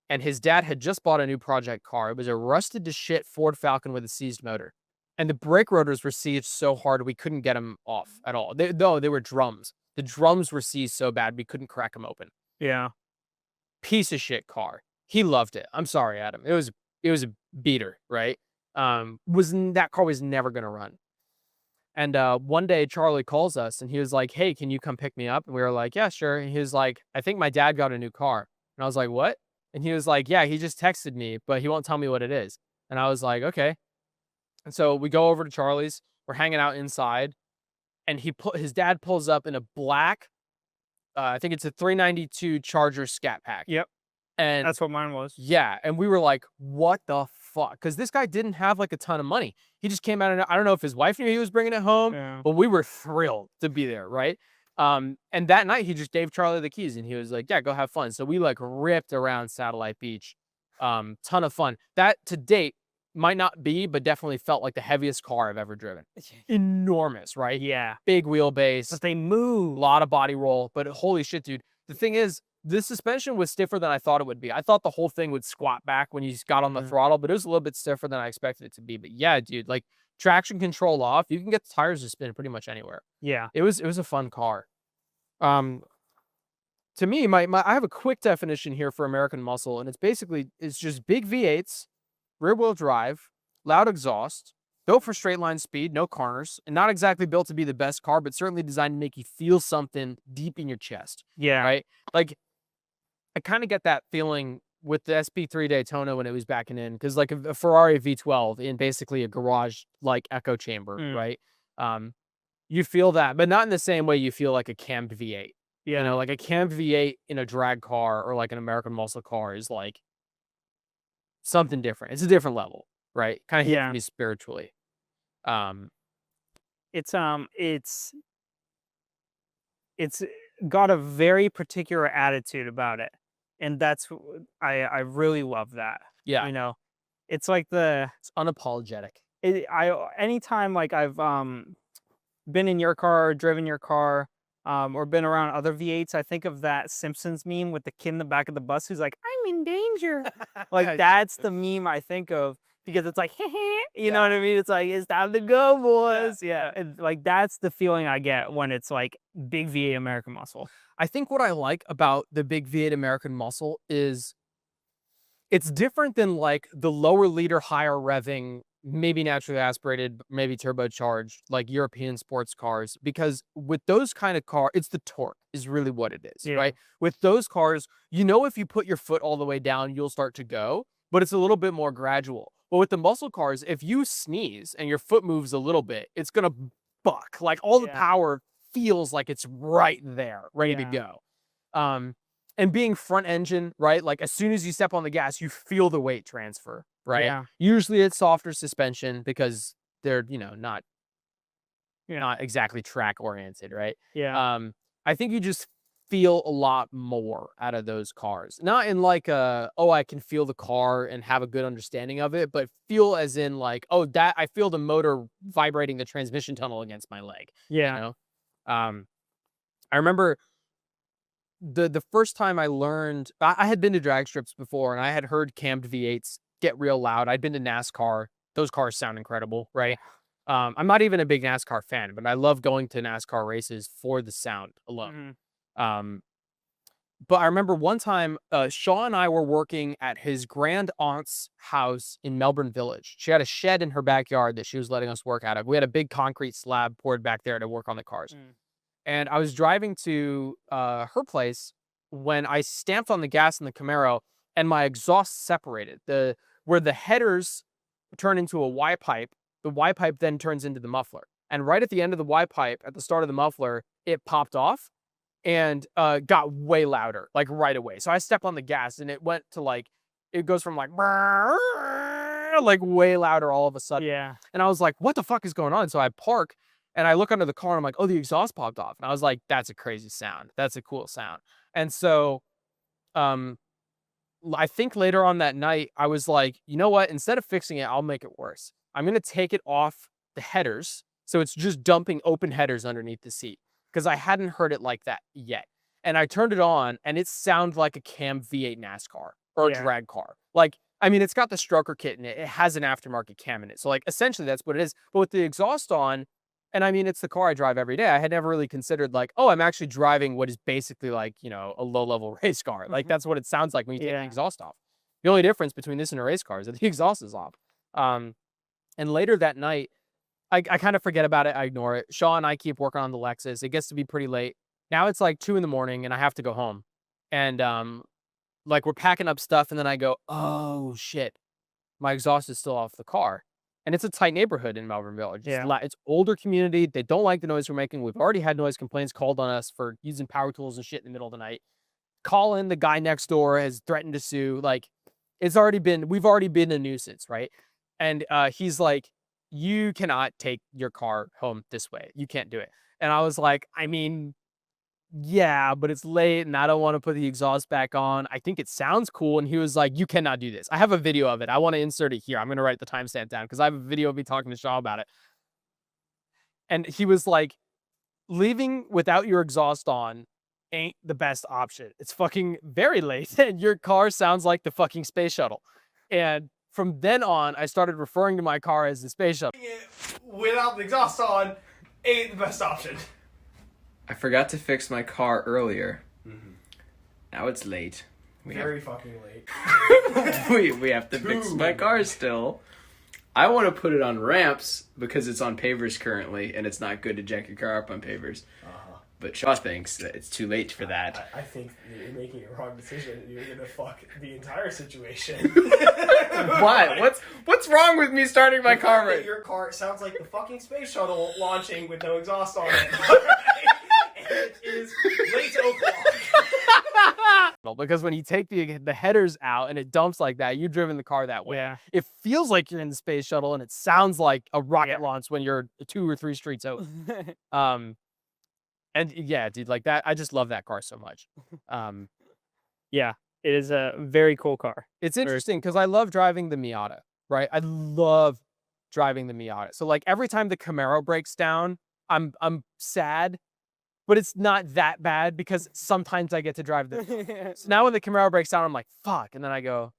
And his dad had just bought a new project car. It was a rusted to shit Ford Falcon with a seized motor. And the brake rotors were seized so hard we couldn't get them off at all. They were drums. The drums were seized so bad we couldn't crack them open. Yeah. Piece of shit car. He loved it. I'm sorry, Adam. It was a beater, right? That car was never gonna run. And one day Charlie calls us and he was like, "Hey, can you come pick me up?" And we were like, "Yeah, sure." And he was like, "I think my dad got a new car." And I was like, "What?" And he was like, "Yeah, he just texted me, but he won't tell me what it is." And I was like, "Okay." And so we go over to Charlie's. We're hanging out inside, and his dad pulls up in a black, I think it's a 392 Charger Scat Pack. Yep. And that's what mine was. Yeah, and we were like, "What the fuck, because this guy didn't have like a ton of money. He just came out and I don't know if his wife knew he was bringing it home, Yeah. but we were thrilled to be there, right? And that night he just gave Charlie the keys and he was like, yeah, go have fun. So we like ripped around Satellite Beach. Ton of fun. That to date might not be, but definitely felt like the heaviest car I've ever driven. Enormous, right? Yeah. Big wheelbase, But they move. a lot of body roll, but holy shit, dude. The thing is, the suspension was stiffer than I thought it would be. I thought the whole thing would squat back when you got on the throttle, but it was a little bit stiffer than I expected it to be. But yeah, dude, like traction control off, you can get the tires to spin pretty much anywhere. Yeah. It was a fun car. To me, I have a quick definition here for American muscle, and it's just big V8s, rear wheel drive, loud exhaust, built for straight line speed, no corners, and not exactly built to be the best car, but certainly designed to make you feel something deep in your chest. Yeah. Right? Like, I kind of get that feeling with the SP3 Daytona when it was backing in, because like a Ferrari V12 in basically a garage like echo chamber, right? You feel that, but not in the same way you feel like a cammed V8. Yeah. You know, like a cammed V8 in a drag car or like an American muscle car is like something different. It's a different level, right? Kind of hits me spiritually. It's got a very particular attitude about it, and that's I really love that. Yeah, You know, it's like it's unapologetic. anytime like I've been in your car or driven your car, or been around other V8s, I think of that Simpsons meme with the kid in the back of the bus who's like, "I'm in danger." Like that's the meme I think of, because it's like, you know what I mean? It's like, it's time to go, boys. Yeah. And like that's the feeling I get when it's like big V8 American muscle. I think what I like about the big V8 American muscle is it's different than like the lower liter, higher revving, maybe naturally aspirated, maybe turbocharged, like European sports cars. Because with those kind of cars, it's the torque is really what it is, right? With those cars, you know, if you put your foot all the way down, you'll start to go, but it's a little bit more gradual. But with the muscle cars, if you sneeze and your foot moves a little bit, it's going to buck. Like all the power feels like it's right there, ready to go. And being front engine, right? Like as soon as you step on the gas, you feel the weight transfer, right? Yeah. Usually it's softer suspension because they're, you know, not exactly track oriented, right? Yeah. I think you just feel a lot more out of those cars. Not in like I can feel the car and have a good understanding of it, but feel as in like, oh, that I feel the motor vibrating the transmission tunnel against my leg. Yeah. You know? I remember the first time I learned, I had been to drag strips before and I had heard cammed V8s get real loud. I'd been to NASCAR. Those cars sound incredible, right? I'm not even a big NASCAR fan, but I love going to NASCAR races for the sound alone. But I remember one time, Shaw and I were working at his grand aunt's house in Melbourne Village. She had a shed in her backyard that she was letting us work out of. We had a big concrete slab poured back there to work on the cars. And I was driving to her place when I stamped on the gas in the Camaro and my exhaust separated. Where the headers turn into a Y pipe, the Y pipe then turns into the muffler. And right at the end of the Y pipe, at the start of the muffler, it popped off and got way louder, like right away. So I stepped on the gas and it went to like, it goes from like way louder all of a sudden. Yeah. And I was like, what the fuck is going on? So I park and I look under the car and I'm like, oh, the exhaust popped off. And I was like, that's a crazy sound. That's a cool sound. And so I think later on that night, I was like, you know what? Instead of fixing it, I'll make it worse. I'm going to take it off the headers. So it's just dumping open headers underneath the seat because I hadn't heard it like that yet. And I turned it on and it sounded like a cam V8 NASCAR or a drag car. Like, I mean, it's got the stroker kit in it. It has an aftermarket cam in it. So like, essentially that's what it is. But with the exhaust on, and I mean, it's the car I drive every day. I had never really considered like, oh, I'm actually driving what is basically like, you know, a low-level race car. Like that's what it sounds like when you take the exhaust off. The only difference between this and a race car is that the exhaust is off. And later that night, I kind of forget about it. I ignore it. Shaw and I keep working on the Lexus. It gets to be pretty late. Now it's like 2 in the morning and I have to go home. And like we're packing up stuff and then I go, oh shit, my exhaust is still off the car. And it's a tight neighborhood in Melbourne Village. It's older community. They don't like the noise we're making. We've already had noise complaints called on us for using power tools and shit in the middle of the night. Call in, the guy next door has threatened to sue. Like, we've already been a nuisance, right? And he's like, you cannot take your car home this way. You can't do it. And I was like, I mean, yeah, but it's late and I don't want to put the exhaust back on. I think it sounds cool. And he was like, you cannot do this. I have a video of it. I want to insert it here. I'm going to write the timestamp down because I have a video of me talking to Shaw about it. And he was like, leaving without your exhaust on ain't the best option. It's fucking very late and your car sounds like the fucking space shuttle. And from then on, I started referring to my car as the space shuttle. Without the exhaust on ain't the best option. I forgot to fix my car earlier. Now it's late. Very fucking late. We have to fix my car still. I want to put it on ramps because it's on pavers currently, and it's not good to jack your car up on pavers. But Shaw thinks that it's too late for that. I think you're making a wrong decision. You're gonna fuck the entire situation. What? What's wrong with me starting my car right? Your car sounds like the fucking space shuttle launching with no exhaust on it. And it is late o'clock. Because when you take the headers out and it dumps like that, you've driven the car that way. Yeah. It feels like you're in the space shuttle and it sounds like a rocket launch when you're 2 or 3 streets over. And yeah, dude, like that, I just love that car so much. Yeah, it is a very cool car. It's interesting because I love driving the Miata, right? I love driving the Miata. So like every time the Camaro breaks down, I'm sad, but it's not that bad because sometimes I get to drive the. So now when the Camaro breaks down, I'm like, fuck. And then I go,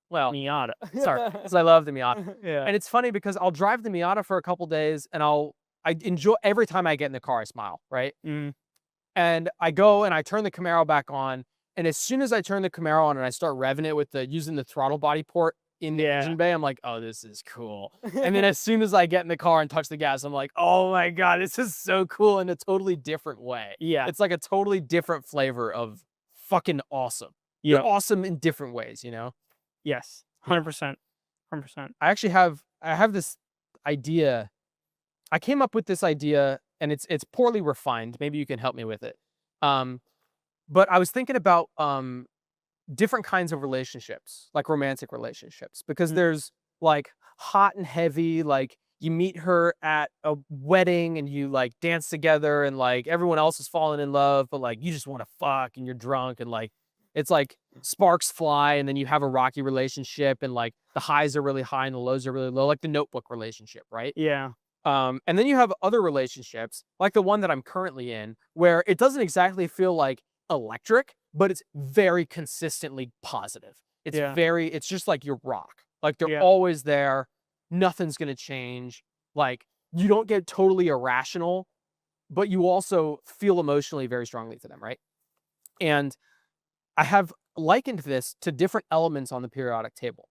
well, Miata. sorry, because I love the Miata. Yeah. And it's funny because I'll drive the Miata for a couple days and I enjoy every time I get in the car, I smile, right? And I go and I turn the Camaro back on. And as soon as I turn the Camaro on and I start revving it with using the throttle body port in the engine bay, I'm like, oh, this is cool. And then as soon as I get in the car and touch the gas, I'm like, oh my God, this is so cool in a totally different way. Yeah. It's like a totally different flavor of fucking awesome. Yeah. They're awesome in different ways, you know? Yes. 100%. 100%. I actually have this idea. I came up with this idea and it's poorly refined. Maybe you can help me with it. But I was thinking about different kinds of relationships, like romantic relationships, because there's like hot and heavy, like you meet her at a wedding and you like dance together and like everyone else is falling in love, but like you just want to fuck and you're drunk and like it's like sparks fly and then you have a rocky relationship and like the highs are really high and the lows are really low, like the Notebook relationship, right? Yeah. And then you have other relationships, like the one that I'm currently in, where it doesn't exactly feel like electric, but it's very consistently positive. It's it's just like your rock. Like they're always there. Nothing's going to change. Like you don't get totally irrational, but you also feel emotionally very strongly for them, right? And I have likened this to different elements on the periodic table.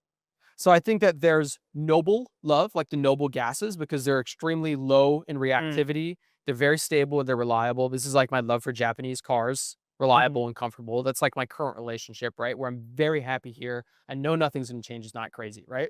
So I think that there's noble love, like the noble gases, because they're extremely low in reactivity. They're very stable and they're reliable. This is like my love for Japanese cars, reliable and comfortable. That's like my current relationship, right? Where I'm very happy here. I know nothing's going to change. It's not crazy, right?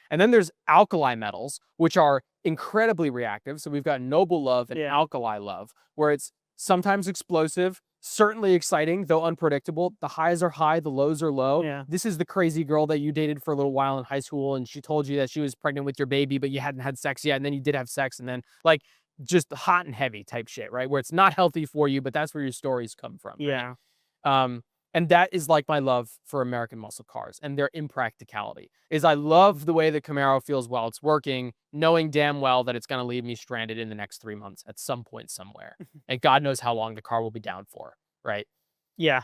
And then there's alkali metals, which are incredibly reactive. So we've got noble love and alkali love, where it's sometimes explosive, certainly exciting, though unpredictable. The highs are high, the lows are low. Yeah. This is the crazy girl that you dated for a little while in high school, and she told you that she was pregnant with your baby, but you hadn't had sex yet, and then you did have sex, and then like just hot and heavy type shit, right? Where it's not healthy for you, but that's where your stories come from. Yeah. Right? And that is like my love for American muscle cars and their impracticality. Is I love the way the Camaro feels while it's working, knowing damn well that it's going to leave me stranded in the next 3 months at some point somewhere. And God knows how long the car will be down for, right? Yeah.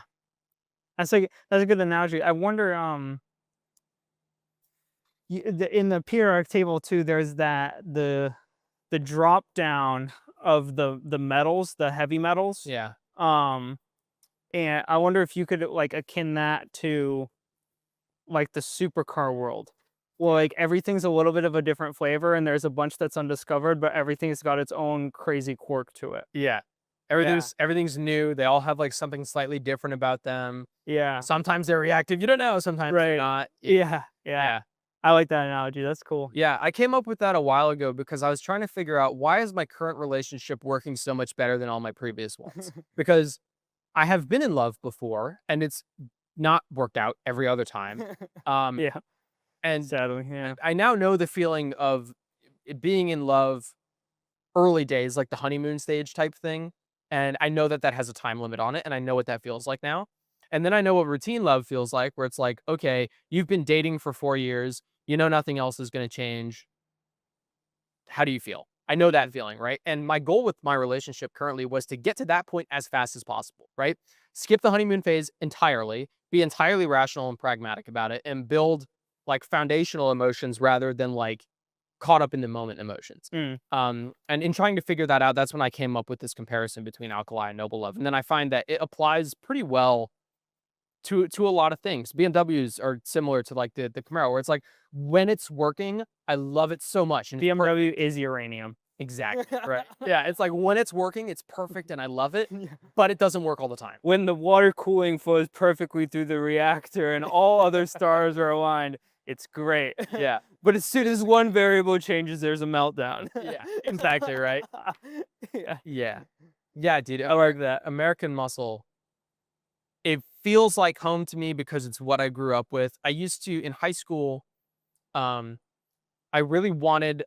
That's a good analogy. I wonder, in the periodic table too, there's the drop down of the metals, the heavy metals. Yeah. And I wonder if you could like akin that to like the supercar world. Well, like everything's a little bit of a different flavor and there's a bunch that's undiscovered, but everything's got its own crazy quirk to it. Yeah. Everything's new. They all have like something slightly different about them. Yeah. Sometimes they're reactive. You don't know. Sometimes they're not. Yeah. I like that analogy. That's cool. Yeah. I came up with that a while ago because I was trying to figure out why is my current relationship working so much better than all my previous ones? Because I have been in love before and it's not worked out every other time. Yeah, And sadly, yeah. I now know the feeling of it being in love early days, like the honeymoon stage type thing. And I know that that has a time limit on it, and I know what that feels like now. And then I know what routine love feels like, where it's like, okay, you've been dating for 4 years, you know nothing else is going to change. How do you feel? I know that feeling, right? And my goal with my relationship currently was to get to that point as fast as possible, right? Skip the honeymoon phase entirely, be entirely rational and pragmatic about it, and build like foundational emotions rather than like caught up in the moment emotions. Mm. And in trying to figure that out, that's when I came up with this comparison between alkali and noble love. And then I find that it applies pretty well to a lot of things. BMWs are similar to like the Camaro, where it's like when it's working, I love it so much. And it's BMW is uranium. exactly right. Yeah, it's like when it's working, it's perfect and I love it, but it doesn't work all the time. When the water cooling flows perfectly through the reactor and all other stars are aligned, it's great. Yeah, But as soon as one variable changes, there's a meltdown. yeah, exactly right. Yeah, Yeah, dude. I like that. American Muscle, it feels like home to me because it's what I grew up with. I used to in high school, um, I really wanted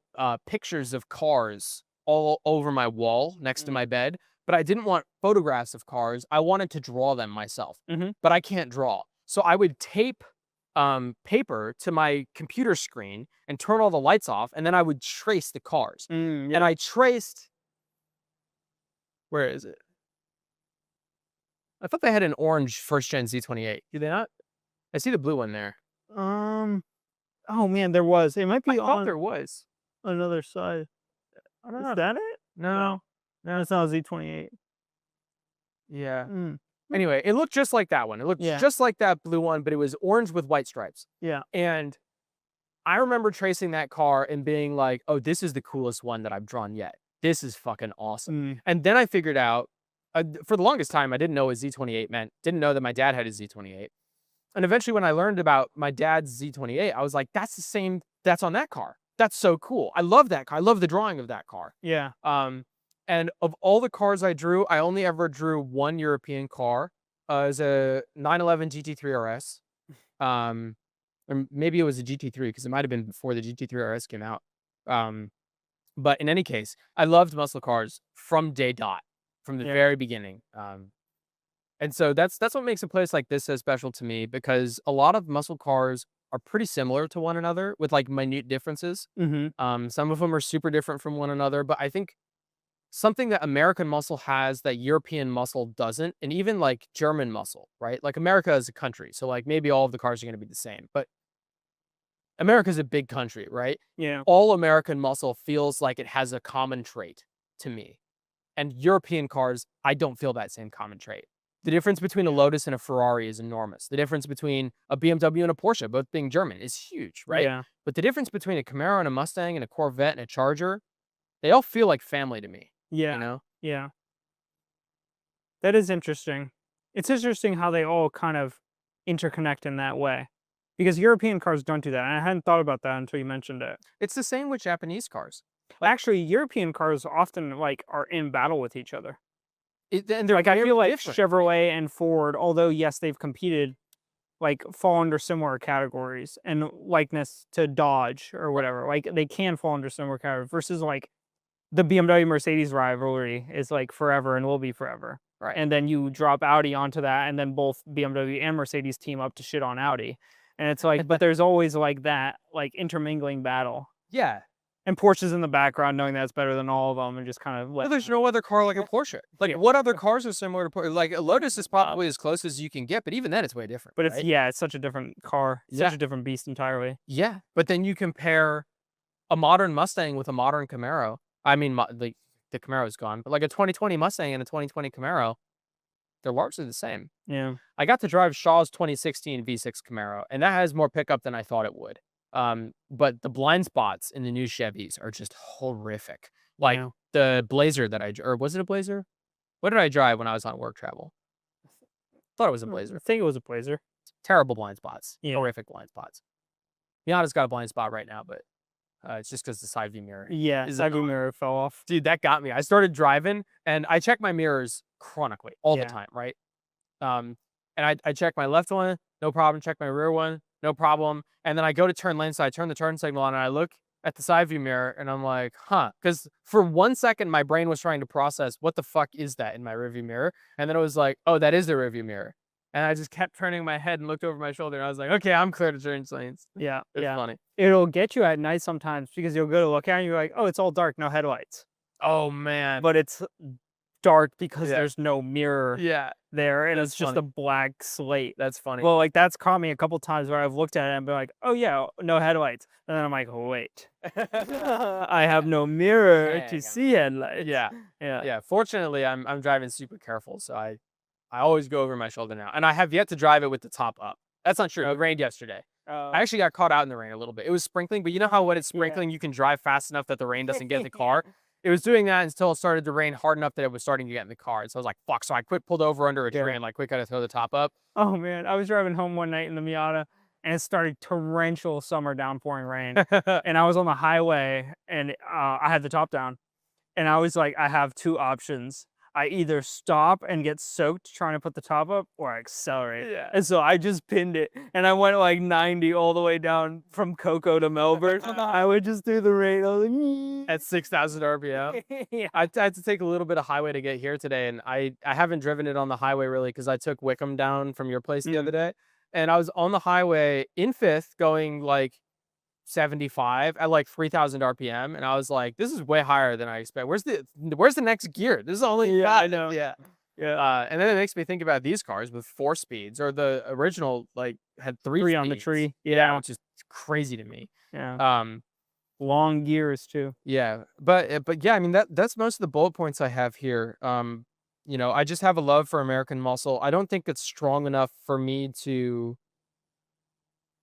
pictures of cars all over my wall next to my bed, but I didn't want photographs of cars. I wanted to draw them myself, but I can't draw. So I would tape paper to my computer screen and turn all the lights off, and then I would trace the cars. Yeah. And I traced. Where is it? I thought they had an orange first gen Z28. Do they not? I see the blue one there. Oh man, there was. It might I be thought on there was. another side. I don't Is know. that it? No. No, it's not a Z28. Yeah. Mm. Anyway, it looked just like that one. It looked Yeah. just like that blue one, but it was orange with white stripes. Yeah. And I remember tracing that car and being like, oh, this is the coolest one that I've drawn yet. This is fucking awesome. And then I figured out, for the longest time, I didn't know what Z28 meant. Didn't know that my dad had a Z28. And eventually when I learned about my dad's Z28, I was like, that's the same, that's on that car. That's so cool. I love that car. I love the drawing of that car. Yeah. And of all the cars I drew, I only ever drew one European car. As a 911 GT3 RS. Or maybe it was a GT3 because it might have been before the GT3 RS came out. But in any case, I loved muscle cars from day dot, from the very beginning. And so that's what makes a place like this so special to me, because a lot of muscle cars are pretty similar to one another with like minute differences. Some of them are super different from one another, but I think something that American Muscle has that European Muscle doesn't, and even like German Muscle, right? Like America is a country, so like maybe all of the cars are going to be the same, but America's a big country, right? Yeah. All American Muscle feels like it has a common trait to me. And European cars, I don't feel that same common trait. The difference between a Lotus and a Ferrari is enormous. The difference between a BMW and a Porsche, both being German, is huge, right? Yeah. But the difference between a Camaro and a Mustang and a Corvette and a Charger, they all feel like family to me. Yeah. You know? Yeah. That is interesting. It's interesting how they all kind of interconnect in that way. Because European cars don't do that. And I hadn't thought about that until you mentioned it. It's the same with Japanese cars. Actually, European cars often like are in battle with each other. And they're Like I very feel like different. Chevrolet and Ford, although yes, they've competed, like fall under similar categories, and likeness to Dodge or whatever. Like they can fall under similar categories versus like the BMW Mercedes rivalry is like forever and will be forever. Right. And then you drop Audi onto that, and then both BMW and Mercedes team up to shit on Audi. And it's like, but there's always like that, like intermingling battle. Yeah. And Porsche's in the background, knowing that's better than all of them, and just kind of Well, there's no other car like a Porsche. Like, what other cars are similar to Porsche? Like, a Lotus is probably as close as you can get, but even then, it's way different. But it's, right? yeah, it's such a different car. It's Yeah. such a different beast entirely. Yeah. But then you compare a modern Mustang with a modern Camaro. I mean, the Camaro's gone, but like a 2020 Mustang and a 2020 Camaro, they're largely the same. Yeah. I got to drive Shaw's 2016 V6 Camaro, and that has more pickup than I thought it would. But the blind spots in the new Chevys are just horrific. Like Yeah. the Blazer that or was it a Blazer? What did I drive when I was on work travel? Thought it was a Blazer. I think it was a Blazer. Terrible blind spots. Yeah. Horrific blind spots. Miata's got a blind spot right now, but it's just because the side view mirror. Yeah, Is side it view mirror fell off. Dude, that got me. I started driving and I check my mirrors chronically all the Yeah. time, right? And I check my left one, no problem. Check my rear one, no problem. And then I go to turn lane, so I turn the turn signal on, and I look at the side view mirror, and I'm like, huh. Because for 1 second, my brain was trying to process, what the fuck is that in my rearview mirror? And then it was like, oh, that is the rearview mirror. And I just kept turning my head and looked over my shoulder, and I was like, okay, I'm clear to change lanes. Yeah, It's yeah. funny. It'll get you at night sometimes because you'll go to look at it and you're like, oh, it's all dark, no headlights. Oh, man. But it's dark because Yeah. there's no mirror Yeah, there, and That's it's just funny. a black slate. that's funny. Well, like that's caught me a couple times where I've looked at it and been like, oh yeah, no headlights. And then I'm like, wait, I have no mirror Hang to on. see headlights. yeah, Yeah. yeah. Fortunately, I'm driving super careful, so I always go over my shoulder now. And I have yet to drive it with the top up. That's not true. It rained yesterday. I actually got caught out in the rain a little bit. It was sprinkling, but you know how when it's sprinkling, you can drive fast enough that the rain doesn't get in the car? It was doing that until it started to rain hard enough that it was starting to get in the car. And so I was like, fuck. So I pulled over under a tree and like quick got to throw the top up. Oh man, I was driving home one night in the Miata and it started torrential summer downpouring rain. And I was on the highway and I had the top down. And I was like, I have two options. I either stop and get soaked trying to put the top up, or I accelerate. Yeah. And so I just pinned it, and I went like 90 all the way down from Cocoa to Melbourne on the highway just through the rain. I was like, At 6,000 RPM. yeah. I had to take a little bit of highway to get here today, and I haven't driven it on the highway really because I took Wickham down from your place the other day, and I was on the highway in fifth going like 75 at like 3,000 RPM, and I was like, this is way higher than I expect. Where's the next gear? This is only Yeah, I know. yeah. Yeah. And then it makes me think about these cars with 4 speeds, or the original like had 3 Three on the speeds. tree. Yeah, Yeah. which is crazy to me. Yeah. Long gears too. Yeah, but yeah, I mean that's most of the bullet points I have here. You know, I just have a love for American muscle. I don't think it's strong enough for me to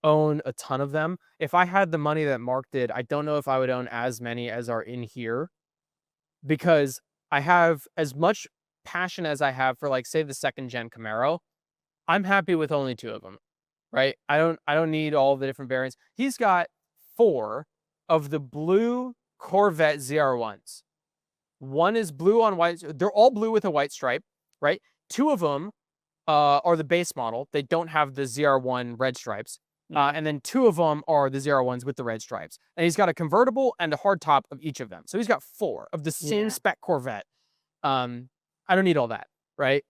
own a ton of them. If I had the money that Mark did, I don't know if I would own as many as are in here, because I have as much passion as I have for like say the second gen Camaro. I'm happy with only 2 of them, right? I don't need all the different variants. He's got 4 of the blue Corvette ZR1s. One is blue on white. They're all blue with a white stripe, right? 2 of them are the base model. They don't have the ZR1 red stripes. And then 2 of them are the ZR1s with the red stripes. And he's got a convertible and a hard top of each of them. So he's got 4 of the same spec Corvette. I don't need all that, right?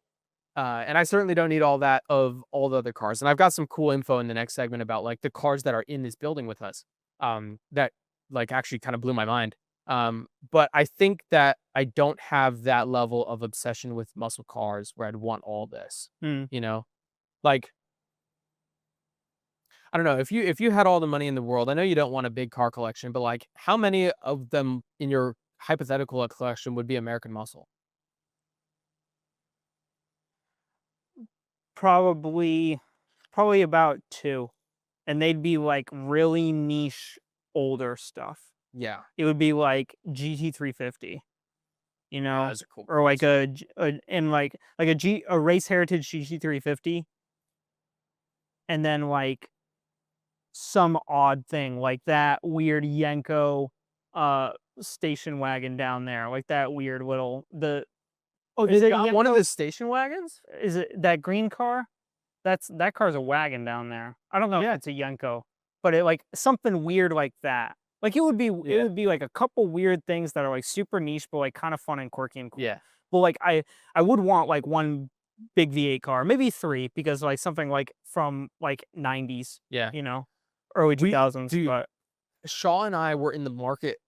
And I certainly don't need all that of all the other cars. And I've got some cool info in the next segment about like the cars that are in this building with us. That like actually kind of blew my mind. But I think that I don't have that level of obsession with muscle cars where I'd want all this. You know, like I don't know, if you had all the money in the world, I know you don't want a big car collection, but like how many of them in your hypothetical collection would be American muscle? Probably about 2. And they'd be like really niche older stuff. Yeah, It would be like GT350, you know, those are cool. or like a race heritage GT350, and then like some odd thing like that weird Yenko station wagon down there, like that weird little Is it got one of the station wagons? is it that green car? That car's a wagon down there. I don't know if it's a Yenko, but it like something weird like that. Like it would be like a couple weird things that are like super niche, but like kind of fun and quirky and cool. Yeah. But like I would want like one big V8 car, maybe 3, because like something like from like 90s, Yeah. you know, early 2000s. dude, But Shaw and I were in the market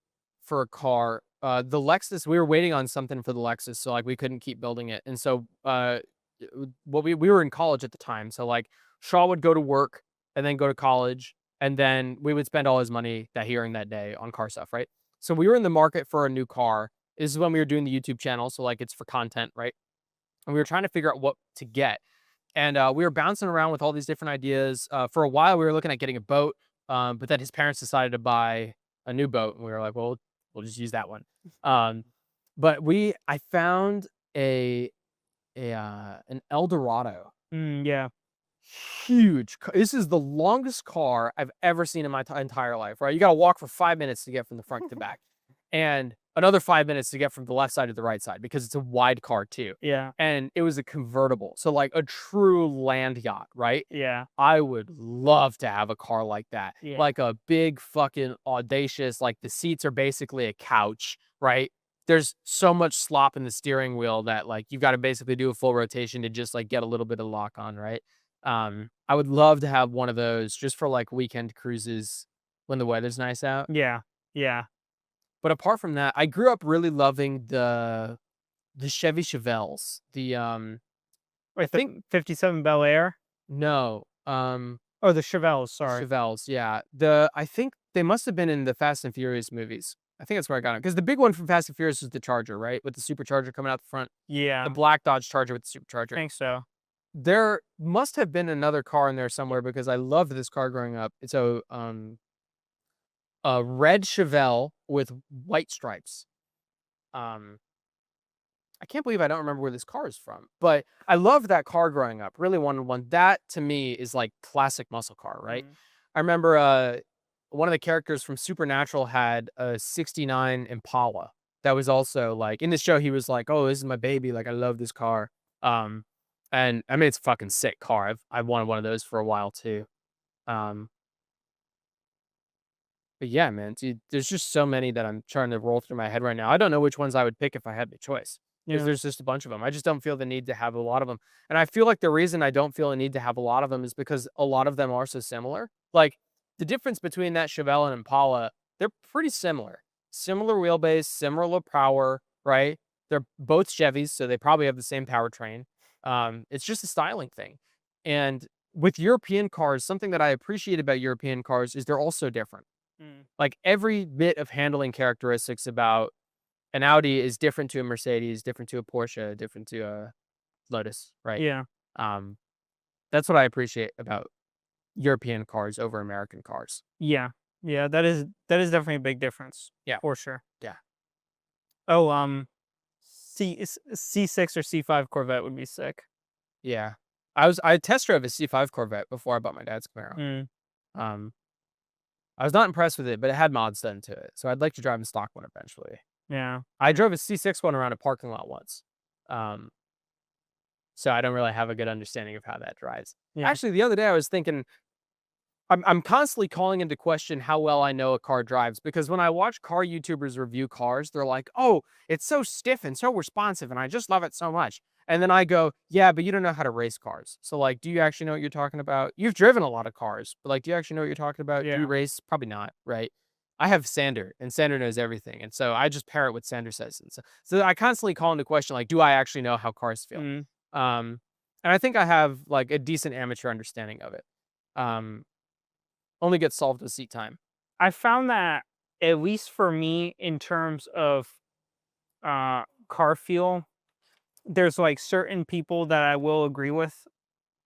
for a car. The Lexus, we were waiting on something for the Lexus, so like we couldn't keep building it. And so we were in college at the time. So like Shaw would go to work and then go to college, and then we would spend all his money that he earned that day on car stuff, right? So we were in the market for a new car. This is when we were doing the YouTube channel, so like it's for content, right? And we were trying to figure out what to get. And we were bouncing around with all these different ideas. For a while, we were looking at getting a boat, but then his parents decided to buy a new boat, and we were like, well, we'll just use that one. But I found an Eldorado. yeah, Huge. This is the longest car I've ever seen in my entire life, right? You got to walk for 5 minutes to get from the front to back. and another 5 minutes to get from the left side to the right side because it's a wide car too. Yeah. And it was a convertible. So like a true land yacht, right? Yeah. I would love to have a car like that. Yeah. Like a big fucking audacious, like the seats are basically a couch, right? There's so much slop in the steering wheel that like you've got to basically do a full rotation to just like get a little bit of lock on, right? I would love to have one of those just for like weekend cruises when the weather's nice out. Yeah. Yeah. But apart from that, I grew up really loving the Chevy Chevelles. I think 57 Bel Air. No, Oh, the Chevelles. Sorry. Chevelles, yeah. I think they must have been in the Fast and Furious movies. I think that's where I got it. Because the big one from Fast and Furious is the Charger, right? With the supercharger coming out the front. Yeah. The black Dodge Charger with the I supercharger. think so. There must have been another car in there somewhere because I loved this car growing up. It's a red Chevelle with white stripes. I can't believe I don't remember where this car is from, but I loved that car growing up. Really wanted one. That to me is like classic muscle car, right? Mhm. I remember one of the characters from Supernatural had a 69 Impala that was also like in the show he was like, "Oh, this is my baby. Like I love this car." Um and I mean it's a fucking sick car. I've wanted one of those for a while too. Um but yeah, man, dude, there's just so many that I'm trying to roll through my head right now. I don't know which ones I would pick if I had the choice. Because Yeah. there's just a bunch of them. I just don't feel the need to have a lot of them. And I feel like the reason I don't feel a need to have a lot of them is because a lot of them are so similar. Like the difference between that Chevelle and Impala, they're pretty similar. Similar wheelbase, similar power, right? They're both Chevys, so they probably have the same powertrain. It's just a styling thing. And with European cars, something that I appreciate about European cars is they're also different. Mm. Like every bit of handling characteristics about an Audi is different to a Mercedes, different to a Porsche, different to a Lotus, right? Yeah. Um, that's what I appreciate about European cars over American cars. Yeah. Yeah. That is definitely a big difference. Yeah. For sure. Yeah. Oh, C6 or C5 Corvette would be sick. Yeah. I test drove a C5 Corvette before I bought my dad's Camaro. Mm. Um, I was not impressed with it, but it had mods done to it. So I'd like to drive a stock one eventually. Yeah. I drove a C6 one around a parking lot once. So I don't really have a good understanding of how that drives. Yeah. Actually, the other day I was thinking, I'm constantly calling into question how well I know a car drives because when I watch car YouTubers review cars, they're like, "Oh, it's so stiff and so responsive, and I just love it so much." And then I go, "Yeah, but you don't know how to race cars. So like, do you actually know what you're talking about? You've driven a lot of cars, but like, do you actually know what you're talking about? Do Yeah. you race? Probably not, right?" I have Sander, and Sander knows everything, and so I just parrot what Sander says. And so I constantly call into question, like, do I actually know how cars feel? Mm. And I think I have like a decent amateur understanding of it. Only gets solved with seat time. I found that at least for me in terms of car feel, there's like certain people that I will agree with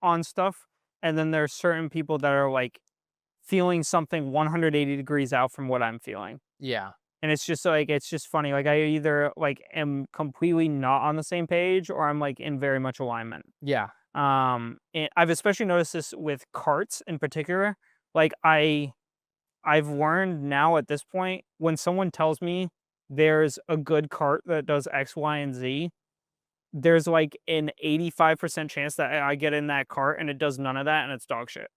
on stuff, and then there's certain people that are like feeling something 180 degrees out from what I'm feeling. Yeah. And it's just like it's just funny. Like I either like am completely not on the same page or I'm like in very much alignment. Yeah. And I've especially noticed this with carts in particular. Like I've learned now at this point when someone tells me there's a good cart that does X, Y, and Z, there's like an 85% chance that I get in that cart and it does none of that and it's dog shit.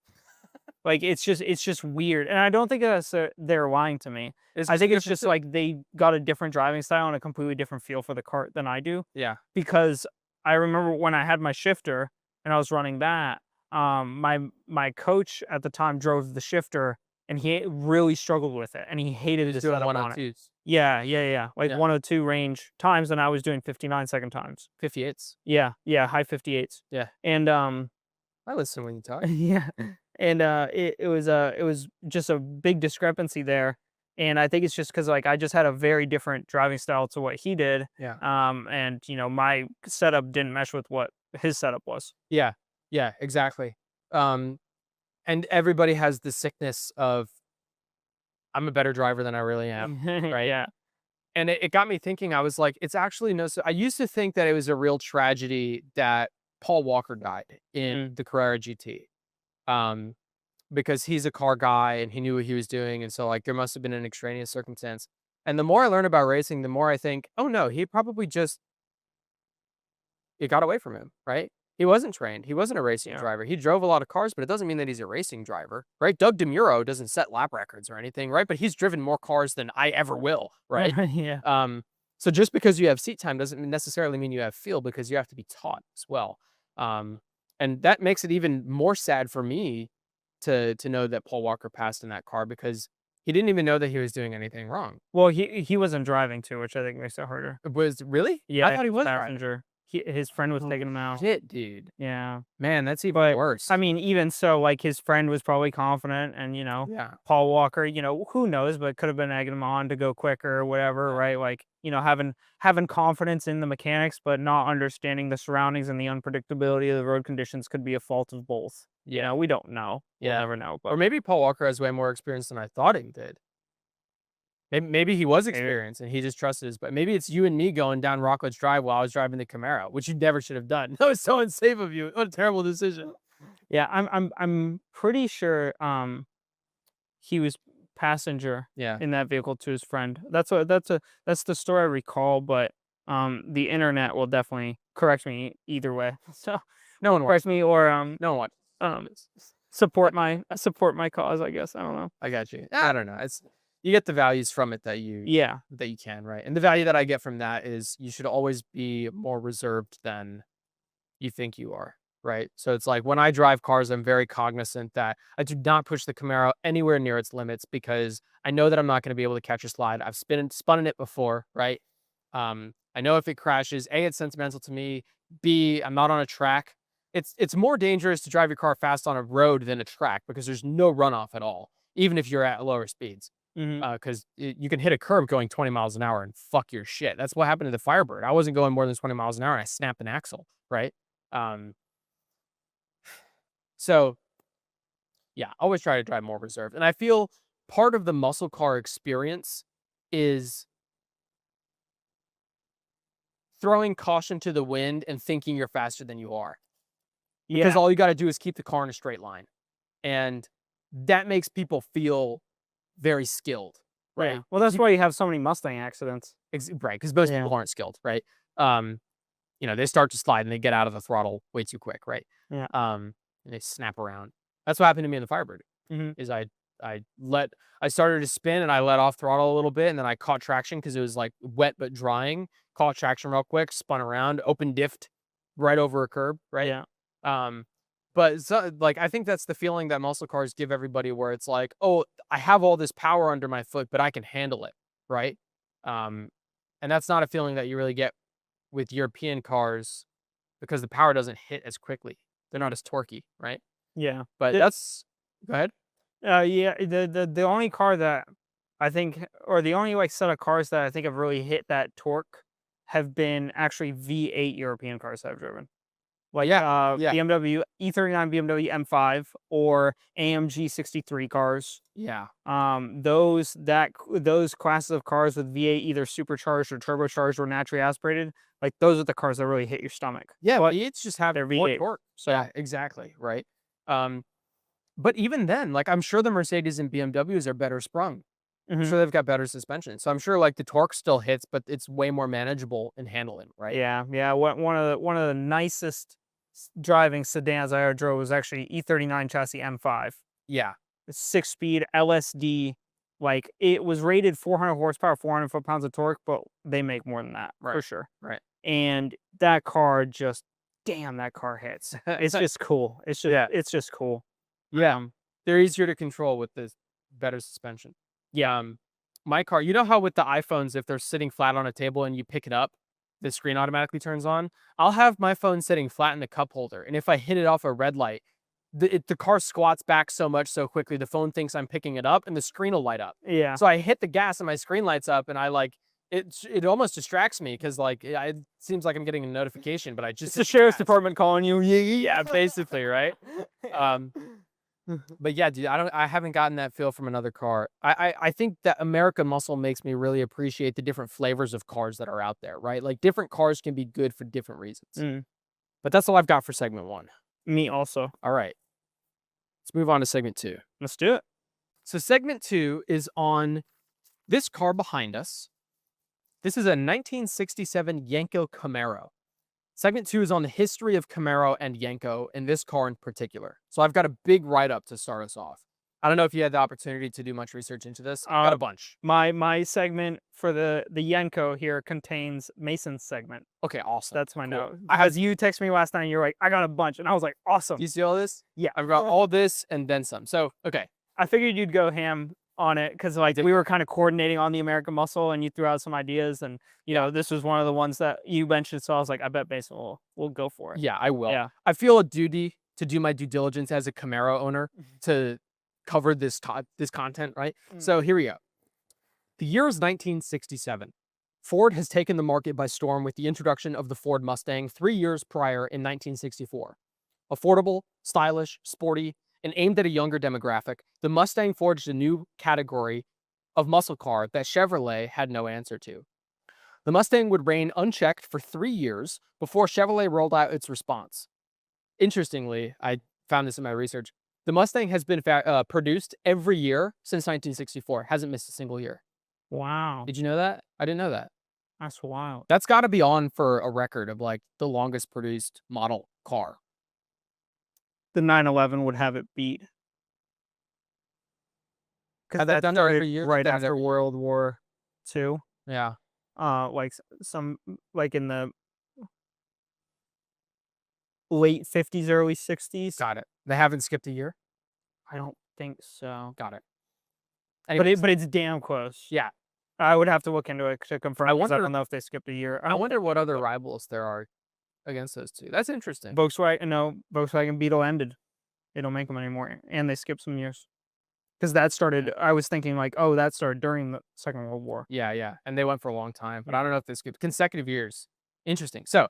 Like it's just weird. And I don't think that's they're lying to me. I think it's just like they got a different driving style and a completely different feel for the cart than I do. Yeah. Because I remember when I had my shifter and I was running that, my coach at the time drove the shifter and he really struggled with it and he hated the doing setup on it. 102s, Yeah. Like Yeah. 102 range times, and I was doing 59-second times. 58s. Yeah, high 58s. Yeah. And I listen when you talk. yeah. And it was just a big discrepancy there. And I think it's just because like I just had a very different driving style to what he did. Yeah. And my setup didn't mesh with what his setup was. Yeah. Yeah, exactly. And everybody has the sickness of I'm a better driver than I really am. Right. Yeah. And it got me thinking, I was like, it's actually I used to think that it was a real tragedy that Paul Walker died in the Carrera GT. Because he's a car guy and he knew what he was doing. And so like there must have been an extraneous circumstance. And the more I learn about racing, the more I think, oh no, he probably just it got away from him, right? He wasn't trained. He wasn't a racing driver. He drove a lot of cars, but it doesn't mean that he's a racing driver, right? Doug DeMuro doesn't set lap records or anything, right? But he's driven more cars than I ever will, right? Yeah. So just because you have seat time doesn't necessarily mean you have feel, because you have to be taught as well. And that makes it even more sad for me to know that Paul Walker passed in that car, because he didn't even know that he was doing anything wrong. Well, he wasn't driving too, which I think makes it harder. Was really? Yeah, I thought he was driving. passenger. His friend was taking him out. Shit, dude. Yeah. Man, that's even But, worse. I mean, even so, like, his friend was probably confident, and, yeah. Paul Walker, who knows, but could have been egging him on to go quicker or whatever, right? Like, having confidence in the mechanics, but not understanding the surroundings and the unpredictability of the road conditions could be a fault of both. Yeah. We don't know. We'll Yeah. never know. Or But maybe Paul Walker has way more experience than I thought he did. Maybe he was Maybe. experienced and he just trusted his, but maybe it's you and me going down Rockledge Drive while I was driving the Camaro, which you never should have done. That was so unsafe of you. What a terrible decision. yeah, I'm pretty sure he was passenger Yeah. in that vehicle to his friend. That's the story I recall, but the internet will definitely correct me either way. So No one correct watched. me or No one watched. support my cause, I guess. I don't know. I got you. I don't know. It's you get the values from it that you can, right? And the value that I get from that is you should always be more reserved than you think you are, right? So it's like when I drive cars, I'm very cognizant that I do not push the Camaro anywhere near its limits, because I know that I'm not going to be able to catch a slide. I've spun in it before, right? I know if it crashes, A, it's sentimental to me. B, I'm not on a track. It's more dangerous to drive your car fast on a road than a track, because there's no runoff at all, even if you're at lower speeds. Because you can hit a curb going 20 miles an hour and fuck your shit. That's what happened to the Firebird. I wasn't going more than 20 miles an hour and I snapped an axle, right? So yeah, always try to drive more reserved. And I feel part of the muscle car experience is throwing caution to the wind and thinking you're faster than you are. Because all you got to do is keep the car in a straight line. And that makes people feel very skilled, right? Yeah. Well, that's why you have so many Mustang accidents. Right, because most people aren't skilled, right? They start to slide and they get out of the throttle way too quick, right? Yeah. And they snap around. That's what happened to me in the Firebird. Is I started to spin and I let off throttle a little bit, and then I caught traction because it was like wet but drying. Caught traction real quick, spun around, open diffed right over a curb, right? Yeah. But I think that's the feeling that muscle cars give everybody, where it's like, oh, I have all this power under my foot, but I can handle it, right? And that's not a feeling that you really get with European cars, because the power doesn't hit as quickly. They're not as torquey, right? Yeah. But go ahead. Yeah. The only car that I think, or the only set of cars that I think have really hit that torque have been actually V8 European cars that I've driven. BMW, E39 BMW M5 or AMG 63 cars. Yeah. Those classes of cars with V8 either supercharged or turbocharged or naturally aspirated, like those are the cars that really hit your stomach. Yeah, but V8s just have they're more V8. torque. So yeah, exactly, right? But even then, I'm sure the Mercedes and BMWs are better sprung. I'm sure they've got better suspension. So I'm sure the torque still hits, but it's way more manageable in handling, right? Yeah. One of the nicest driving sedans I ever drove was actually E39 chassis M5. Yeah. 6-speed LSD. It was rated 400 horsepower, 400 foot-pounds of torque, but they make more than that for sure. Right. And that car that car hits. It's just cool. It's just cool. Yeah. They're easier to control with the better suspension. Yeah. My car, you know how with the iPhones, if they're sitting flat on a table and you pick it up, the screen automatically turns on? I'll have my phone sitting flat in the cup holder, and if I hit it off a red light, the car squats back so quickly, the phone thinks I'm picking it up, and the screen will light up. Yeah. So I hit the gas, and my screen lights up, and I it almost distracts me, because it seems like I'm getting a notification, but I just... It's the sheriff's department calling you. Yeah, basically, right? But yeah, dude, I haven't gotten that feel from another car. I think that American muscle makes me really appreciate the different flavors of cars that are out there, right? Different cars can be good for different reasons. But that's all I've got for segment 1. Me also. All right. Let's move on to segment 2. Let's do it. So segment 2 is on This car behind us, this is a 1967 Yenko Camaro. Segment 2 is on the history of Camaro and Yenko, and this car in particular. So I've got a big write-up to start us off. I don't know if you had the opportunity to do much research into this. I've got a bunch. My segment for the Yenko here contains Mason's segment. Okay, awesome. That's my Cool. note. Because you texted me last night and you're like, I got a bunch. And I was like, awesome. Do you see all this? Yeah. I've got all this and then some. So, okay. I figured you'd go ham on it because like we were kind of coordinating on the American Muscle and you threw out some ideas and you know this was one of the ones that you mentioned, so I was like, I bet Mason will go for it. Yeah, I will. Yeah. I feel a duty to do my due diligence as a Camaro owner to cover this content, right? So here we go. The year is 1967. Ford has taken the market by storm with the introduction of the Ford Mustang 3 years prior in 1964. Affordable, stylish, sporty, and aimed at a younger demographic, the Mustang forged a new category of muscle car that Chevrolet had no answer to. The Mustang would reign unchecked for 3 years before Chevrolet rolled out its response. Interestingly, I found this in my research, the Mustang has been produced every year since 1964, hasn't missed a single year. Wow. Did you know that? I didn't know that. That's wild. That's got to be on for a record of like the longest produced model car. The 911 would have it beat. Had that done started every year? right Done it after every- World War II. Yeah. Like some like in the late 50s, early 60s. Got it. They haven't skipped a year? I don't think so. Got it. But Anyways, it's damn close. yeah. I would have to look into it to confirm. I 'Cause I wonder- don't know if they skipped a year. I wonder what other rivals there are against those two. That's interesting. Volkswagen Beetle ended. They don't make them anymore, and they skipped some years. Because that started. I was thinking like, oh, that started during the Second World War. Yeah. And they went for a long time, but I don't know if they skipped consecutive years. Interesting. So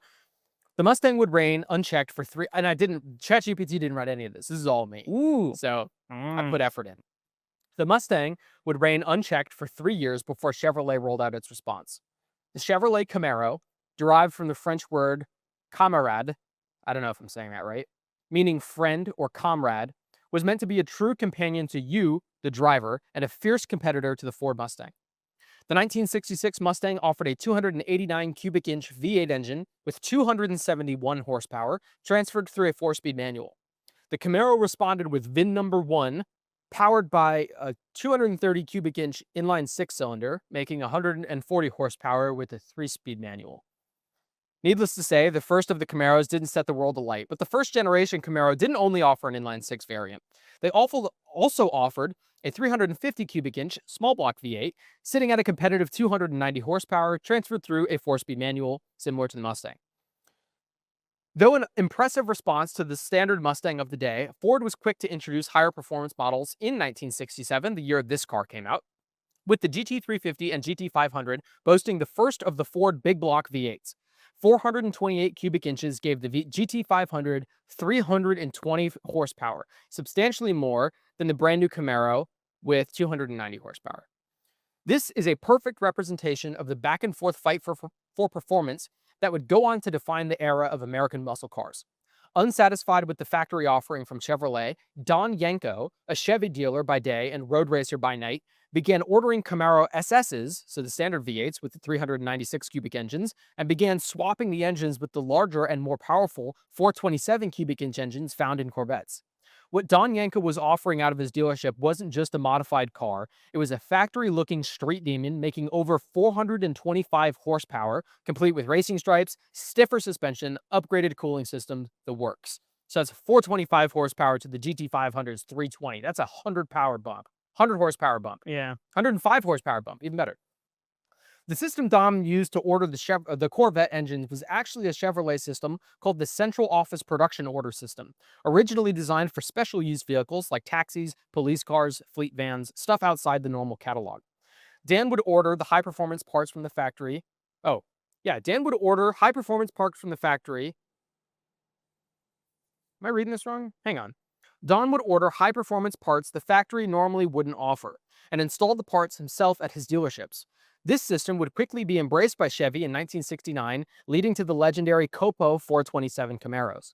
the Mustang would reign unchecked for 3, and ChatGPT didn't write any of this. This is all me. Ooh. So I put effort in. The Mustang would reign unchecked for 3 years before Chevrolet rolled out its response. The Chevrolet Camaro, derived from the French word camarade, I don't know if I'm saying that right, meaning friend or comrade, was meant to be a true companion to you, the driver, and a fierce competitor to the Ford Mustang. The 1966 Mustang offered a 289 cubic inch V8 engine with 271 horsepower, transferred through a 4-speed manual. The Camaro responded with VIN number 1, powered by a 230 cubic inch inline 6-cylinder, making 140 horsepower with a 3-speed manual. Needless to say, the first of the Camaros didn't set the world alight, but the first generation Camaro didn't only offer an inline 6 variant. They also offered a 350 cubic inch small block V8, sitting at a competitive 290 horsepower, transferred through a 4-speed manual, similar to the Mustang. Though an impressive response to the standard Mustang of the day, Ford was quick to introduce higher performance models in 1967, the year this car came out, with the GT350 and GT500 boasting the first of the Ford big block V8s. 428 cubic inches gave the GT500 320 horsepower, substantially more than the brand new Camaro with 290 horsepower. This is a perfect representation of the back and forth fight for performance that would go on to define the era of American muscle cars. Unsatisfied with the factory offering from Chevrolet, Don Yenko, a Chevy dealer by day and road racer by night, began ordering Camaro SSs, so the standard V8s with the 396 cubic engines, and began swapping the engines with the larger and more powerful 427 cubic inch engines found in Corvettes. What Don Yenko was offering out of his dealership wasn't just a modified car, it was a factory-looking street demon making over 425 horsepower, complete with racing stripes, stiffer suspension, upgraded cooling system, the works. So that's 425 horsepower to the GT500's 320. That's a 100 power bump. 100 horsepower bump. Yeah. 105 horsepower bump, even better. The system Dom used to order the Corvette engines was actually a Chevrolet system called the Central Office Production Order System, originally designed for special use vehicles like taxis, police cars, fleet vans, stuff outside the normal catalog. Dan would order the high-performance parts from the factory. Dan would order high-performance parts from the factory. Am I reading this wrong? Hang on. Don would order high-performance parts the factory normally wouldn't offer, and install the parts himself at his dealerships. This system would quickly be embraced by Chevy in 1969, leading to the legendary Copo 427 Camaros.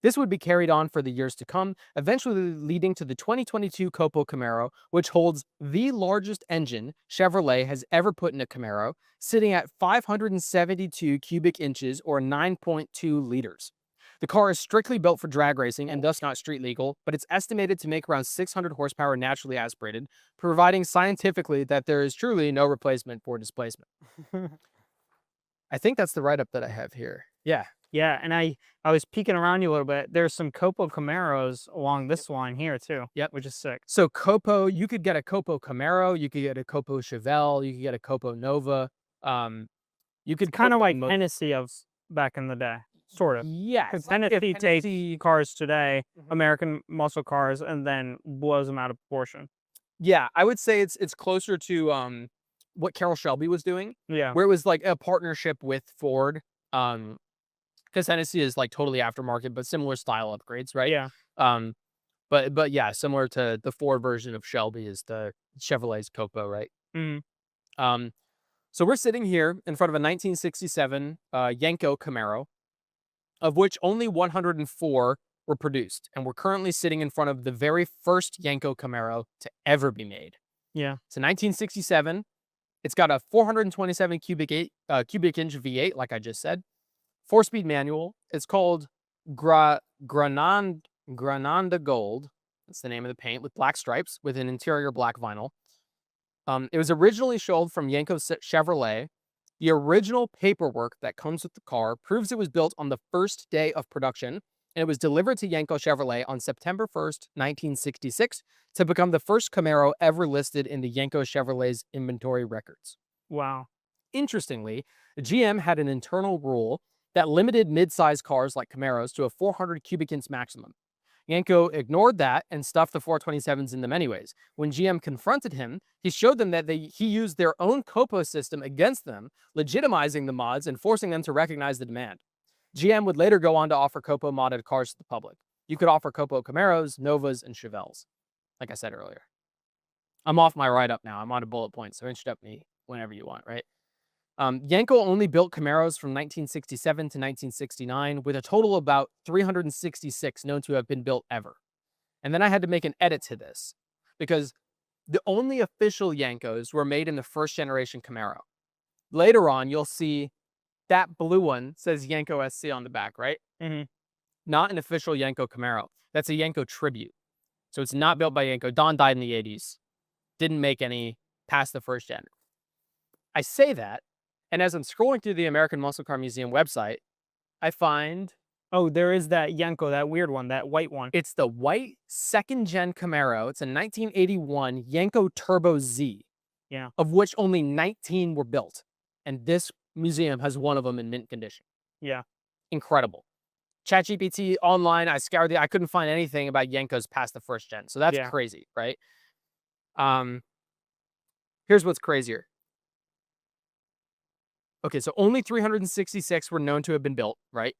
This would be carried on for the years to come, eventually leading to the 2022 Copo Camaro, which holds the largest engine Chevrolet has ever put in a Camaro, sitting at 572 cubic inches or 9.2 liters. The car is strictly built for drag racing and thus not street legal, but it's estimated to make around 600 horsepower naturally aspirated, providing scientifically that there is truly no replacement for displacement. I think that's the write-up that I have here. Yeah. Yeah, and I was peeking around you a little bit. There's some Copo Camaros along this line here too. Yep. Which is sick. So Copo, you could get a Copo Camaro, you could get a Copo Chevelle, you could get a Copo Nova. You could Kind of like mo- Hennessy of back in the day, sort of. Yes. Because Like if Hennessy takes cars today, American muscle cars, and then blows them out of proportion. Yeah, I would say it's closer to what Carroll Shelby was doing, Yeah. where it was like a partnership with Ford. Because Hennessy is like totally aftermarket, but similar style upgrades, right? Yeah. But yeah, similar to the Ford version of Shelby is the Chevrolet's Copo, right? Mhm. So we're sitting here in front of a 1967 Yenko Camaro, of which only 104 were produced, and we're currently sitting in front of the very first Yenko Camaro to ever be made. Yeah. It's a 1967. It's got a 427 cubic inch V8, like I just said. 4-speed manual. It's called Granada Gold. That's the name of the paint, with black stripes with an interior black vinyl. It was originally sold from Yenko Chevrolet. The original paperwork that comes with the car proves it was built on the first day of production, and it was delivered to Yenko Chevrolet on September 1st, 1966, to become the first Camaro ever listed in the Yenko Chevrolet's inventory records. Wow. Interestingly, GM had an internal rule that limited mid-size cars like Camaros to a 400 cubic inch maximum. Yenko ignored that and stuffed the 427s in them anyways. When GM confronted him, he showed them that he used their own Copo system against them, legitimizing the mods and forcing them to recognize the demand. GM would later go on to offer Copo modded cars to the public. You could offer Copo Camaros, Novas, and Chevelles, like I said earlier. I'm off my write-up now. I'm on a bullet point, so interrupt me whenever you want, right? Yenko only built Camaros from 1967 to 1969, with a total of about 366 known to have been built ever. And then I had to make an edit to this, because the only official Yenkos were made in the first generation Camaro. Later on, you'll see that blue one says Yenko SC on the back, right? Mhm. Not an official Yenko Camaro. That's a Yenko tribute. So it's not built by Yenko. Don died in the 80s. Didn't make any past the first gen. I say that, and as I'm scrolling through the American Muscle Car Museum website, I find Oh, there is that Yenko, that weird one, that white one. it's the white second-gen Camaro. It's a 1981 Yenko Turbo Z. Yeah. Of which only 19 were built. And this museum has one of them in mint condition. Yeah. Incredible. ChatGPT online, I couldn't find anything about Yenkos past the first gen. So that's Yeah. crazy, right? Here's what's crazier. Okay, so only 366 were known to have been built, right?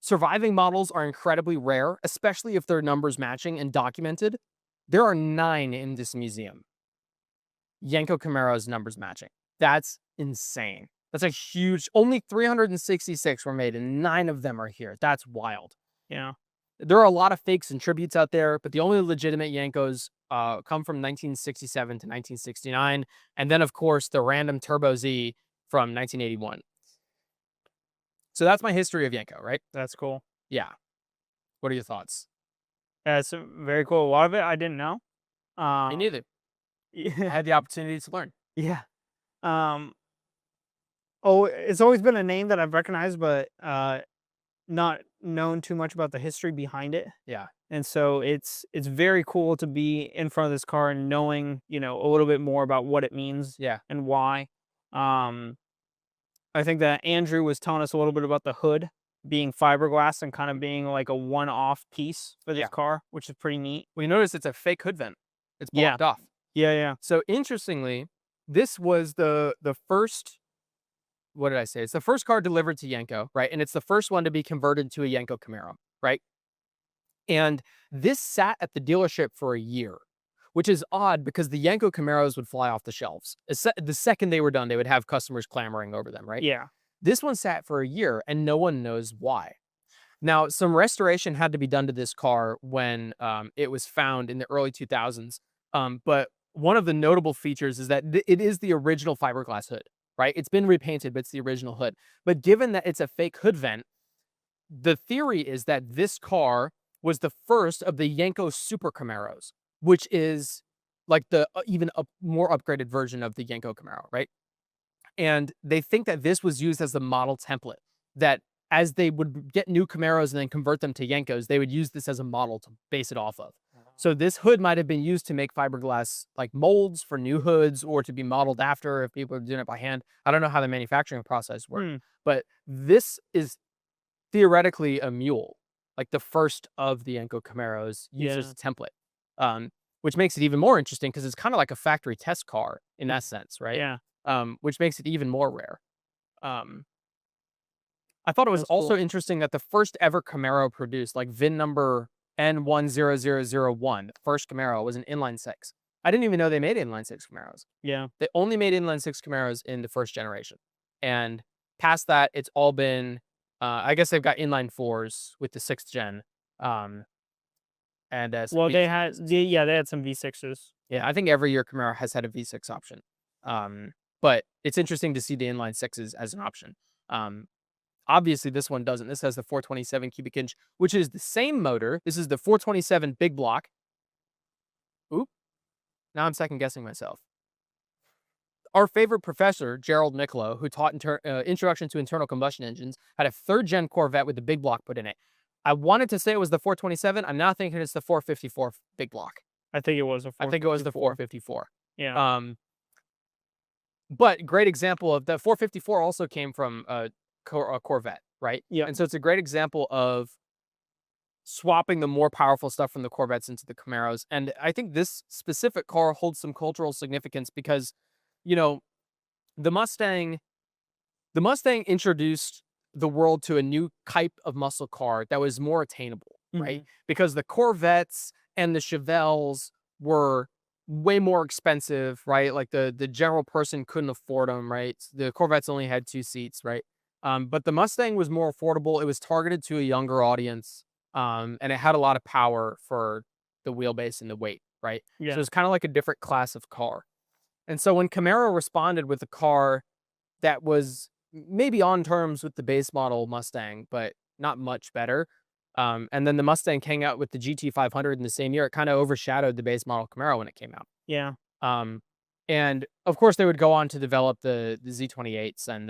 Surviving models are incredibly rare, especially if their numbers matching and documented. There are 9 in this museum. Yenko Camaro's numbers matching. That's insane. That's a huge, only 366 were made and 9 of them are here. That's wild. Yeah. There are a lot of fakes and tributes out there, but the only legitimate Yenkos come from 1967 to 1969. And then, of course, the random Turbo Z from 1981. So that's my history of Yenko, right? That's cool. Yeah. What are your thoughts? That's very cool. A lot of it I didn't know. Me neither. I Yeah. had the opportunity to learn. Yeah. It's always been a name that I've recognized, but not known too much about the history behind it. Yeah. And so it's very cool to be in front of this car and knowing, a little bit more about what it means Yeah. and why. I think that Andrew was telling us a little bit about the hood being fiberglass and kind of being like a one-off piece for this Yeah. car, which is pretty neat. We notice it's a fake hood vent. It's Yeah. blocked off. Yeah, yeah. So interestingly, this was the first, what did I say? It's the first car delivered to Yenko, right? And it's the first one to be converted to a Yenko Camaro, right? And this sat at the dealership for a year, which is odd because the Yenko Camaros would fly off the shelves. The second they were done, they would have customers clamoring over them, right? Yeah. This one sat for a year and no one knows why. Now, some restoration had to be done to this car when it was found in the early 2000s. But one of the notable features is that it is the original fiberglass hood, right? It's been repainted, but it's the original hood. But given that it's a fake hood vent, the theory is that this car was the first of the Yenko Super Camaros, which is like the even a more upgraded version of the Yenko Camaro, right? And they think that this was used as the model template, that as they would get new Camaros and then convert them to Yenkos, they would use this as a model to base it off of. So this hood might have been used to make fiberglass like molds for new hoods or to be modeled after if people are doing it by hand. I don't know how the manufacturing process worked, but this is theoretically a mule, like the first of the Yenko Camaros used as a template, which makes it even more interesting because it's kind of like a factory test car in that sense, right? Yeah. Which makes it even more rare. I thought it was That's cool. also interesting that the first ever Camaro produced, like VIN number N10001, the first Camaro was an inline six. I didn't even know they made inline six Camaros. Yeah. They only made inline six Camaros in the first generation. And past that, it's all been, I guess they've got inline fours with the sixth gen. And Well, they had they had some V6s. yeah, I think every year Camaro has had a V6 option. But it's interesting to see the inline sixes as an option. Obviously, this one doesn't. This has the 427 cubic inch, which is the same motor. This is the 427 big block. Oop. Now I'm second guessing myself. Our favorite professor, Gerald Niccolo, who taught Introduction to Internal Combustion Engines, had a third-gen Corvette with the big block put in it. I wanted to say it was the 427. I'm now thinking it's the 454 big block. I think it was a 454. I think it was the 454. Yeah. But great example of the 454 also came from a Corvette, right? Yeah. And so it's a great example of swapping the more powerful stuff from the Corvettes into the Camaros. And I think this specific car holds some cultural significance because, you know, the Mustang introduced the world to a new type of muscle car that was more attainable, right? Because the Corvettes and the Chevelles were way more expensive, right? Like the general person couldn't afford them, right? The Corvettes only had 2 seats, right? But the Mustang was more affordable. It was targeted to a younger audience, and it had a lot of power for the wheelbase and the weight, right? Yeah. So it's kind of like a different class of car. And so when Camaro responded with a car that was maybe on terms with the base model Mustang, but not much better, and then the Mustang came out with the GT500 in the same year, it kind of overshadowed the base model Camaro when it came out. Yeah. And of course, they would go on to develop the Z28s and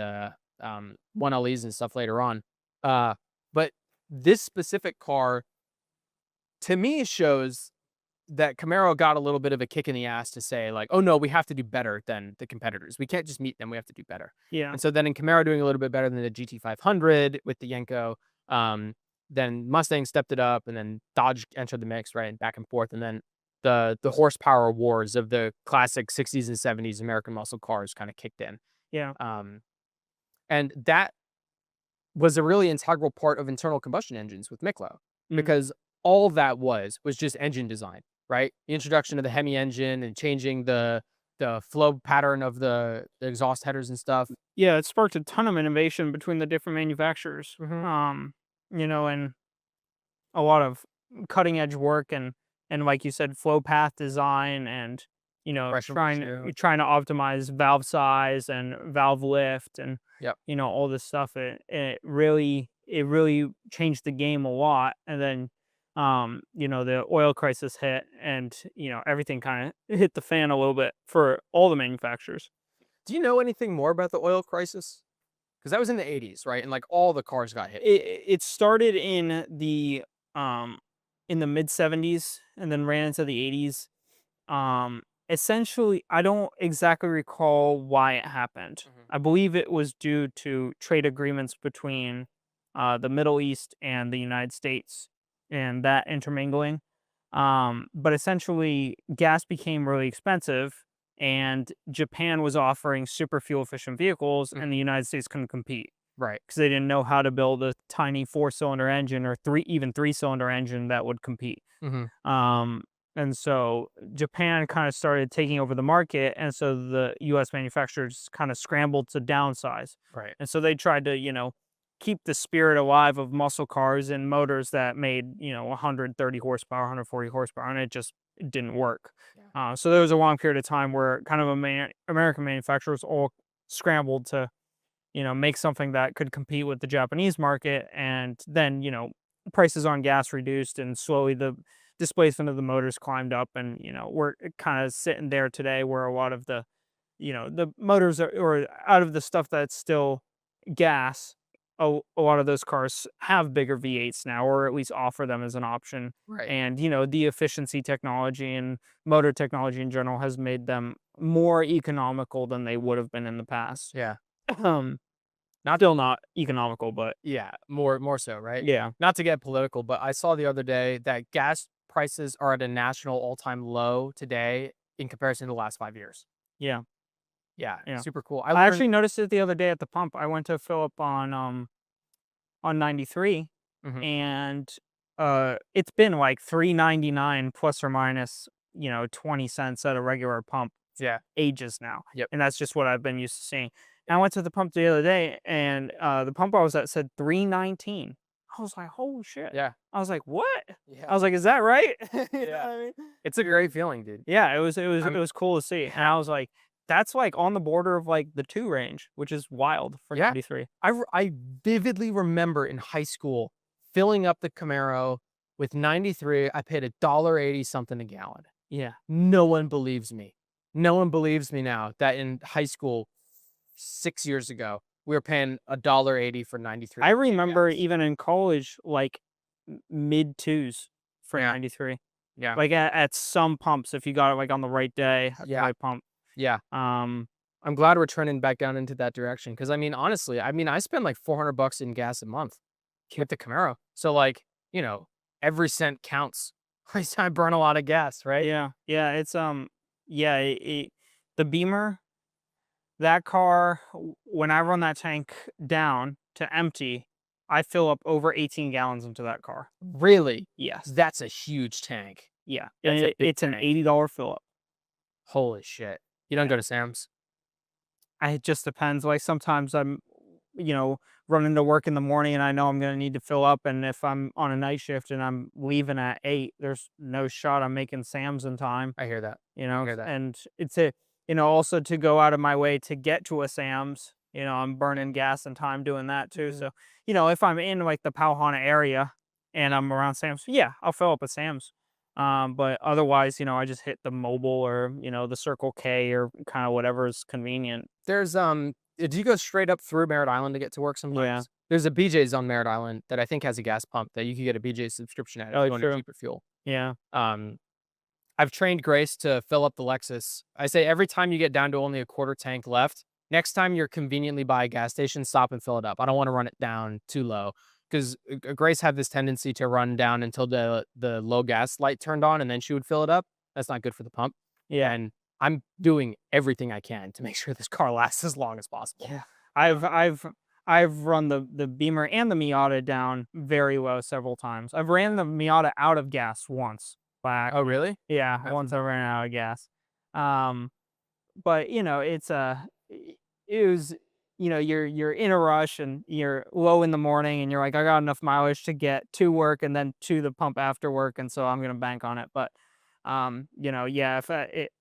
1LEs and stuff later on. But this specific car, to me, shows that Camaro got a little bit of a kick in the ass to say, like, oh, no, we have to do better than the competitors. We can't just meet them. We have to do better. Yeah. And so then in Camaro doing a little bit better than the GT500 with the Yenko, then Mustang stepped it up, and then Dodge entered the mix, right, and back and forth. And then the horsepower wars of the classic 60s and 70s American muscle cars kind of kicked in. Yeah. And that was a really integral part of internal combustion engines with Miklo, because all that was just engine design, right? The introduction of the Hemi engine and changing the flow pattern of the exhaust headers and stuff. Yeah, it sparked a ton of innovation between the different manufacturers. You know, and a lot of cutting edge work and like you said, flow path design and, you know, trying to optimize valve size and valve lift and you know, all this stuff. It really changed the game a lot. And then you know, the oil crisis hit and, you know, everything kind of hit the fan a little bit for all the manufacturers. Do you know anything more about the oil crisis? Because that was in the 80s, right? And like all the cars got hit. It started in the mid 70s and then ran into the 80s. Essentially, I don't exactly recall why it happened. I believe it was due to trade agreements between the Middle East and the United States and that intermingling. But essentially, gas became really expensive, and Japan was offering super fuel efficient vehicles, and the United States couldn't compete. Right. Because they didn't know how to build a tiny 4-cylinder engine or 3-cylinder engine that would compete. And so Japan kind of started taking over the market, and so the U.S. manufacturers kind of scrambled to downsize. Right. And so they tried to, you know, keep the spirit alive of muscle cars and motors that made 130 horsepower, 140 horsepower, and it didn't work. So there was a long period of time where kind of American manufacturers all scrambled to make something that could compete with the Japanese market, and then prices on gas reduced, and slowly the displacement of the motors climbed up, and we're kind of sitting there today where a lot of the the motors are, or out of the stuff that's still gas, a lot of those cars have bigger V8s now, or at least offer them as an option. Right. And the efficiency technology and motor technology in general has made them more economical than they would have been in the past. Yeah. Still not economical, but Yeah. More so, right? yeah. Not to get political, but I saw the other day that gas prices are at a national all-time low today in comparison to the last 5 years. Yeah. Yeah. Yeah. Super cool. I actually noticed it the other day at the pump. I went to fill up on 93, Mhm. and it's been like $3.99 plus or minus 20 cents at a regular pump Yeah. ages now. Yep. And that's just what I've been used to seeing. And I went to the pump the other day, and the pump I was at said $3.19. I was like, holy shit. Yeah. I was like, what? I Yeah. was like, is that right? You know Yeah. what I mean? It's a great feeling, dude. Yeah, it was I'm- it was cool to see. And I was like, that's like on the border of like the 2 range, which is wild for Yeah. 93. I vividly remember in high school filling up the Camaro with 93. I paid $1.80 something a gallon. Yeah. No one believes me. No one believes me now that in high school 6 years ago we were paying $1.80 for 93. I remember gas. even in college, like mid 2s for Yeah. 93. Yeah. Like at some pumps, if you got it like on the right day, at the Yeah. right pump. Yeah. I'm glad we're trending back down into that direction because I mean honestly, I spend like $400 in gas a month with the Camaro. So like, every cent counts. I burn a lot of gas, right? Yeah, yeah, it's yeah, the Beamer, that car, when I run that tank down to empty, I fill up over 18 gallons into that car. Really? Yes. That's a huge tank. Yeah. That's And a big it's an tank. $80 fill up. Holy shit. You don't go to Sam's? It just depends. Like sometimes I'm, running to work in the morning and I know I'm gonna need to fill up. And if I'm on a night shift and I'm leaving at 8, there's no shot I'm making Sam's in time. I hear that. hear that. And it's also to go out of my way to get to a Sam's, I'm burning gas and time doing that too. Mhm. So, if I'm in like the Powhana area and I'm around Sam's, yeah, I'll fill up at Sam's. But otherwise, I just hit the Mobile or, the Circle K or kind of whatever is convenient. There's do you go straight up through Merritt Island to get to work sometimes? Yeah. There's a BJ's on Merritt Island that I think has a gas pump that you can get a BJ's subscription at if Oh, you want true. a cheaper fuel. Yeah. I've trained Grace to fill up the Lexus. I say every time you get down to only a quarter tank left, next time you're conveniently by a gas station, stop and fill it up. I don't want to run it down too low because Grace had this tendency to run down until the low gas light turned on and then she would fill it up. That's not good for the pump. Yeah. And I'm doing everything I can to make sure this car lasts as long as possible. Yeah. I've run the Beamer and the Miata down very low several times. I've ran the Miata out of gas once. Oh, really? Yeah, That's once I ran out of gas. But it's it was you're in a rush and you're low in the morning and you're like, I got enough mileage to get to work and then to the pump after work, and so I'm gonna bank on it. But yeah, if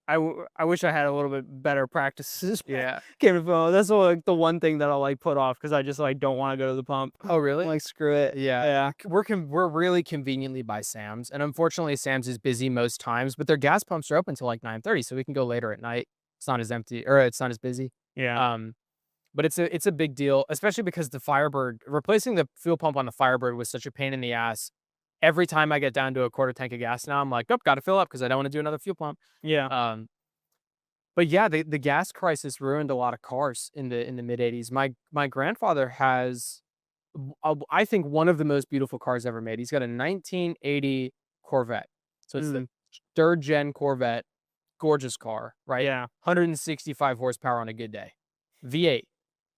I wish I had a little bit better practices. Yeah. That's like the one thing that I'll like put off because I just like don't want to go to the pump. Oh, really? I'm like, screw it. Yeah. Yeah. We're really conveniently by Sam's, and unfortunately Sam's is busy most times, but their gas pumps are open till like 9:30, so we can go later at night. It's not as empty or it's not as busy. Yeah. But it's a big deal, especially because the Firebird, replacing the fuel pump on the Firebird was such a pain in the ass. Every time I get down to a quarter tank of gas now, I'm like, oh, got to fill up because I don't want to do another fuel pump. Yeah. But yeah, the gas crisis ruined a lot of cars in the mid 80s. My grandfather has, I think, one of the most beautiful cars ever made. He's got a 1980 Corvette. So it's the third gen Corvette, gorgeous car, right? Yeah. 165 horsepower on a good day. V8.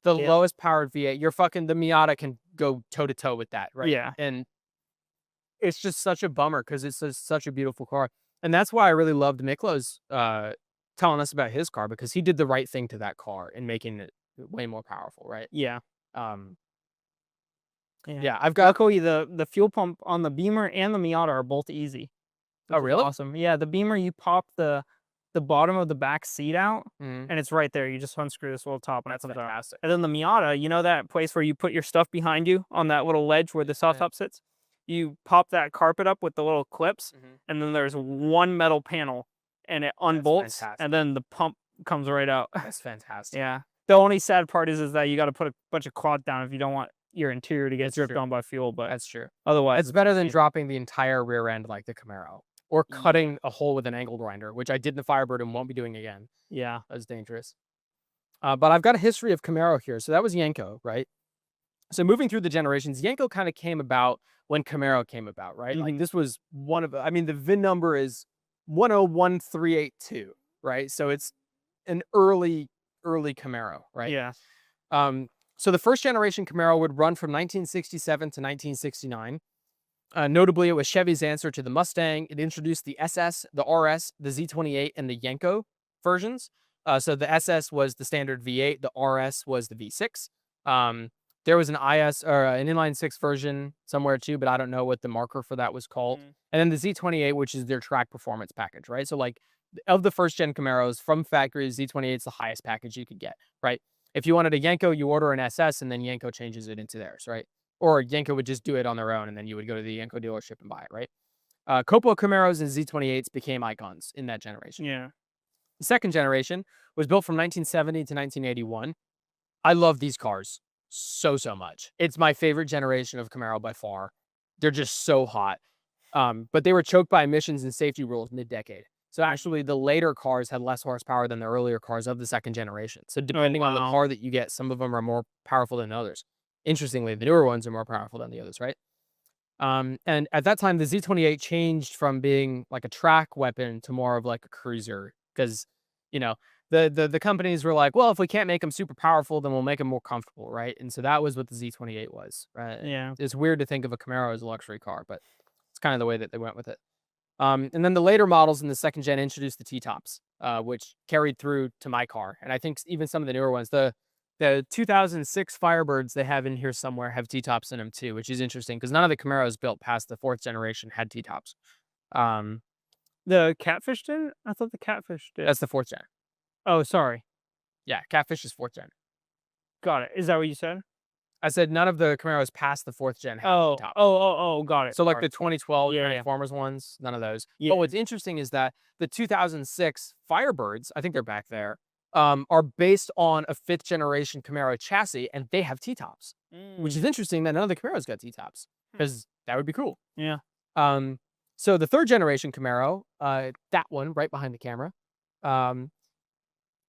The Yeah. lowest powered V8. The Miata can go toe to toe with that, right? Yeah. And it's just such a bummer because it's such a beautiful car. And that's why I really loved Miklo's telling us about his car, because he did the right thing to that car in making it way more powerful, right? Yeah. Yeah, I've got. Luckily, the fuel pump on the Beamer and the Miata are both easy. Oh, which is really? Awesome. Yeah, the Beamer, you pop the bottom of the back seat out, Mhm. and it's right there. You just unscrew this little top, and That's it comes out. fantastic. And then the Miata, you know that place where you put your stuff behind you on that little ledge where the soft top sits? You pop that carpet up with the little clips, Mhm. and then there's one metal panel, and it unbolts, fantastic. and then the pump comes right out. That's fantastic. Yeah. The only sad part is that you got to put a bunch of quad down if you don't want your interior to get That's dripped true. on by fuel. But That's true. otherwise, It's better than pristine. dropping the entire rear end like the Camaro, or cutting a hole with an angle grinder, which I did in the Firebird and won't be doing again. Yeah. That's dangerous. But I've got a history of Camaro here. So that was Yenko, right? So moving through the generations, Yenko kind of came about when Camaro came about, right? Like Mhm. this was one of, I mean, the VIN number is 101382, right? So it's an early Camaro, right? Yeah. So the first generation Camaro would run from 1967 to 1969. Notably, it was Chevy's answer to the Mustang. It introduced the SS, the RS, the Z28, and the Yenko versions. So the SS was the standard V8, the RS was the V6. There was an IS or an inline six version somewhere too, but I don't know what the marker for that was called. And then the Z28, which is their track performance package, right? So like of the first gen Camaros from factory, Z28 is the highest package you could get, right? If you wanted a Yenko, you order an SS and then Yenko changes it into theirs, right? Or Yenko would just do it on their own and then you would go to the Yenko dealership and buy it, right? Copo Camaros and Z28s became icons in that generation. Yeah. The second generation was built from 1970 to 1981. I love these cars so much. It's my favorite generation of Camaro by far. They're just so hot. But they were choked by emissions and safety rules mid-decade. So actually, the later cars had less horsepower than the earlier cars of the second generation. So depending on the wow. car that you get, some of them are more powerful than others. Interestingly, the newer ones are more powerful than the others, right? And at that time, the Z28 changed from being like a track weapon to more of like a cruiser because, you know, the companies were like, well, if we can't make them super powerful, then we'll make them more comfortable, right? And so that was what the Z28 was, right? Yeah. It's weird to think of a Camaro as a luxury car, but it's kind of the way that they went with it. And then the later models in the second gen introduced the T-tops, which carried through to my car. And I think even some of the newer ones, the 2006 Firebirds they have in here somewhere have T-tops in them too, which is interesting because none of the Camaros built past the fourth generation had T-tops. The Catfish didn't? I thought the Catfish did. That's the fourth gen. Oh, sorry. Yeah, Catfish is fourth gen. Got it. Is that what you said? I said none of the Camaros past the fourth gen have Oh. T-tops. Oh, got it. So like Sorry. the 2012 Yeah, yeah. Transformers ones, none of those. Yeah. But what's interesting is that the 2006 Firebirds, I think they're back there, are based on a fifth generation Camaro chassis, and they have T-tops, which is interesting that none of the Camaros got T-tops because that would be cool. Yeah. So the third generation Camaro, that one right behind the camera,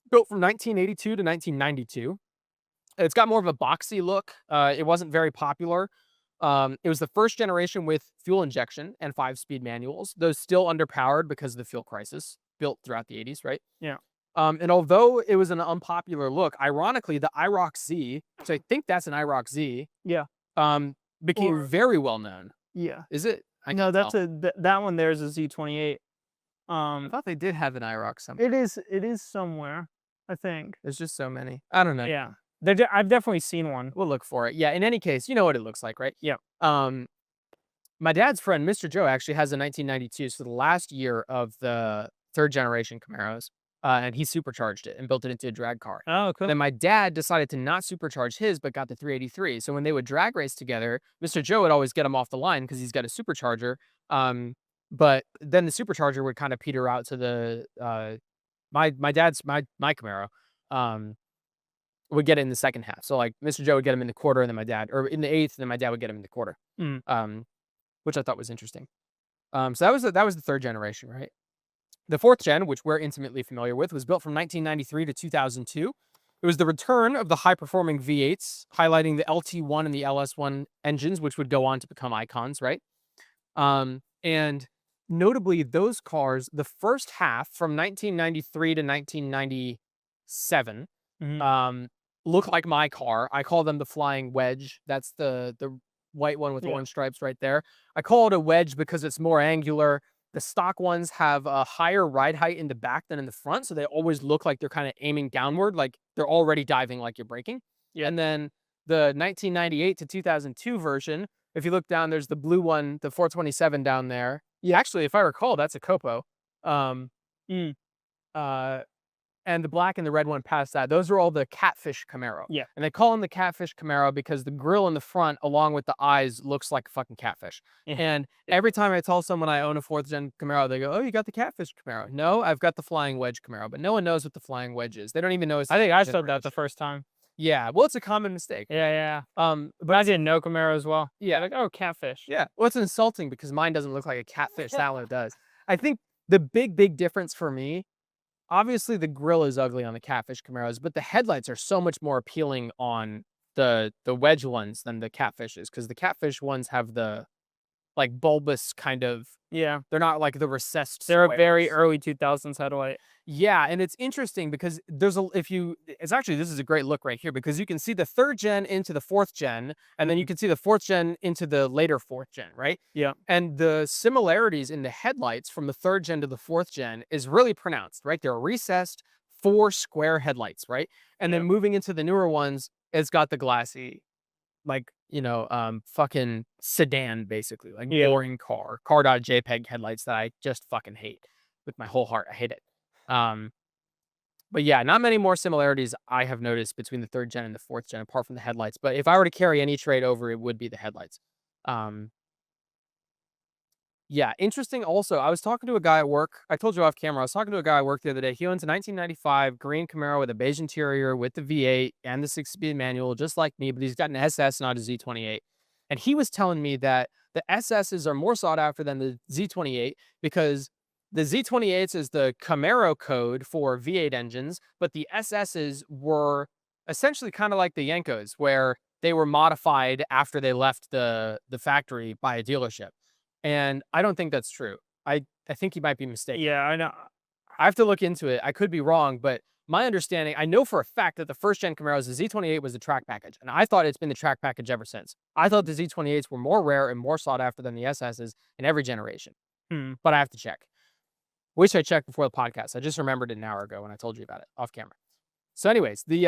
built from 1982 to 1992. It's got more of a boxy look. It wasn't very popular. It was the first generation with fuel injection and 5-speed manuals, those still underpowered because of the fuel crisis built throughout the 80s, right? Yeah. And although it was an unpopular look, ironically, the IROC Z, so I think that's an IROC Z, Yeah. became Or- very well known. Yeah. Is it? No, can't that's tell. that one there is a Z28. I thought they did have an IROC somewhere. It is somewhere, I think. There's just so many. I don't know. Yeah. I've definitely seen one. We'll look for it. Yeah. In any case, you know what it looks like, right? Yeah. My dad's friend, Mr. Joe, actually has a 1992, so the last year of the third generation Camaros, and he supercharged it and built it into a drag car. Oh, cool. Then my dad decided to not supercharge his, but got the 383. So when they would drag race together, Mr. Joe would always get him off the line because he's got a supercharger. But then the supercharger would kind of peter out to the my Camaro. Would get it in the second half. So like Mr. Joe would get him in the quarter, and then my dad, or in the eighth, and then my dad would get him in the quarter. Which I thought was interesting. So that was the third generation, right? The fourth gen, which we're intimately familiar with, was built from 1993 to 2002. It was the return of the high-performing V8s, highlighting the LT1 and the LS1 engines, which would go on to become icons, right? And notably, those cars, the first half from 1993 to 1997, look like my car. I call them the Flying Wedge. That's the white one with orange stripes right there. I call it a wedge because it's more angular. The stock ones have a higher ride height in the back than in the front, so they always look like they're kind of aiming downward, like they're already diving like you're braking. Yeah. And then the 1998 to 2002 version. If you look down, there's the blue one, the 427 down there. Yeah, actually, if I recall, that's a Copo. Um, Mm. and the black and the red one past that, those are all the catfish Camaro. Yeah. And they call them the catfish Camaro because the grill in the front, along with the eyes, looks like a fucking catfish. Yeah. And every time I tell someone I own a 4th gen Camaro, they go, "Oh, you got the catfish Camaro." No, I've got the flying wedge Camaro, but no one knows what the flying wedge is. They don't even know it's. I think I said that the first time. Yeah, well, it's a common mistake. Yeah. But But I didn't know Camaro as well. yeah, Like, oh, catfish. yeah. Well, it's insulting because mine doesn't look like a catfish. That one does. I think the big difference for me, obviously the grill is ugly on the catfish Camaros, but the headlights are so much more appealing on the wedge ones than the catfishes, because the catfish ones have the like bulbous kind of. Yeah. They're not like the recessed. They're a very squares. early 2000s headlight. Yeah, and it's interesting because this is a great look right here, because you can see the 3rd gen into the 4th gen, and then you can see the 4th gen into the later 4th gen, right? Yeah. And the similarities in the headlights from the 3rd gen to the 4th gen is really pronounced, right? They're recessed 4 square headlights, right? And then moving into the newer ones, it's got the glassy, like, fucking sedan, basically, like boring car.jpg headlights that I just fucking hate with my whole heart. I hate it. But yeah, not many more similarities I have noticed between the 3rd gen and the 4th gen, apart from the headlights. But if I were to carry any trait over, it would be the headlights. Yeah, interesting. Also, I was talking to a guy at work. I told you off camera. I was talking to a guy at work the other day. He owns a 1995 green Camaro with a beige interior with the V8 and the 6-speed manual, just like me, but he's got an SS, not a Z28. And he was telling me that the SSs are more sought after than the Z28 because the Z28s is the Camaro code for V8 engines, but the SSs were essentially kind of like the Yenkos, where they were modified after they left the factory by a dealership. And I don't think that's true. I think he might be mistaken. Yeah, I know. I have to look into it. I could be wrong, but my understanding, I know for a fact that the 1st gen Camaros, the Z28 was the track package. And I thought it's been the track package ever since. I thought the Z28s were more rare and more sought after than the SSs in every generation. But I have to check. Wish I checked before the podcast. I just remembered it an hour ago when I told you about it off camera. So anyways, the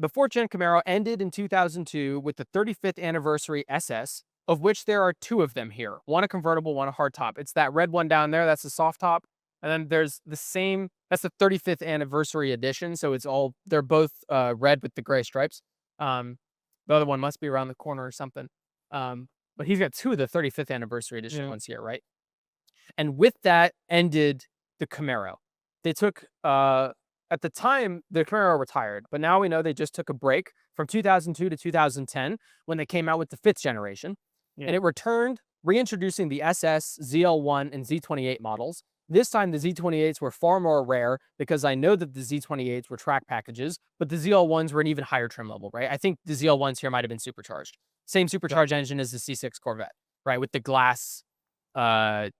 4th gen Camaro ended in 2002 with the 35th anniversary SS, of which there are 2 of them here. One a convertible, one a hardtop. It's that red one down there. That's the soft top. And then there's the same, that's the 35th anniversary edition. So they're both red with the gray stripes. The other one must be around the corner or something. But he's got 2 of the 35th anniversary edition ones here, right? And with that ended the Camaro. They took, at the time, the Camaro retired, but now we know they just took a break from 2002 to 2010 when they came out with the 5th generation. And it returned, reintroducing the SS, ZL1, and Z28 models. This time, the Z28s were far more rare because I know that the Z28s were track packages, but the ZL1s were an even higher trim level, right? I think the ZL1s here might have been supercharged. Same supercharged engine as the C6 Corvette, right? With the glass, like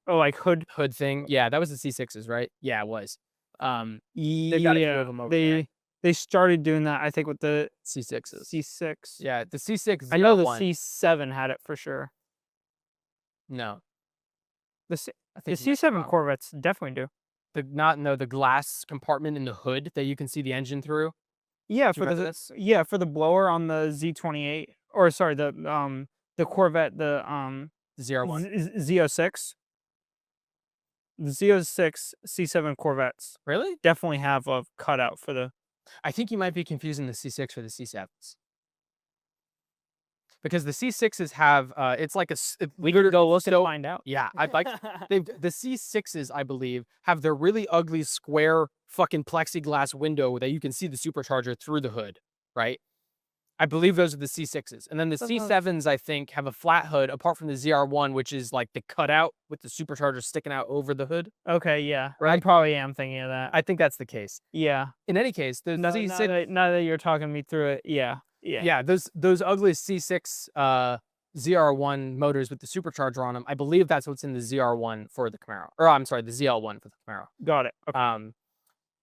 hood thing. Yeah, that was the C6s, right? Yeah, it was. They've got a few of them over there. They started doing that, I think, with the C6s. C6. Yeah, the C6. I know the C7 had it for sure. No. The C7 Corvettes definitely do. The glass compartment in the hood that you can see the engine through. Yeah, for the blower on the Z28, or sorry, the Corvette, the Z01. Z06. The Z06 C7 Corvettes Really? definitely have a cutout for the. I think you might be confusing the C6 for the C7s. Because the C6s have, it's like we could go look and find out. Yeah, I'd like, the C6s, I believe, have their really ugly square fucking plexiglass window that you can see the supercharger through the hood, right? I believe those are the C6s. And then the C7s, I think, have a flat hood, apart from the ZR1, which is like the cutout with the supercharger sticking out over the hood. Okay, yeah. Right? I probably am thinking of that. I think that's the case. Yeah. In any case, the C6... Now that you're talking me through it, yeah. Yeah, those ugly C6 ZR1 motors with the supercharger on them, I believe that's what's in the ZR1 for the Camaro. Or I'm sorry, the ZL1 for the Camaro. Got it. Okay.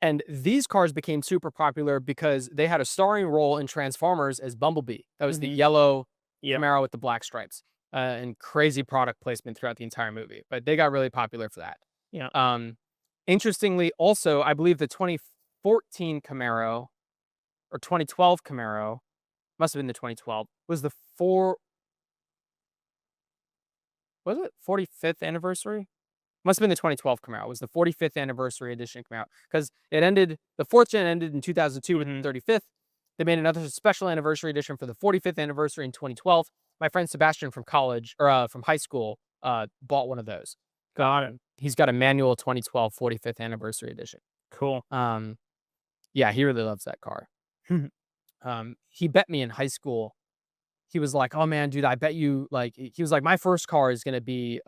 And these cars became super popular because they had a starring role in Transformers as Bumblebee. That was the yellow Camaro with the black stripes. And crazy product placement throughout the entire movie. But they got really popular for that. Yeah. Interestingly, also, I believe the 2014 Camaro or 2012 Camaro, must have been the 2012, was the 45th anniversary? Must have been the 2012 Camaro. It was the 45th anniversary edition Camaro because the fourth gen ended in 2002 with the 35th. They made another special anniversary edition for the 45th anniversary in 2012. My friend Sebastian from college or from high school bought one of those. Got it. He's got a manual 2012 45th anniversary edition. Cool. Yeah, he really loves that car. He bet me in high school. He was like, "Oh man, dude, I bet you like." He was like, "My first car is gonna be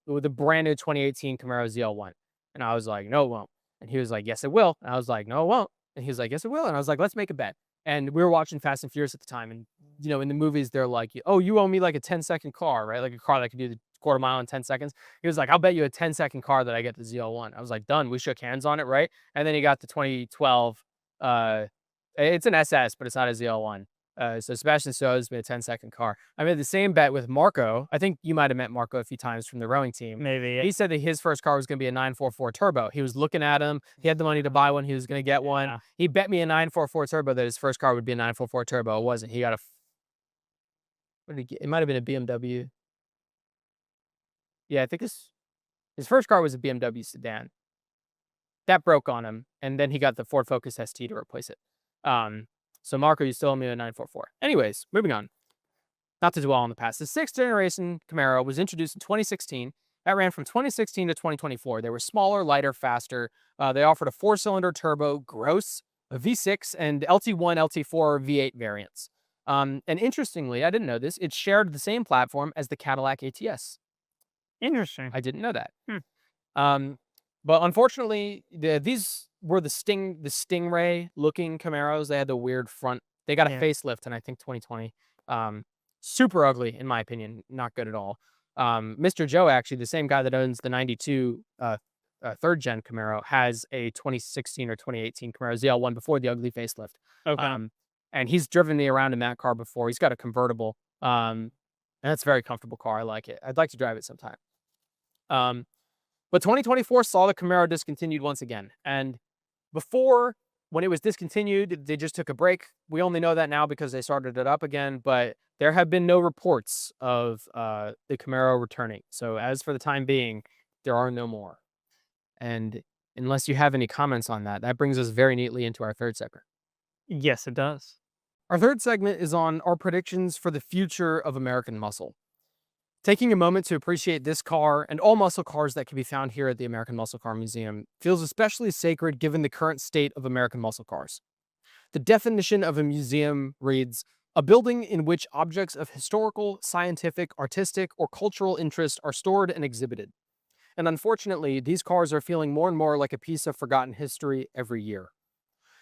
with a brand new 2018 Camaro ZL1," and I was like, "No, it won't." And he was like, "Yes, it will." And I was like, "No, it won't." And he was like, "Yes, it will." And I was like, "Let's make a bet." And we were watching Fast and Furious at the time, and in the movies, they're like, "Oh, you owe me like a 10-second car, right? Like a car that can do the quarter mile in 10 seconds." He was like, "I'll bet you a 10-second car that I get the ZL1." I was like, "Done." We shook hands on it, right? And then he got the 2012. It's an SS, but it's not a ZL1. So Sebastian Stowe's been a 10-second car. I made the same bet with Marco. I think you might have met Marco a few times from the rowing team. Maybe. He said that his first car was going to be a 944 turbo. He was looking at them. He had the money to buy one. He was going to get one. Yeah. He bet me a 944 turbo that his first car would be a 944 turbo. It wasn't. He got what did he get? It might have been a BMW. Yeah, I think his first car was a BMW sedan. That broke on him, and then he got the Ford Focus ST to replace it. So Marco, you still owe me a 944. Anyways, moving on. Not to dwell on the past. The 6th generation Camaro was introduced in 2016. That ran from 2016 to 2024. They were smaller, lighter, faster. They offered a 4-cylinder turbo gross, a V6, and LT1, LT4 V8 variants. And interestingly, I didn't know this, it shared the same platform as the Cadillac ATS. Interesting. I didn't know that. But unfortunately, these were the Stingray looking Camaros. They had the weird front. They got a facelift in I think 2020. Super ugly in my opinion. Not good at all. Mr. Joe, actually, the same guy that owns the 92 third gen Camaro, has a 2016 or 2018 Camaro ZL1 before the ugly facelift. Okay. And he's driven me around in that car before. He's got a convertible. And it's a very comfortable car. I like it. I'd like to drive it sometime. But 2024 saw the Camaro discontinued once again. And before, when it was discontinued, they just took a break. We only know that now because they started it up again. But there have been no reports of the Camaro returning. So as for the time being, there are no more. And unless you have any comments on that, that brings us very neatly into our third segment. Yes, it does. Our third segment is on our predictions for the future of American muscle. Taking a moment to appreciate this car and all muscle cars that can be found here at the American Muscle Car Museum feels especially sacred given the current state of American muscle cars. The definition of a museum reads, a building in which objects of historical, scientific, artistic, or cultural interest are stored and exhibited. And unfortunately, these cars are feeling more and more like a piece of forgotten history every year.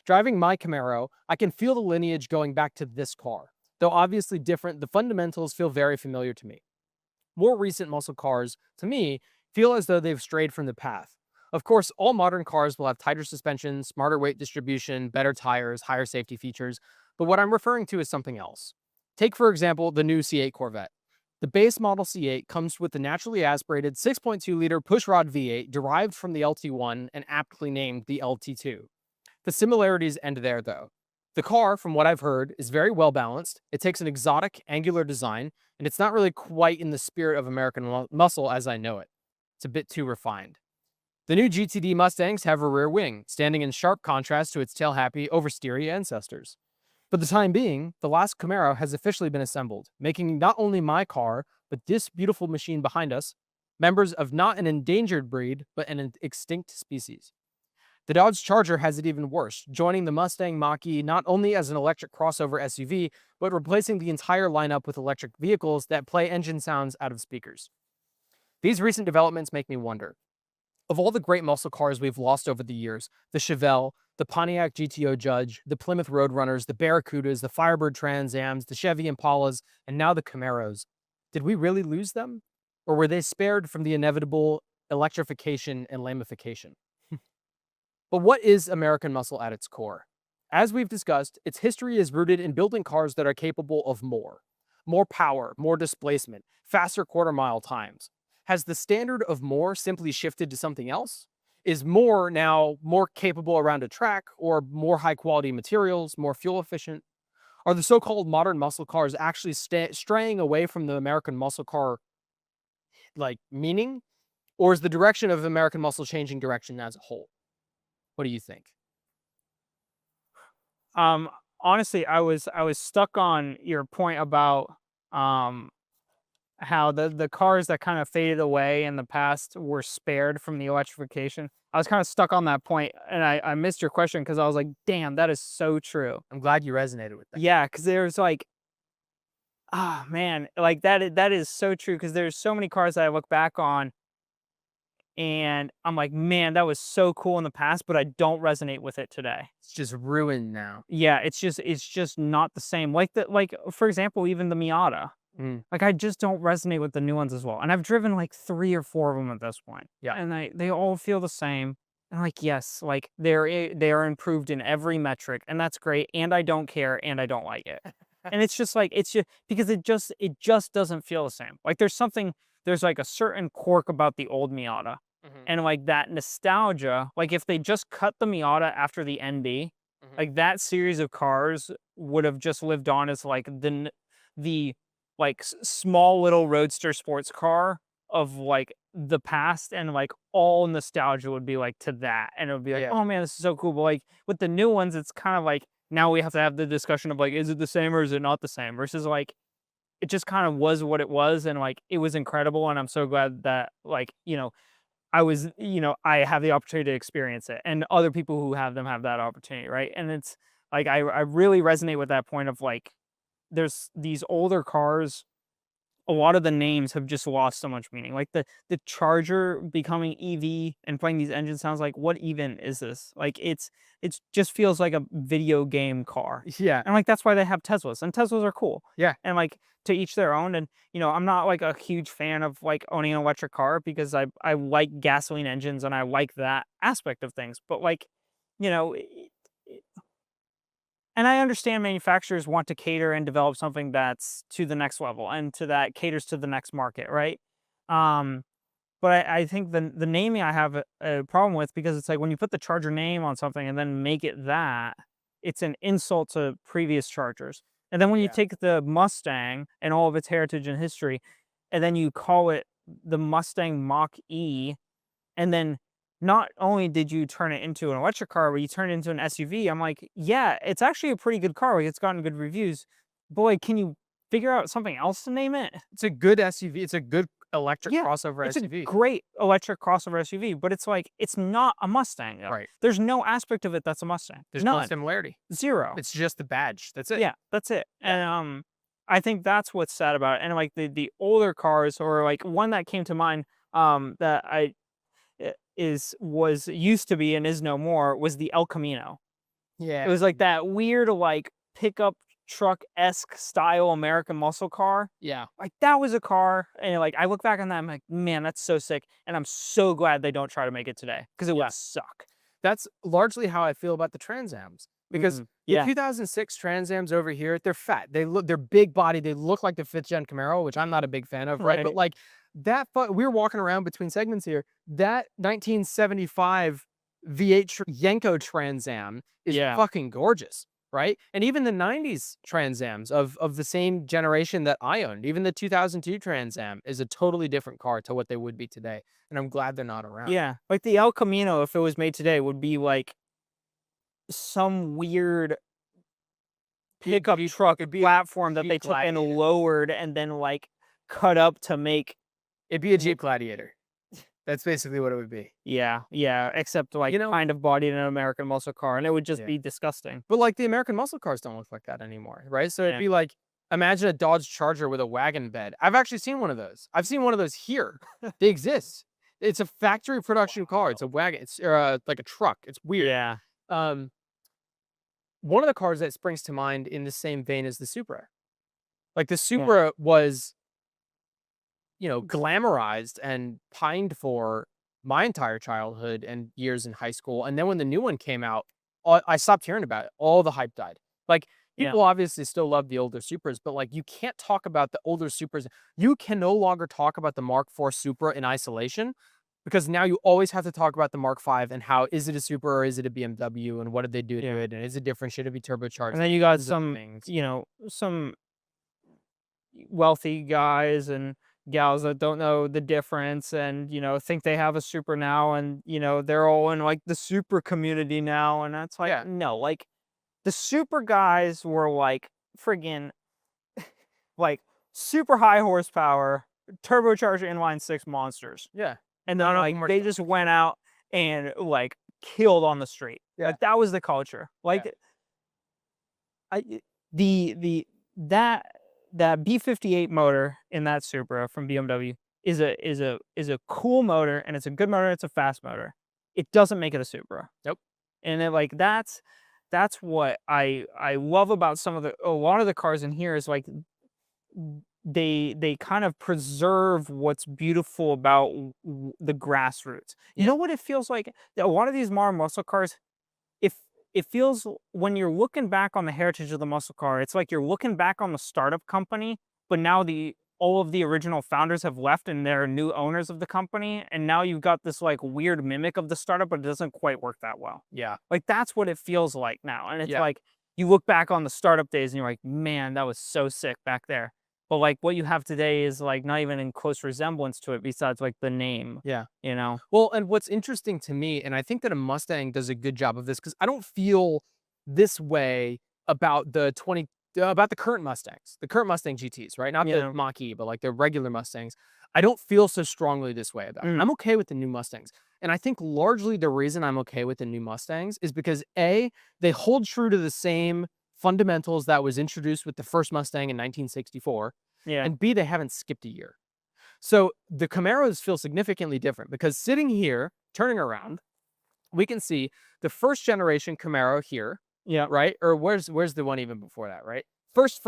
Driving my Camaro, I can feel the lineage going back to this car. Though obviously different, the fundamentals feel very familiar to me. More recent muscle cars, to me, feel as though they've strayed from the path. Of course, all modern cars will have tighter suspension, smarter weight distribution, better tires, higher safety features, but what I'm referring to is something else. Take, for example, the new C8 Corvette. The base model C8 comes with the naturally aspirated 6.2-liter pushrod V8 derived from the LT1 and aptly named the LT2. The similarities end there, though. The car, from what I've heard, is very well balanced. It takes an exotic, angular design, and it's not really quite in the spirit of American muscle as I know it. It's a bit too refined. The new GTD Mustangs have a rear wing, standing in sharp contrast to its tail-happy, oversteery ancestors. For the time being, the last Camaro has officially been assembled, making not only my car, but this beautiful machine behind us, members of not an endangered breed, but an extinct species. The Dodge Charger has it even worse, joining the Mustang Mach-E not only as an electric crossover SUV, but replacing the entire lineup with electric vehicles that play engine sounds out of speakers. These recent developments make me wonder. Of all the great muscle cars we've lost over the years, the Chevelle, the Pontiac GTO Judge, the Plymouth Roadrunners, the Barracudas, the Firebird Trans Ams, the Chevy Impalas, and now the Camaros, did we really lose them? Or were they spared from the inevitable electrification and lamification? But what is American muscle at its core? As we've discussed, its history is rooted in building cars that are capable of more. More power, more displacement, faster quarter-mile times. Has the standard of more simply shifted to something else? is more capable around a track, or more high quality materials, more fuel efficient? Are the so-called modern muscle cars actually straying away from the American muscle car like meaning, or is the direction of American muscle changing direction as a whole? What do you think? Honestly, I was stuck on your point about um how the cars that kind of faded away in the past were spared from the electrification. I was kind of stuck on that point, and I missed your question because I was like, damn, that is so true. I'm glad you resonated with that. Yeah, because there's like, ah, man, like that is so true, because there's so many cars that I look back on and I'm like, man, that was so cool in the past, but I don't resonate with it today. It's just ruined now. Yeah, it's just not the same. Like for example, even the Miata. Mm. Like, I just don't resonate with the new ones as well. And I've driven like 3 or 4 of them at this point. Yeah. And they all feel the same. And like, yes, like they are improved in every metric, and that's great. And I don't care, and I don't like it. And it's just because it just doesn't feel the same. Like there's like a certain quirk about the old Miata. And like that nostalgia, like if they just cut the Miata after the NB, like that series of cars would have just lived on as like the like small little roadster sports car of like the past, and like all nostalgia would be like to that, and it would be like, Yeah. oh man, this is so cool. But like with the new ones, it's kind of like now we have to have the discussion of like, is it the same or is it not the same, versus like it just kind of was what it was, and like it was incredible. And I'm so glad that like, I have the opportunity to experience it, and other people who have them have that opportunity, right? And it's like I really resonate with that point of like, there's these older cars, a lot of the names have just lost so much meaning. Like the Charger becoming EV and playing these engine sounds, like what even is this? Like it's just feels like a video game car. Yeah. And like that's why they have Teslas, and Teslas are cool. Yeah. And like to each their own. And I'm not like a huge fan of like owning an electric car, because I like gasoline engines and I like that aspect of things. But like, you know, and I understand manufacturers want to cater and develop something that's to the next level and to that caters to the next market, right? But I think the naming I have a problem with, because it's like when you put the Charger name on something and then make it that, it's an insult to previous Chargers. And then when you Yeah. take the Mustang and all of its heritage and history, and then you call it the Mustang Mach-E, and then not only did you turn it into an electric car, but you turned it into an SUV. I'm like, yeah, it's actually a pretty good car. Like, it's gotten good reviews. Boy, can you figure out something else to name it? It's a good SUV. It's a good electric Yeah, crossover It's SUV. a great electric crossover SUV, but it's like, it's not a Mustang. Though. Right. There's no aspect of it that's a Mustang. There's no None. similarity. Zero. It's just the badge. That's it. Yeah, that's it. And I think that's what's sad about it. And like the older cars, or like one that came to mind that was used to be and is no more, was the El Camino. Yeah. It was like that weird like pickup truck-esque style American muscle car. Yeah. Like that was a car, and like I look back on that, I'm like, man, that's so sick. And I'm so glad they don't try to make it today, because it Yeah. would suck. That's largely how I feel about the Trans Ams. Because Yeah. the 2006 Trans Ams over here, they're fat. They're big body. They look like the 5th gen Camaro, which I'm not a big fan of, right? But Right. like we were walking around between segments here. That 1975 V8 Yenko Trans Am is Yeah. fucking gorgeous, right? And even the 90s Trans Ams of the same generation that I owned, even the 2002 Trans Am is a totally different car to what they would be today. And I'm glad they're not around. Yeah. Like the El Camino, if it was made today, would be like some weird pickup truck platform that Jeep they took and Gladiator. lowered and then like cut up to make. It'd be a Jeep Gladiator. That's basically what it would be. Yeah, except like You know- kind of bodied an American muscle car, and it would just Yeah. be disgusting. But like the American muscle cars don't look like that anymore, right? So it'd Yeah. be like, imagine a Dodge Charger with a wagon bed. I've actually seen one of those. I've seen one of those here. They exist. It's a factory production car. It's a wagon. It's like a truck. It's weird. Yeah. One of the cars that springs to mind in the same vein is the Supra. Like the Supra was, glamorized and pined for my entire childhood and years in high school. And then when the new one came out, I stopped hearing about it. All the hype died. Like Yeah. people obviously still love the older Supras, but like you can't talk about the older Supras. You can no longer talk about the Mark IV Supra in isolation because now you always have to talk about the Mark V and how is it a Supra or is it a BMW and what did they do to it and is it different? Should it be turbocharged? And then you got Tons of some, things. some wealthy guys and gals that don't know the difference and, think they have a Supra now and, they're all in like the Supra community now. And that's like, Yeah. no, like the Supra guys were like friggin' like super high horsepower, turbocharged inline six monsters. Yeah. And then None of like them were they stock. just went out and like killed on the street. Yeah. Like that was the culture. Like that B58 motor in that Supra from BMW is a cool motor and it's a good motor, it's a fast motor. It doesn't make it a Supra. Nope. And then like that's what I love about a lot of the cars in here is like they kind of preserve what's beautiful about the grassroots. You know what it feels like? A lot of these modern muscle cars, if it feels when you're looking back on the heritage of the muscle car, it's like you're looking back on the startup company, but now all of the original founders have left and they're new owners of the company. And now you've got this like weird mimic of the startup, but it doesn't quite work that well. Yeah. Like that's what it feels like now. And it's Yeah. like you look back on the startup days and you're like, man, that was so sick back there. But like what you have today is like not even in close resemblance to it besides like the name. Yeah. Well, and what's interesting to me, and I think that a Mustang does a good job of this because I don't feel this way about about the current Mustangs, the current Mustang GTs, right? Not the Mach-E, but like the regular Mustangs. I don't feel so strongly this way about it. I'm okay with the new Mustangs. And I think largely the reason I'm okay with the new Mustangs is because A, they hold true to the same fundamentals that was introduced with the first Mustang in 1964. Yeah. And B, they haven't skipped a year. So the Camaros feel significantly different because sitting here, turning around, we can see the first generation Camaro here. Yeah. Right? Or where's the one even before that, right? First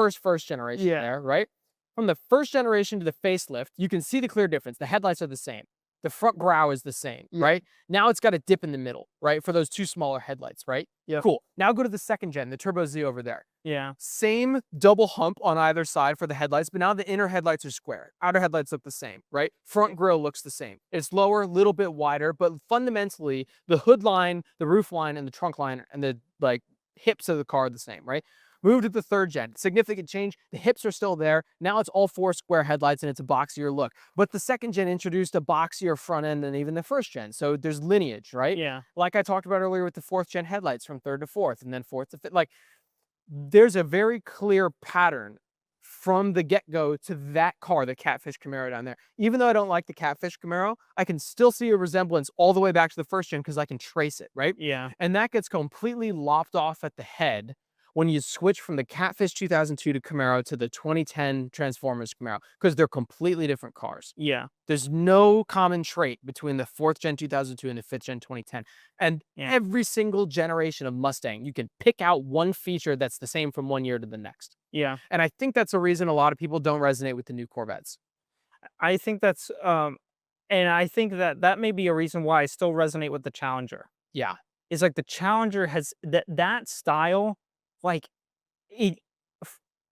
generation there, right? From the first generation to the facelift, you can see the clear difference. The headlights are the same. The front grau is the same, right? Now it's got a dip in the middle, right? For those two smaller headlights, right? Yeah. Cool. Now go to the second gen, the Turbo Z over there. Yeah. Same double hump on either side for the headlights, but now the inner headlights are square. Outer headlights look the same, right? Front grille looks the same. It's lower, a little bit wider, but fundamentally the hood line, the roof line, and the trunk line and the like hips of the car are the same, right? Move to the third gen. Significant change. The hips are still there. Now it's all four square headlights and it's a boxier look. But the second gen introduced a boxier front end than even the first gen. So there's lineage, right? Yeah. Like I talked about earlier with the fourth gen headlights from third to fourth and then fourth to fifth. Like there's a very clear pattern from the get-go to that car, the Catfish Camaro down there. Even though I don't like the Catfish Camaro, I can still see a resemblance all the way back to the first gen because I can trace it, right? Yeah. And that gets completely lopped off at the head when you switch from the Catfish 2002 to Camaro to the 2010 Transformers Camaro because they're completely different cars. Yeah. There's no common trait between the 4th gen 2002 and the 5th gen 2010. And every single generation of Mustang, you can pick out one feature that's the same from one year to the next. Yeah. And I think that's a reason a lot of people don't resonate with the new Corvettes. I think that's and I think that may be a reason why I still resonate with the Challenger. Yeah. It's like the Challenger has that style, like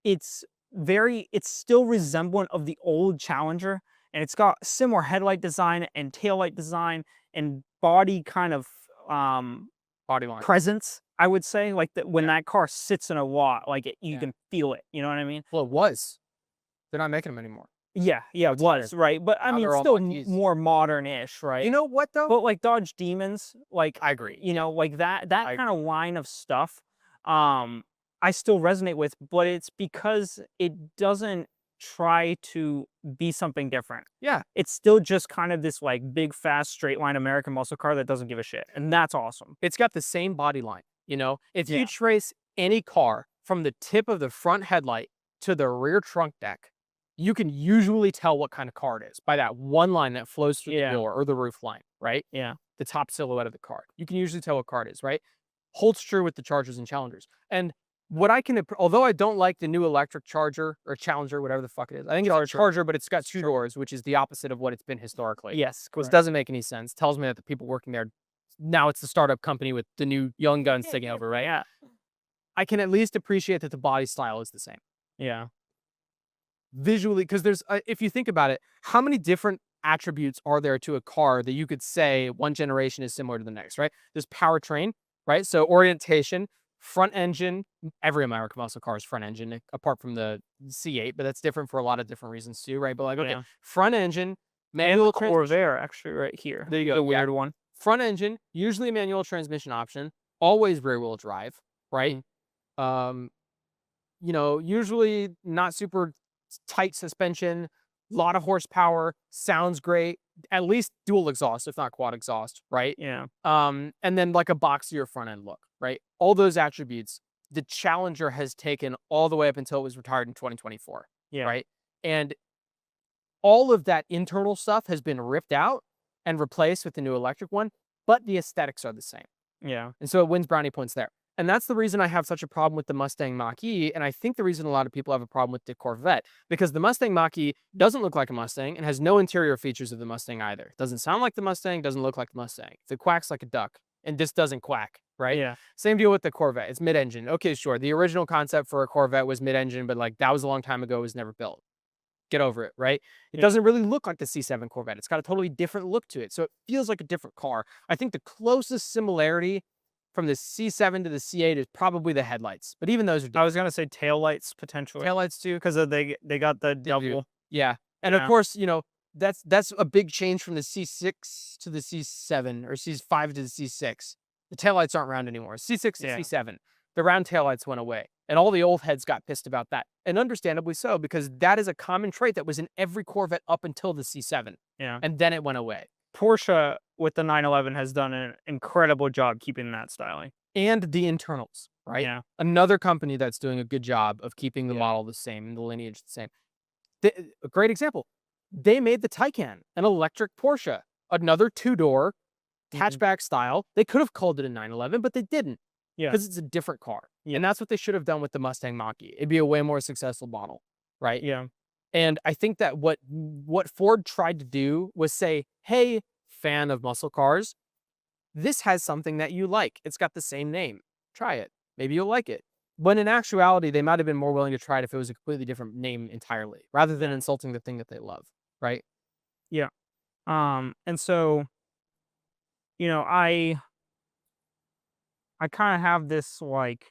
it's still resemblant of the old Challenger, and it's got similar headlight design and taillight design and body kind of Body line presence, I would say. Like when that car sits in a lot, like you can feel it. You know what I mean? Well, it was. They're not making them anymore. Yeah, it was, right? But I Now mean, they're all still Mach-E's. more modern-ish, right? You know what though? But like Dodge Demons, like I agree. like that kind of line of stuff, I still resonate with, but it's because it doesn't try to be something different. Yeah. It's still just kind of this like big, fast, straight line American muscle car that doesn't give a shit. And that's awesome. It's got the same body line, you know? If you trace any car from the tip of the front headlight to the rear trunk deck, you can usually tell what kind of car it is by that one line that flows through the door or the roof line, right? Yeah. The top silhouette of the car. You can usually tell what car it is, right? Holds true with the Chargers and Challengers. And what I can, although I don't like the new electric Charger or Challenger, whatever the fuck it is. I think it's a Charger, but it's got two doors, which is the opposite of what it's been historically. Yes. Which doesn't make any sense. Tells me that the people working there, now it's the startup company with the new young guns taking over, right? Yeah. I can at least appreciate that the body style is the same. Yeah. Visually, because there's, if you think about it, how many different attributes are there to a car that you could say one generation is similar to the next, right? There's powertrain, right? So orientation, front engine. Every American muscle car is front engine, apart from the C8, but that's different for a lot of different reasons too, right? But like, okay, Yeah. front engine, And manual the transmission. Corvair, actually, right here. There you go. The Yeah. weird one. Front engine, usually a manual transmission option, always rear wheel drive, right? You know, usually not super tight suspension, lot of horsepower, sounds great, at least dual exhaust, if not quad exhaust, right? Yeah. And then like a boxier front end look, right? All those attributes, the Challenger has taken all the way up until it was retired in 2024, Yeah. right? And all of that internal stuff has been ripped out and replaced with the new electric one, but the aesthetics are the same. Yeah. And so it wins brownie points there. And that's the reason I have such a problem with the Mustang Mach-E, and I think the reason a lot of people have a problem with the Corvette, because the Mustang Mach-E doesn't look like a Mustang and has no interior features of the Mustang either. Doesn't sound like the Mustang, doesn't look like the Mustang. It quacks like a duck, and this doesn't quack, right? Yeah. Same deal with the Corvette. It's mid-engine. Okay, sure. The original concept for a Corvette was mid-engine, but like that was a long time ago. It was never built. Get over it, right? It Yeah. doesn't really look like the C7 Corvette. It's got a totally different look to it. So it feels like a different car. I think the closest similarity from the C7 to the C8 is probably the headlights. But even those are I different. was gonna say taillights potentially Taillights too. because they got the double. Yeah. And of Yeah. course, you know, that's a big change from the C6 to the C7 or C5 to the C6. The taillights aren't round anymore. C6 to Yeah. C7. The round taillights went away. And all the old heads got pissed about that. And understandably so, because that is a common trait that was in every Corvette up until the C7. Yeah. And then it went away. Porsche with the 911 has done an incredible job keeping that styling. And the internals, right? Yeah. Another company that's doing a good job of keeping the Yeah. model the same and the lineage the same. A great example. They made the Taycan, an electric Porsche, another two-door hatchback style. They could have called it a 911, but they didn't. Yeah. Because it's a different car. Yeah. And that's what they should have done with the Mustang Mach-E. It'd be a way more successful model, right? Yeah. And I think that what Ford tried to do was say, hey, fan of muscle cars, this has something that you like. It's got the same name. Try it. Maybe you'll like it. But in actuality, they might have been more willing to try it if it was a completely different name entirely, rather than insulting the thing that they love, right? And so, you know, I kind of have this like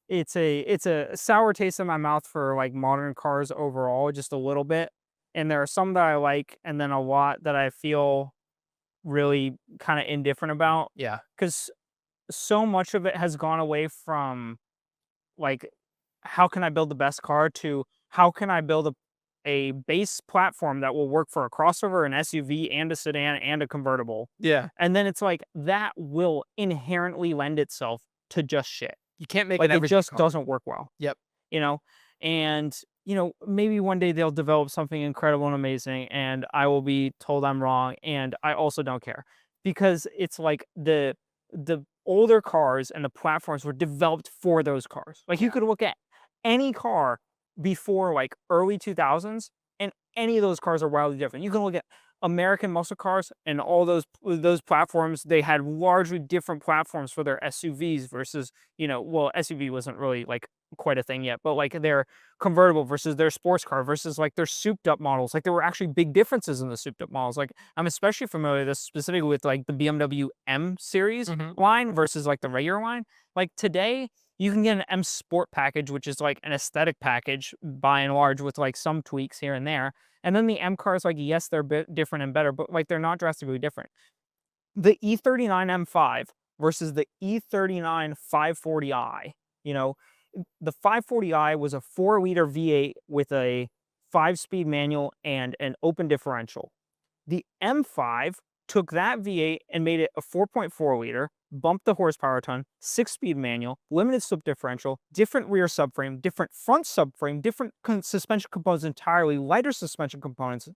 it's a sour taste in my mouth for like modern cars overall, just a little bit. And there are some that I like, and then a lot that I feel really kind of indifferent about, Yeah. because so much of it has gone away from like how can I build the best car to how can I build a base platform that will work for a crossover, an SUV, and a sedan, and a convertible. Yeah. And then it's like that will inherently lend itself to just shit. You can't make Like it it everything just car. doesn't work well. Yep. You know, and you know, maybe one day they'll develop something incredible and amazing, and I will be told I'm wrong, and I also don't care, because it's like the older cars and the platforms were developed for those cars. Like you could look at any car before like early 2000s, and any of those cars are wildly different. You can look at American muscle cars and all those platforms. They had largely different platforms for their SUVs versus, you know, well, SUV wasn't really like quite a thing yet, but like their convertible versus their sports car versus like their souped up models. Like there were actually big differences in the souped up models. Like I'm especially familiar with this specifically with like the BMW M series line versus like the regular line. Like today you can get an M Sport package, which is like an aesthetic package by and large with like some tweaks here and there. And then the M cars, like, yes, they're a bit different and better, but like they're not drastically different. The E39 M5 versus the E39 540i, you know, the 540i was a 4-liter V8 with a 5-speed manual and an open differential. The M5 took that V8 and made it a 4.4-liter, bumped the horsepower a ton, 6-speed manual, limited slip differential, different rear subframe, different front subframe, different suspension components entirely, lighter suspension components,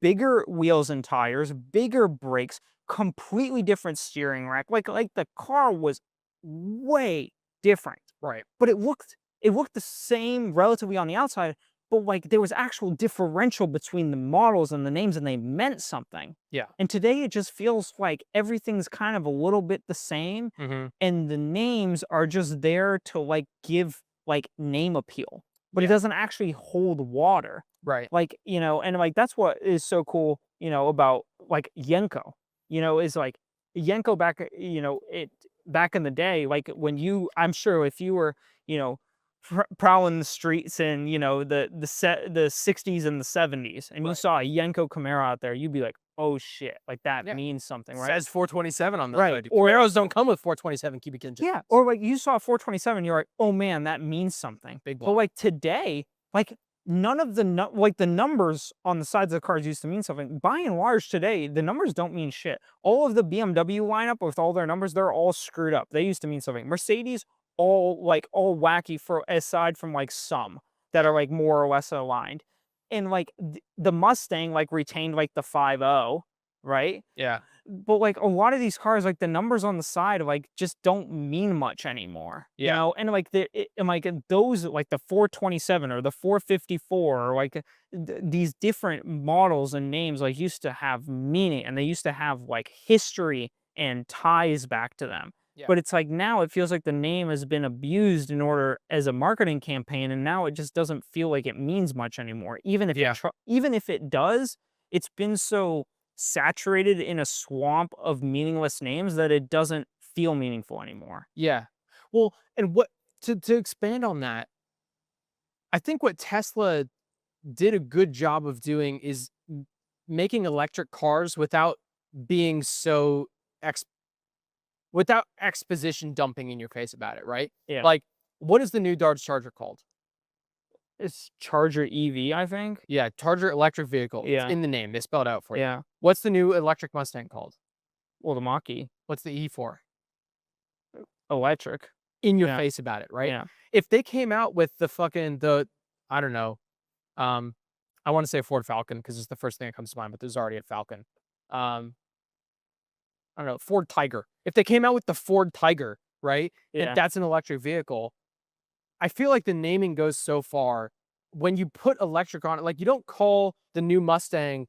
bigger wheels and tires, bigger brakes, completely different steering rack. Like the car was way different. Right. But it looked the same relatively on the outside, but like there was actual differential between the models and the names, and they meant something. Yeah. And today it just feels like everything's kind of a little bit the same, and the names are just there to like give like name appeal, but it doesn't actually hold water. Right. Like, and like that's what is so cool, about like Yenko, is like Yenko back, it back in the day, like I'm sure if you were, you know, prowling the streets in, the 60s and the 70s and you Right. saw a Yenko Camaro out there, you'd be like, oh shit, like that Yeah. means something, right? Says 427 on the Right. hood. Or- Camaros don't come with 427 cubic inches. Yeah, or like you saw 427, you're like, oh man, that means something. Big But block. like today, like none of the like the numbers on the sides of the cars used to mean something. By and large, today the numbers don't mean shit. All of the BMW lineup with all their numbers, they're all screwed up. They used to mean something. Mercedes, all wacky for aside from like some that are like more or less aligned. And like the Mustang like retained like the 50, right? Yeah. But like a lot of these cars, like the numbers on the side, like just don't mean much anymore. Yeah. And like those, like the 427 or the 454, or like these different models and names, like used to have meaning, and they used to have like history and ties back to them. Yeah. But it's like now it feels like the name has been abused in order as a marketing campaign, and now it just doesn't feel like it means much anymore. Even if even if it does, it's been so saturated in a swamp of meaningless names that it doesn't feel meaningful anymore. Yeah. Well, and what to expand on that, I think what Tesla did a good job of doing is making electric cars without being so without exposition dumping in your face about it, right? Yeah. Like, what is the new Dodge Charger called? It's Charger EV, I think. Yeah, Charger electric vehicle. Yeah. It's in the name. They spelled it out for you. Yeah. What's the new electric Mustang called? Well, the Mach-E. What's the E for? Electric. In your Yeah. face about it, right? Yeah. If they came out with I don't know, I want to say Ford Falcon because it's the first thing that comes to mind, but there's already a Falcon. I don't know, Ford Tiger. If they came out with the Ford Tiger, right? Yeah. And that's an electric vehicle. I feel like the naming goes so far. When you put electric on it, like you don't call the new Mustang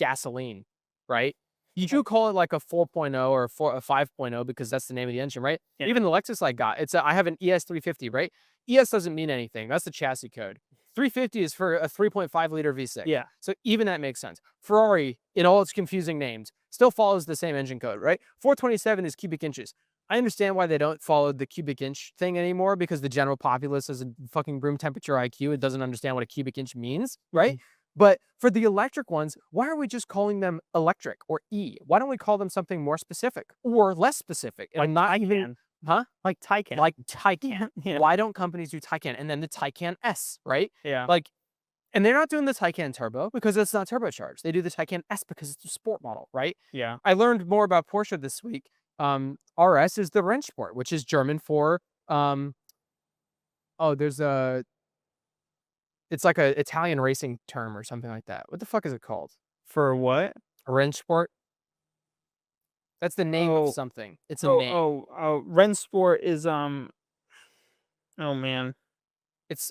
gasoline, right? You do call it like a 4.0 or a 5.0 because that's the name of the engine, right? Yeah. Even the Lexus I got, I have an ES 350, right? ES doesn't mean anything. That's the chassis code. 350 is for a 3.5 liter V6. Yeah. So even that makes sense. Ferrari, in all its confusing names, still follows the same engine code, right? 427 is cubic inches. I understand why they don't follow the cubic inch thing anymore because the general populace has a fucking room temperature IQ. It doesn't understand what a cubic inch means, right? But for the electric ones, why are we just calling them electric or E? Why don't we call them something more specific or less specific? Like not even, huh? Like Taycan. Like Taycan. Yeah. Why don't companies do Taycan? And then the Taycan S, right? Yeah. Like, and they're not doing the Taycan Turbo because it's not turbocharged. They do the Taycan S because it's a sport model, right? Yeah. I learned more about Porsche this week. RS is the Rennsport, which is German for it's like a Italian racing term or something like that. What the fuck is it called? For what? A Rennsport? That's the name Oh. of something. It's a name. Rennsport is oh man,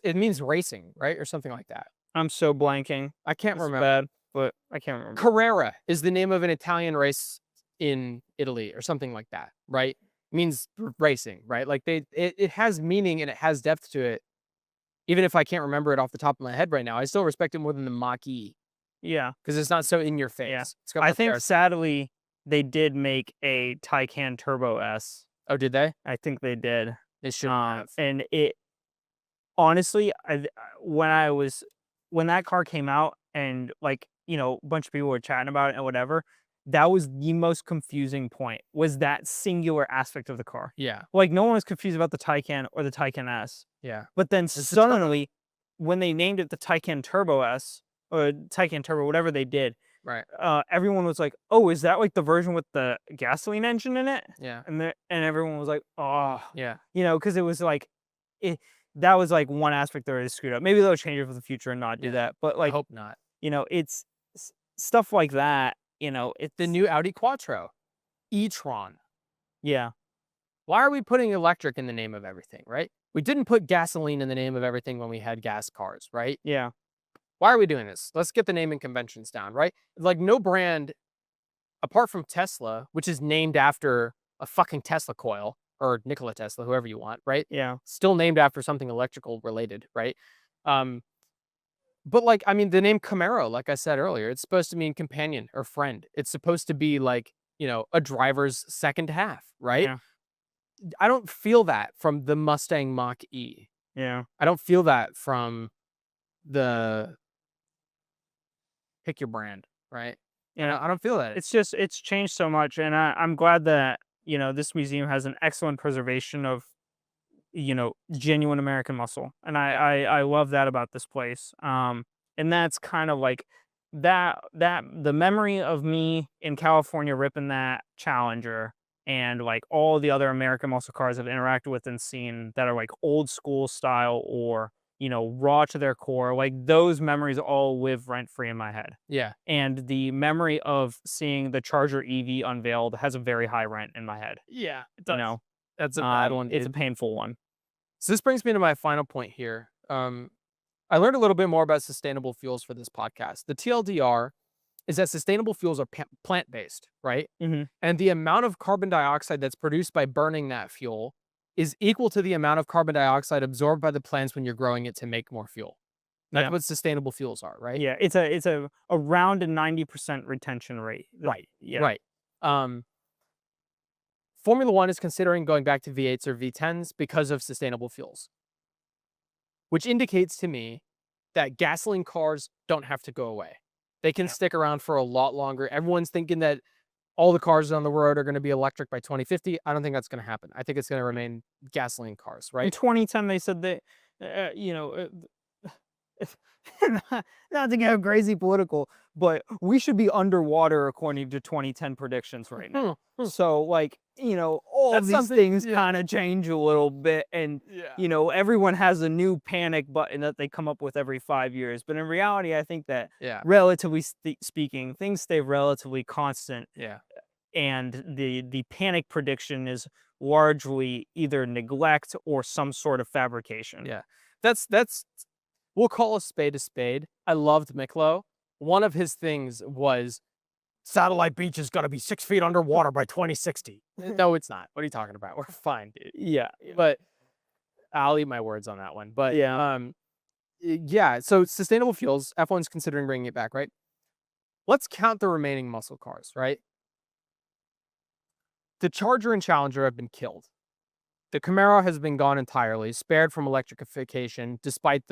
It means racing, right? Or something like that. I'm so blanking. I can't It's remember. bad, but I can't remember. Carrera is the name of an Italian race in Italy or something like that, right? Means racing, right? Like it has meaning and it has depth to it. Even if I can't remember it off the top of my head right now, I still respect it more than the Mach-E Yeah. because it's not so in your face. Yeah. It's got I more think clarity. sadly they did make a Taycan Turbo S. Oh, did they? I think they did. They should have. And it honestly, when that car came out and like, a bunch of people were chatting about it and whatever, that was the most confusing point, was that singular aspect of the car. Yeah. Like no one was confused about the Taycan or the Taycan S. Yeah. But then It's the Turbo. suddenly when they named it the Taycan Turbo S or Taycan Turbo, whatever they did, Right. everyone was like, oh, is that like the version with the gasoline engine in it? Yeah. And everyone was like, oh, Yeah. because it was like, that was like one aspect that was screwed up. Maybe they'll change it for the future and not do Yeah. that. But I like, hope not. it's stuff like that, it's The new Audi Quattro, e-tron. yeah. Why are we putting electric in the name of everything, right? We didn't put gasoline in the name of everything when we had gas cars, right? Yeah. Why are we doing this? Let's get the naming conventions down, right? Like no brand, apart from Tesla, which is named after a fucking Tesla coil, or Nikola Tesla, whoever you want, right? Yeah. Still named after something electrical related, right? But like, I mean, the name Camaro, like I said earlier, it's supposed to mean companion or friend. It's supposed to be like, a driver's second half, right? Yeah. I don't feel that from the Mustang Mach-E. Yeah. I don't feel that from the pick your brand, right? Yeah. I don't feel that. It's changed so much, and I'm glad that this museum has an excellent preservation of genuine American muscle, and I love that about this place. And that's kind of like that the memory of me in California ripping that Challenger and like all the other American muscle cars I've interacted with and seen that are like old school style or raw to their core, like those memories all live rent free in my head. Yeah. And the memory of seeing the Charger EV unveiled has a very high rent in my head. Yeah. It You does. know, That's a bad one. it's a painful one. So this brings me to my final point here. I learned a little bit more about sustainable fuels for this podcast. The TLDR is that sustainable fuels are plant-based, right? Mhm. And the amount of carbon dioxide that's produced by burning that fuel is equal to the amount of carbon dioxide absorbed by the plants when you're growing it to make more fuel. That's Yeah. what sustainable fuels are, right? Yeah, it's a around a 90% retention rate. Right. Yeah. Right. Formula One is considering going back to V8s or V10s because of sustainable fuels, which indicates to me that gasoline cars don't have to go away. They can stick around for a lot longer. Everyone's thinking that all the cars on the road are going to be electric by 2050. I don't think that's going to happen. I think it's going to remain gasoline cars, In right? 2010, they said that, not to get crazy political, but we should be underwater according to 2010 predictions right now. So, like, all That's of these something- things yeah. kind of change a little bit. And, everyone has a new panic button that they come up with every 5 years. But in reality, I think that Yeah. relatively speaking, things stay relatively constant. Yeah. And the panic prediction is largely either neglect or some sort of fabrication. Yeah. That's we'll call a spade a spade. I loved Miklo. One of his things was Satellite Beach is going to be 6 feet underwater by 2060. No, it's not. What are you talking about? We're fine, dude. Yeah. But I'll eat my words on that one. But Yeah. yeah. So sustainable fuels, F1's considering bringing it back, right? Let's count the remaining muscle cars, right? The Charger and Challenger have been killed. The Camaro has been gone entirely, spared from electrification, despite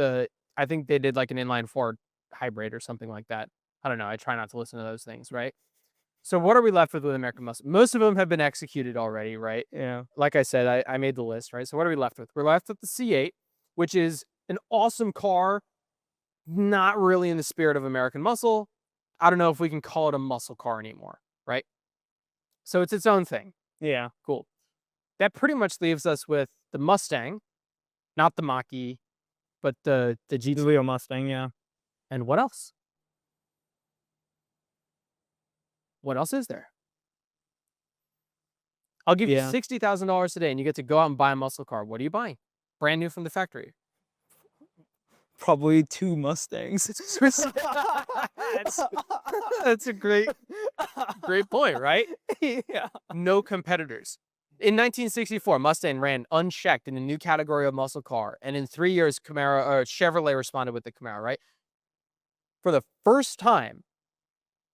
I think they did like an inline four hybrid or something like that. I don't know. I try not to listen to those things, right? So what are we left with American muscle? Most of them have been executed already, right? Yeah. Like I said, I made the list, right? So what are we left with? We're left with the C8, which is an awesome car, not really in the spirit of American muscle. I don't know if we can call it a muscle car anymore, right? So it's its own thing. Yeah. Cool. That pretty much leaves us with the Mustang, not the Mach-E, but the GT. The Leo Mustang, yeah. And what else? What else is there? I'll give you Yeah. $60,000 today and you get to go out and buy a muscle car. What are you buying? Brand new from the factory. Probably 2 Mustangs. That's a great point, right? Yeah. No competitors. In 1964, Mustang ran unchecked in a new category of muscle car, and in 3 years, Chevrolet responded with the Camaro, right? For the first time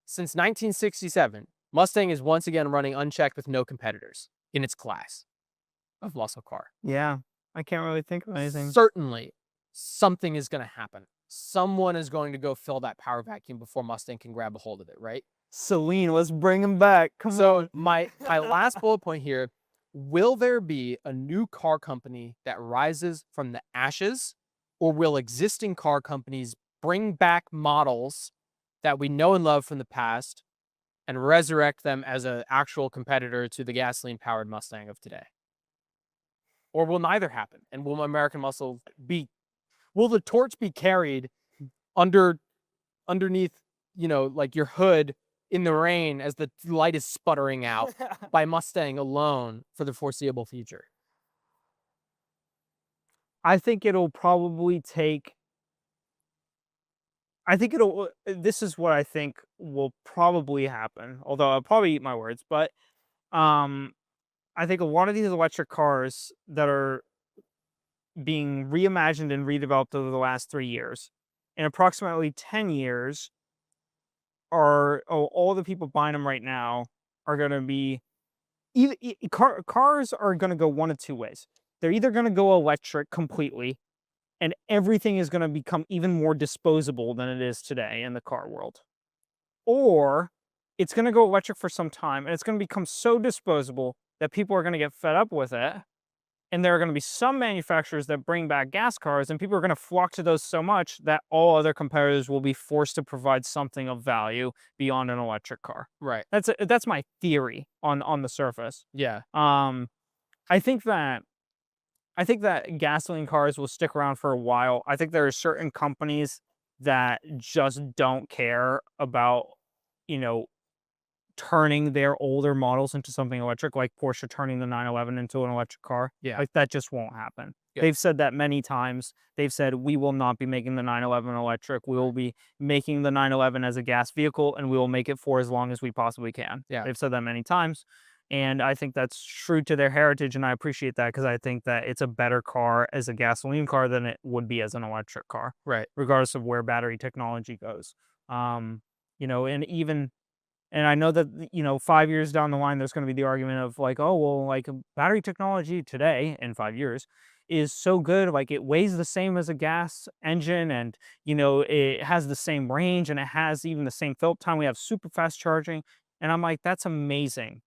since 1967, Mustang is once again running unchecked with no competitors in its class of muscle car. Yeah. I can't really think of anything. Certainly, something is going to happen. Someone is going to go fill that power vacuum before Mustang can grab a hold of it, right? Celine, let's bring him back. Come on. So my last bullet point here, will there be a new car company that rises from the ashes, or will existing car companies bring back models that we know and love from the past and resurrect them as an actual competitor to the gasoline-powered Mustang of today? Or will neither happen? And will American muscle will the torch be carried underneath, like your hood in the rain as the light is sputtering out by Mustang alone for the foreseeable future? I think it'll probably take. This is what I think will probably happen, although I'll probably eat my words, but I think a lot of these electric cars that are being reimagined and redeveloped over the last 3 years in approximately 10 years, all the people buying them right now are going to be cars are going to go one of two ways. They're either going to go electric completely, and everything is going to become even more disposable than it is today in the car world, or it's going to go electric for some time, and it's going to become so disposable that people are going to get fed up with it. And there are going to be some manufacturers that bring back gas cars, and people are going to flock to those so much that all other competitors will be forced to provide something of value beyond an electric car. Right. That's my theory on the surface. Yeah. I think that gasoline cars will stick around for a while. I think there are certain companies that just don't care about, turning their older models into something electric, like Porsche turning the 911 into an electric car. Yeah. Like, that just won't happen. Yeah. They've said that many times. They've said, we will not be making the 911 electric. We will be making the 911 as a gas vehicle, and we will make it for as long as we possibly can. Yeah. They've said that many times. And I think that's true to their heritage, and I appreciate that, because I think that it's a better car as a gasoline car than it would be as an electric car. Right. Regardless of where battery technology goes. And I know that, 5 years down the line, there's going to be the argument of like, oh, well, like, battery technology today in 5 years is so good. Like, it weighs the same as a gas engine, and, it has the same range, and it has even the same fill up time. We have super fast charging. And I'm like, that's amazing.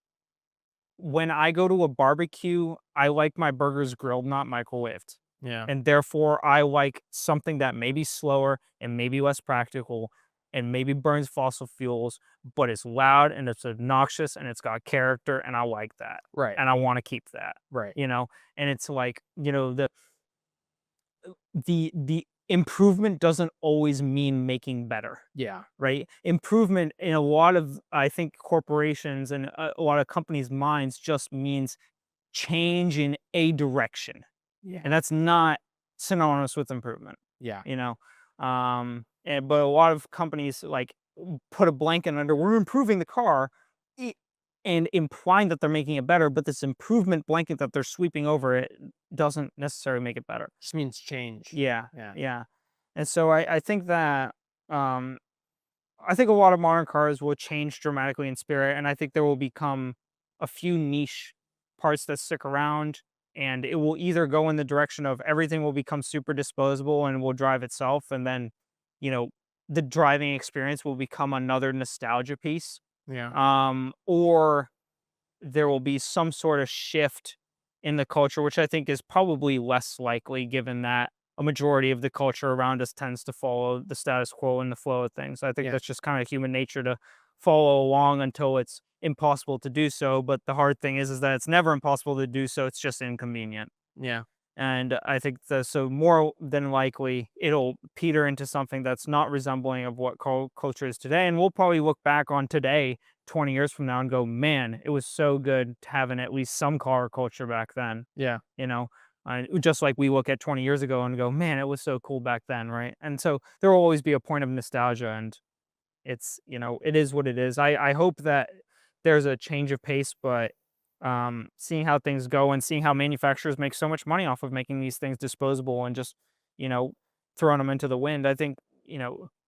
When I go to a barbecue, I like my burgers grilled, not microwaved. Yeah. And therefore, I like something that may be slower and maybe less practical and maybe burns fossil fuels, but it's loud and it's obnoxious and it's got character, and I like that. Right. And I want to keep that. Right. And it's like, the improvement doesn't always mean making better. Yeah. Right? Improvement in a lot of, I think, corporations and a lot of companies' minds just means change in a direction. Yeah. And that's not synonymous with improvement. Yeah. But a lot of companies like put a blanket under, we're improving the car, and implying that they're making it better, but this improvement blanket that they're sweeping over it doesn't necessarily make it better. Just means change. Yeah. Yeah. And so I think that I think a lot of modern cars will change dramatically in spirit, and I think there will become a few niche parts that stick around, and it will either go in the direction of everything will become super disposable and will drive itself, and then, the driving experience will become another nostalgia piece. Yeah. Or there will be some sort of shift in the culture, which I think is probably less likely, given that a majority of the culture around us tends to follow the status quo and the flow of things. I think Yeah. that's just kind of human nature to follow along until it's impossible to do so. But the hard thing is that it's never impossible to do so. It's just inconvenient. Yeah. And I think so more than likely it'll peter into something that's not resembling of what culture is today. And we'll probably look back on today 20 years from now and go, man, it was so good having at least some car culture back then. Yeah. Just like we look at 20 years ago and go, man, it was so cool back then, right? And so there will always be a point of nostalgia, and it's, it is what it is. I hope that there's a change of pace, but seeing how things go and seeing how manufacturers make so much money off of making these things disposable and just, throwing them into the wind, I think,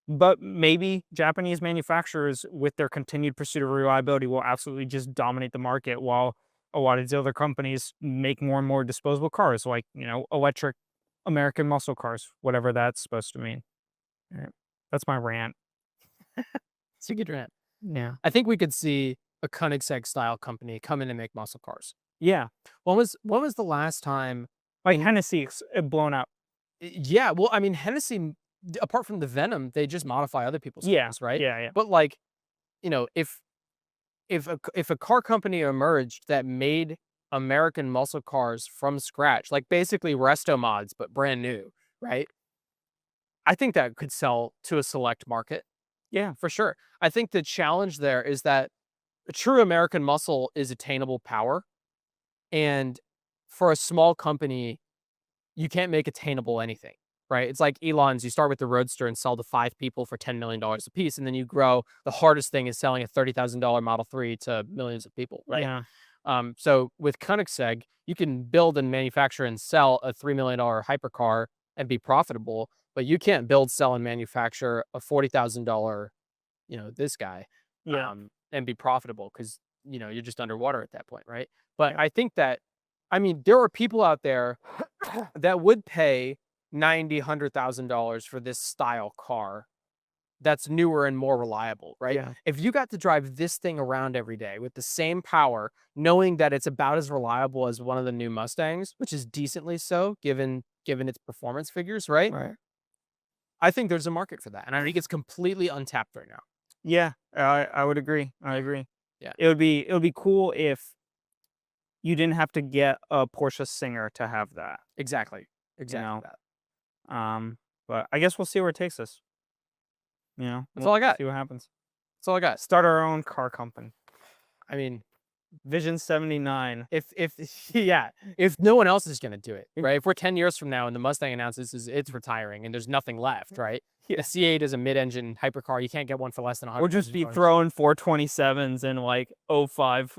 but maybe Japanese manufacturers, with their continued pursuit of reliability, will absolutely just dominate the market, while a lot of these other companies make more and more disposable cars, like, electric American muscle cars, whatever that's supposed to mean. All right. That's my rant. It's a good rant. Yeah. I think we could see a Koenigsegg style company come in and make muscle cars. Yeah. When was the last time? Like Hennessy blown up. Yeah. Well, I mean, Hennessy, apart from the venom, they just modify other people's cars, right? Yeah. But like, if a car company emerged that made American muscle cars from scratch, like basically resto mods but brand new, right? I think that could sell to a select market. Yeah. For sure. I think the challenge there is that a true American muscle is attainable power. And for a small company, you can't make attainable anything, right? It's like Elon's, you start with the Roadster and sell to 5 people for $10 million a piece, and then you grow. The hardest thing is selling a $30,000 Model 3 to millions of people, right? Yeah. So with Koenigsegg, you can build and manufacture and sell a $3 million hypercar and be profitable, but you can't build, sell, and manufacture a $40,000, this guy, Yeah. and be profitable because, you're just underwater at that point, right? But Yeah. I think that, there are people out there that would pay $90,000-$100,000 for this style car that's newer and more reliable, right? Yeah. If you got to drive this thing around every day with the same power, knowing that it's about as reliable as one of the new Mustangs, which is decently so given its performance figures, right? Right. I think there's a market for that, and I think it's completely untapped right now. Yeah, I would agree. I agree. Yeah. It would be cool if you didn't have to get a Porsche Singer to have that. Exactly. Exactly know, that. But I guess we'll see where it takes us. That's all I got. See what happens. That's all I got. Start our own car company. I mean, Vision 79. if no one else is gonna do it, right? If we're 10 years from now and the Mustang announces it's retiring and there's nothing left, right? Yeah. The C8 is a mid-engine hypercar. You can't get one for less than $100,000. We'll just be throwing 427s and like 05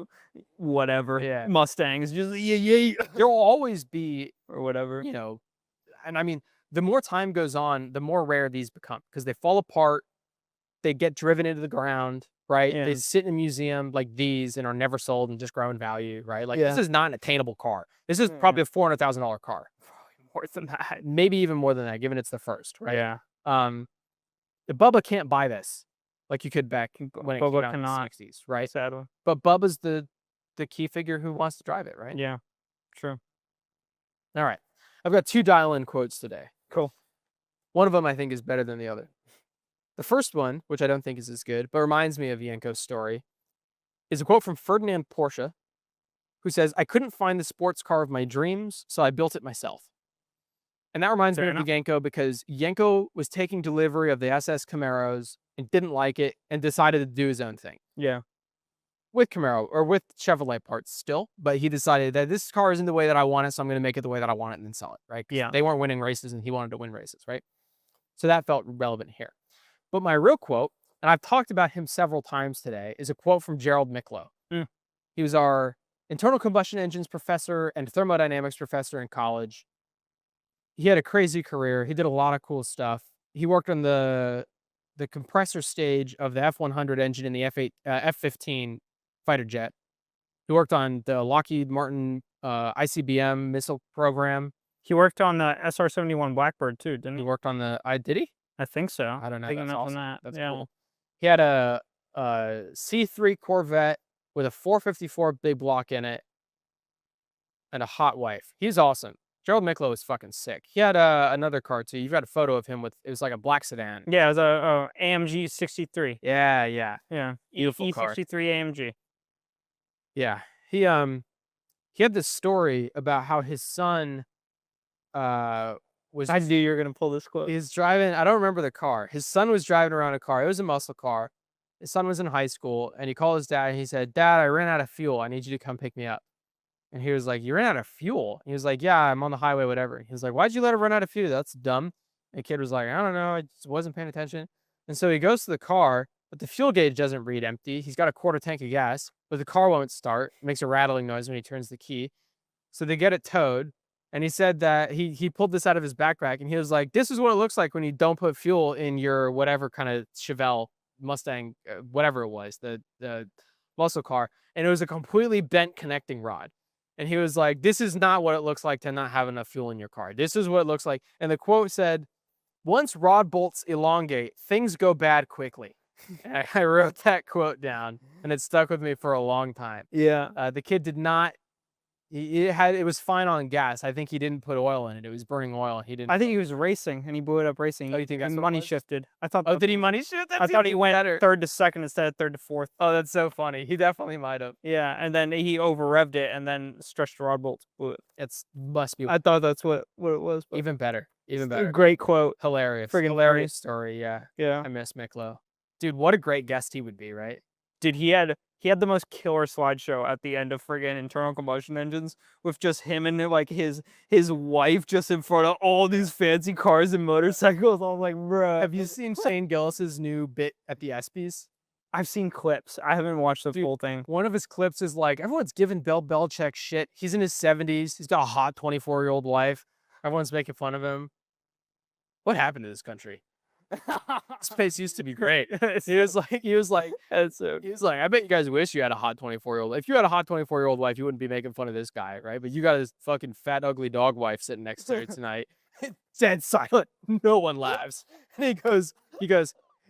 whatever Mustangs. Just yeah. There will always be, Or whatever. and the more time goes on, the more rare these become because they fall apart. They get driven into the ground, right? Yeah. They sit in a museum like these and are never sold and just grow in value, right? Like this is not an attainable car. This is probably a $400,000 car. More than that. Maybe even more than that, given it's the first, right? Yeah. The Bubba can't buy this like you could back when it Bubba came out cannot. in the 60s, right? Sadly. But Bubba's the key figure who wants to drive it, right? Yeah. True. All right. I've got 2 dial-in quotes today. Cool. One of them I think is better than the other. The first one, which I don't think is as good, but reminds me of Yenko's story, is a quote from Ferdinand Porsche, who says, "I couldn't find the sports car of my dreams, so I built it myself." And that reminds me of Yenko because Yenko was taking delivery of the SS Camaros and didn't like it and decided to do his own thing. Yeah. With Camaro or with Chevrolet parts still, but he decided that this car isn't the way that I want it, so I'm going to make it the way that I want it and then sell it, right? Yeah. They weren't winning races and he wanted to win races, right? So that felt relevant here. But my real quote, and I've talked about him several times today, is a quote from Gerald Miklo. He was our internal combustion engines professor and thermodynamics professor in college. He had a crazy career. He did a lot of cool stuff. He worked on the compressor stage of the F-100 engine in the F-15 fighter jet. He worked on the Lockheed Martin ICBM missile program. He worked on the SR-71 Blackbird too, didn't He he? worked on the did he? I think so. I don't know. Thinking That's up on awesome. that. That's yeah. cool. He had a C3 Corvette with a 454 big block in it and a hot wife. He's awesome. Gerald Miklo is fucking sick. He had another car too. You've got a photo of him with, it was like a black sedan. Yeah, it was a AMG 63. Yeah. Yeah. Beautiful car. E63 AMG. Yeah. He had this story about how his son was I knew you were gonna pull this quote. He's driving, I don't remember the car. His son was driving around a car. It was a muscle car. His son was in high school and he called his dad and he said, "Dad, I ran out of fuel. I need you to come pick me up." And he was like, "You ran out of fuel?" He was like, "Yeah, I'm on the highway, whatever." He was like, "Why'd you let it run out of fuel? That's dumb." And the kid was like, "I don't know. I just wasn't paying attention." And so he goes to the car, but the fuel gauge doesn't read empty. He's got a quarter tank of gas, but the car won't start. It makes a rattling noise when he turns the key. So they get it towed. And he said that he pulled this out of his backpack and he was like, "This is what it looks like when you don't put fuel in your whatever kind of Chevelle Mustang, whatever it was, the muscle car." And it was a completely bent connecting rod. And he was like, "This is not what it looks like to not have enough fuel in your car. This is what it looks like." And the quote said, "Once rod bolts elongate, things go bad quickly." And I wrote that quote down and it stuck with me for a long time. Yeah. The kid did not, it was fine on gas. I think he didn't put oil in it. It was burning oil. He didn't. I think he was racing and he blew it up racing. Oh, you think that's and what it money was? shifted? I thought. Oh, did he money shift? I thought he went third to second instead of third to fourth. Oh, that's so funny. He definitely might have. Yeah, and then he over revved it and then stretched the rod bolts. Blew it. It's must be I thought that's what it was. But even better. Even it's a better. great quote. Hilarious. Friggin' Hilarious story. Yeah. Yeah. I miss Miklo. Dude, what a great guest he would be, right? Dude, he had the most killer slideshow at the end of friggin' internal combustion engines with just him and like his wife just in front of all these fancy cars and motorcycles. I was like, bro. Have you seen Shane Gillis's new bit at the ESPYs? I've seen clips. I haven't watched the full thing. One of his clips is like, everyone's giving Bill Belichick shit. He's in his 70s. He's got a hot 24-year-old wife. Everyone's making fun of him. what happened to this country? This place used to be great. He was like, That's so I bet you guys wish you had a hot 24-year-old. If you had a hot 24-year-old wife, you wouldn't be making fun of this guy, right? But you got his fucking fat, ugly dog wife sitting next to you tonight. Dead silent. No one laughs. And he goes,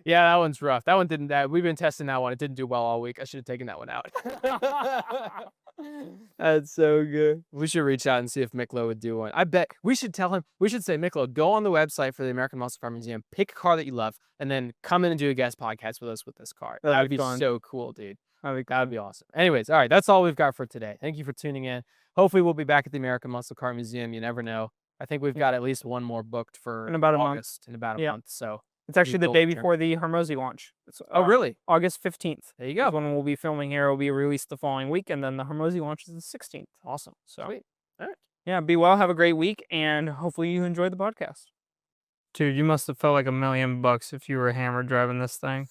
yeah, that one's rough. That one didn't, we've been testing that one. It didn't do well all week. I should have taken that one out. That's so good. We should reach out and see if Miklo would do one. I bet we should tell him, we should say, Miklo, go on the website for the American Muscle Car Museum, pick a car that you love, and then come in and do a guest podcast with us with this car. That would be fun. so cool, dude. That'd be That would be awesome. Anyways, all right, that's all we've got for today. Thank you for tuning in. Hopefully we'll be back at the American Muscle Car Museum. You never know. I think we've got at least one more booked for In about a month. August, in about a Yeah. month. So It's actually the cool. day before the Hermosi launch. It's, oh, really? August 15th. There you Is go. when we'll be filming here. It'll be released the following week, and then the Hermosi launch is the 16th. Awesome. So, Sweet. All right. yeah, be well. Have a great week, and hopefully you enjoyed the podcast. Dude, you must have felt like $1 million if you were hammered driving this thing.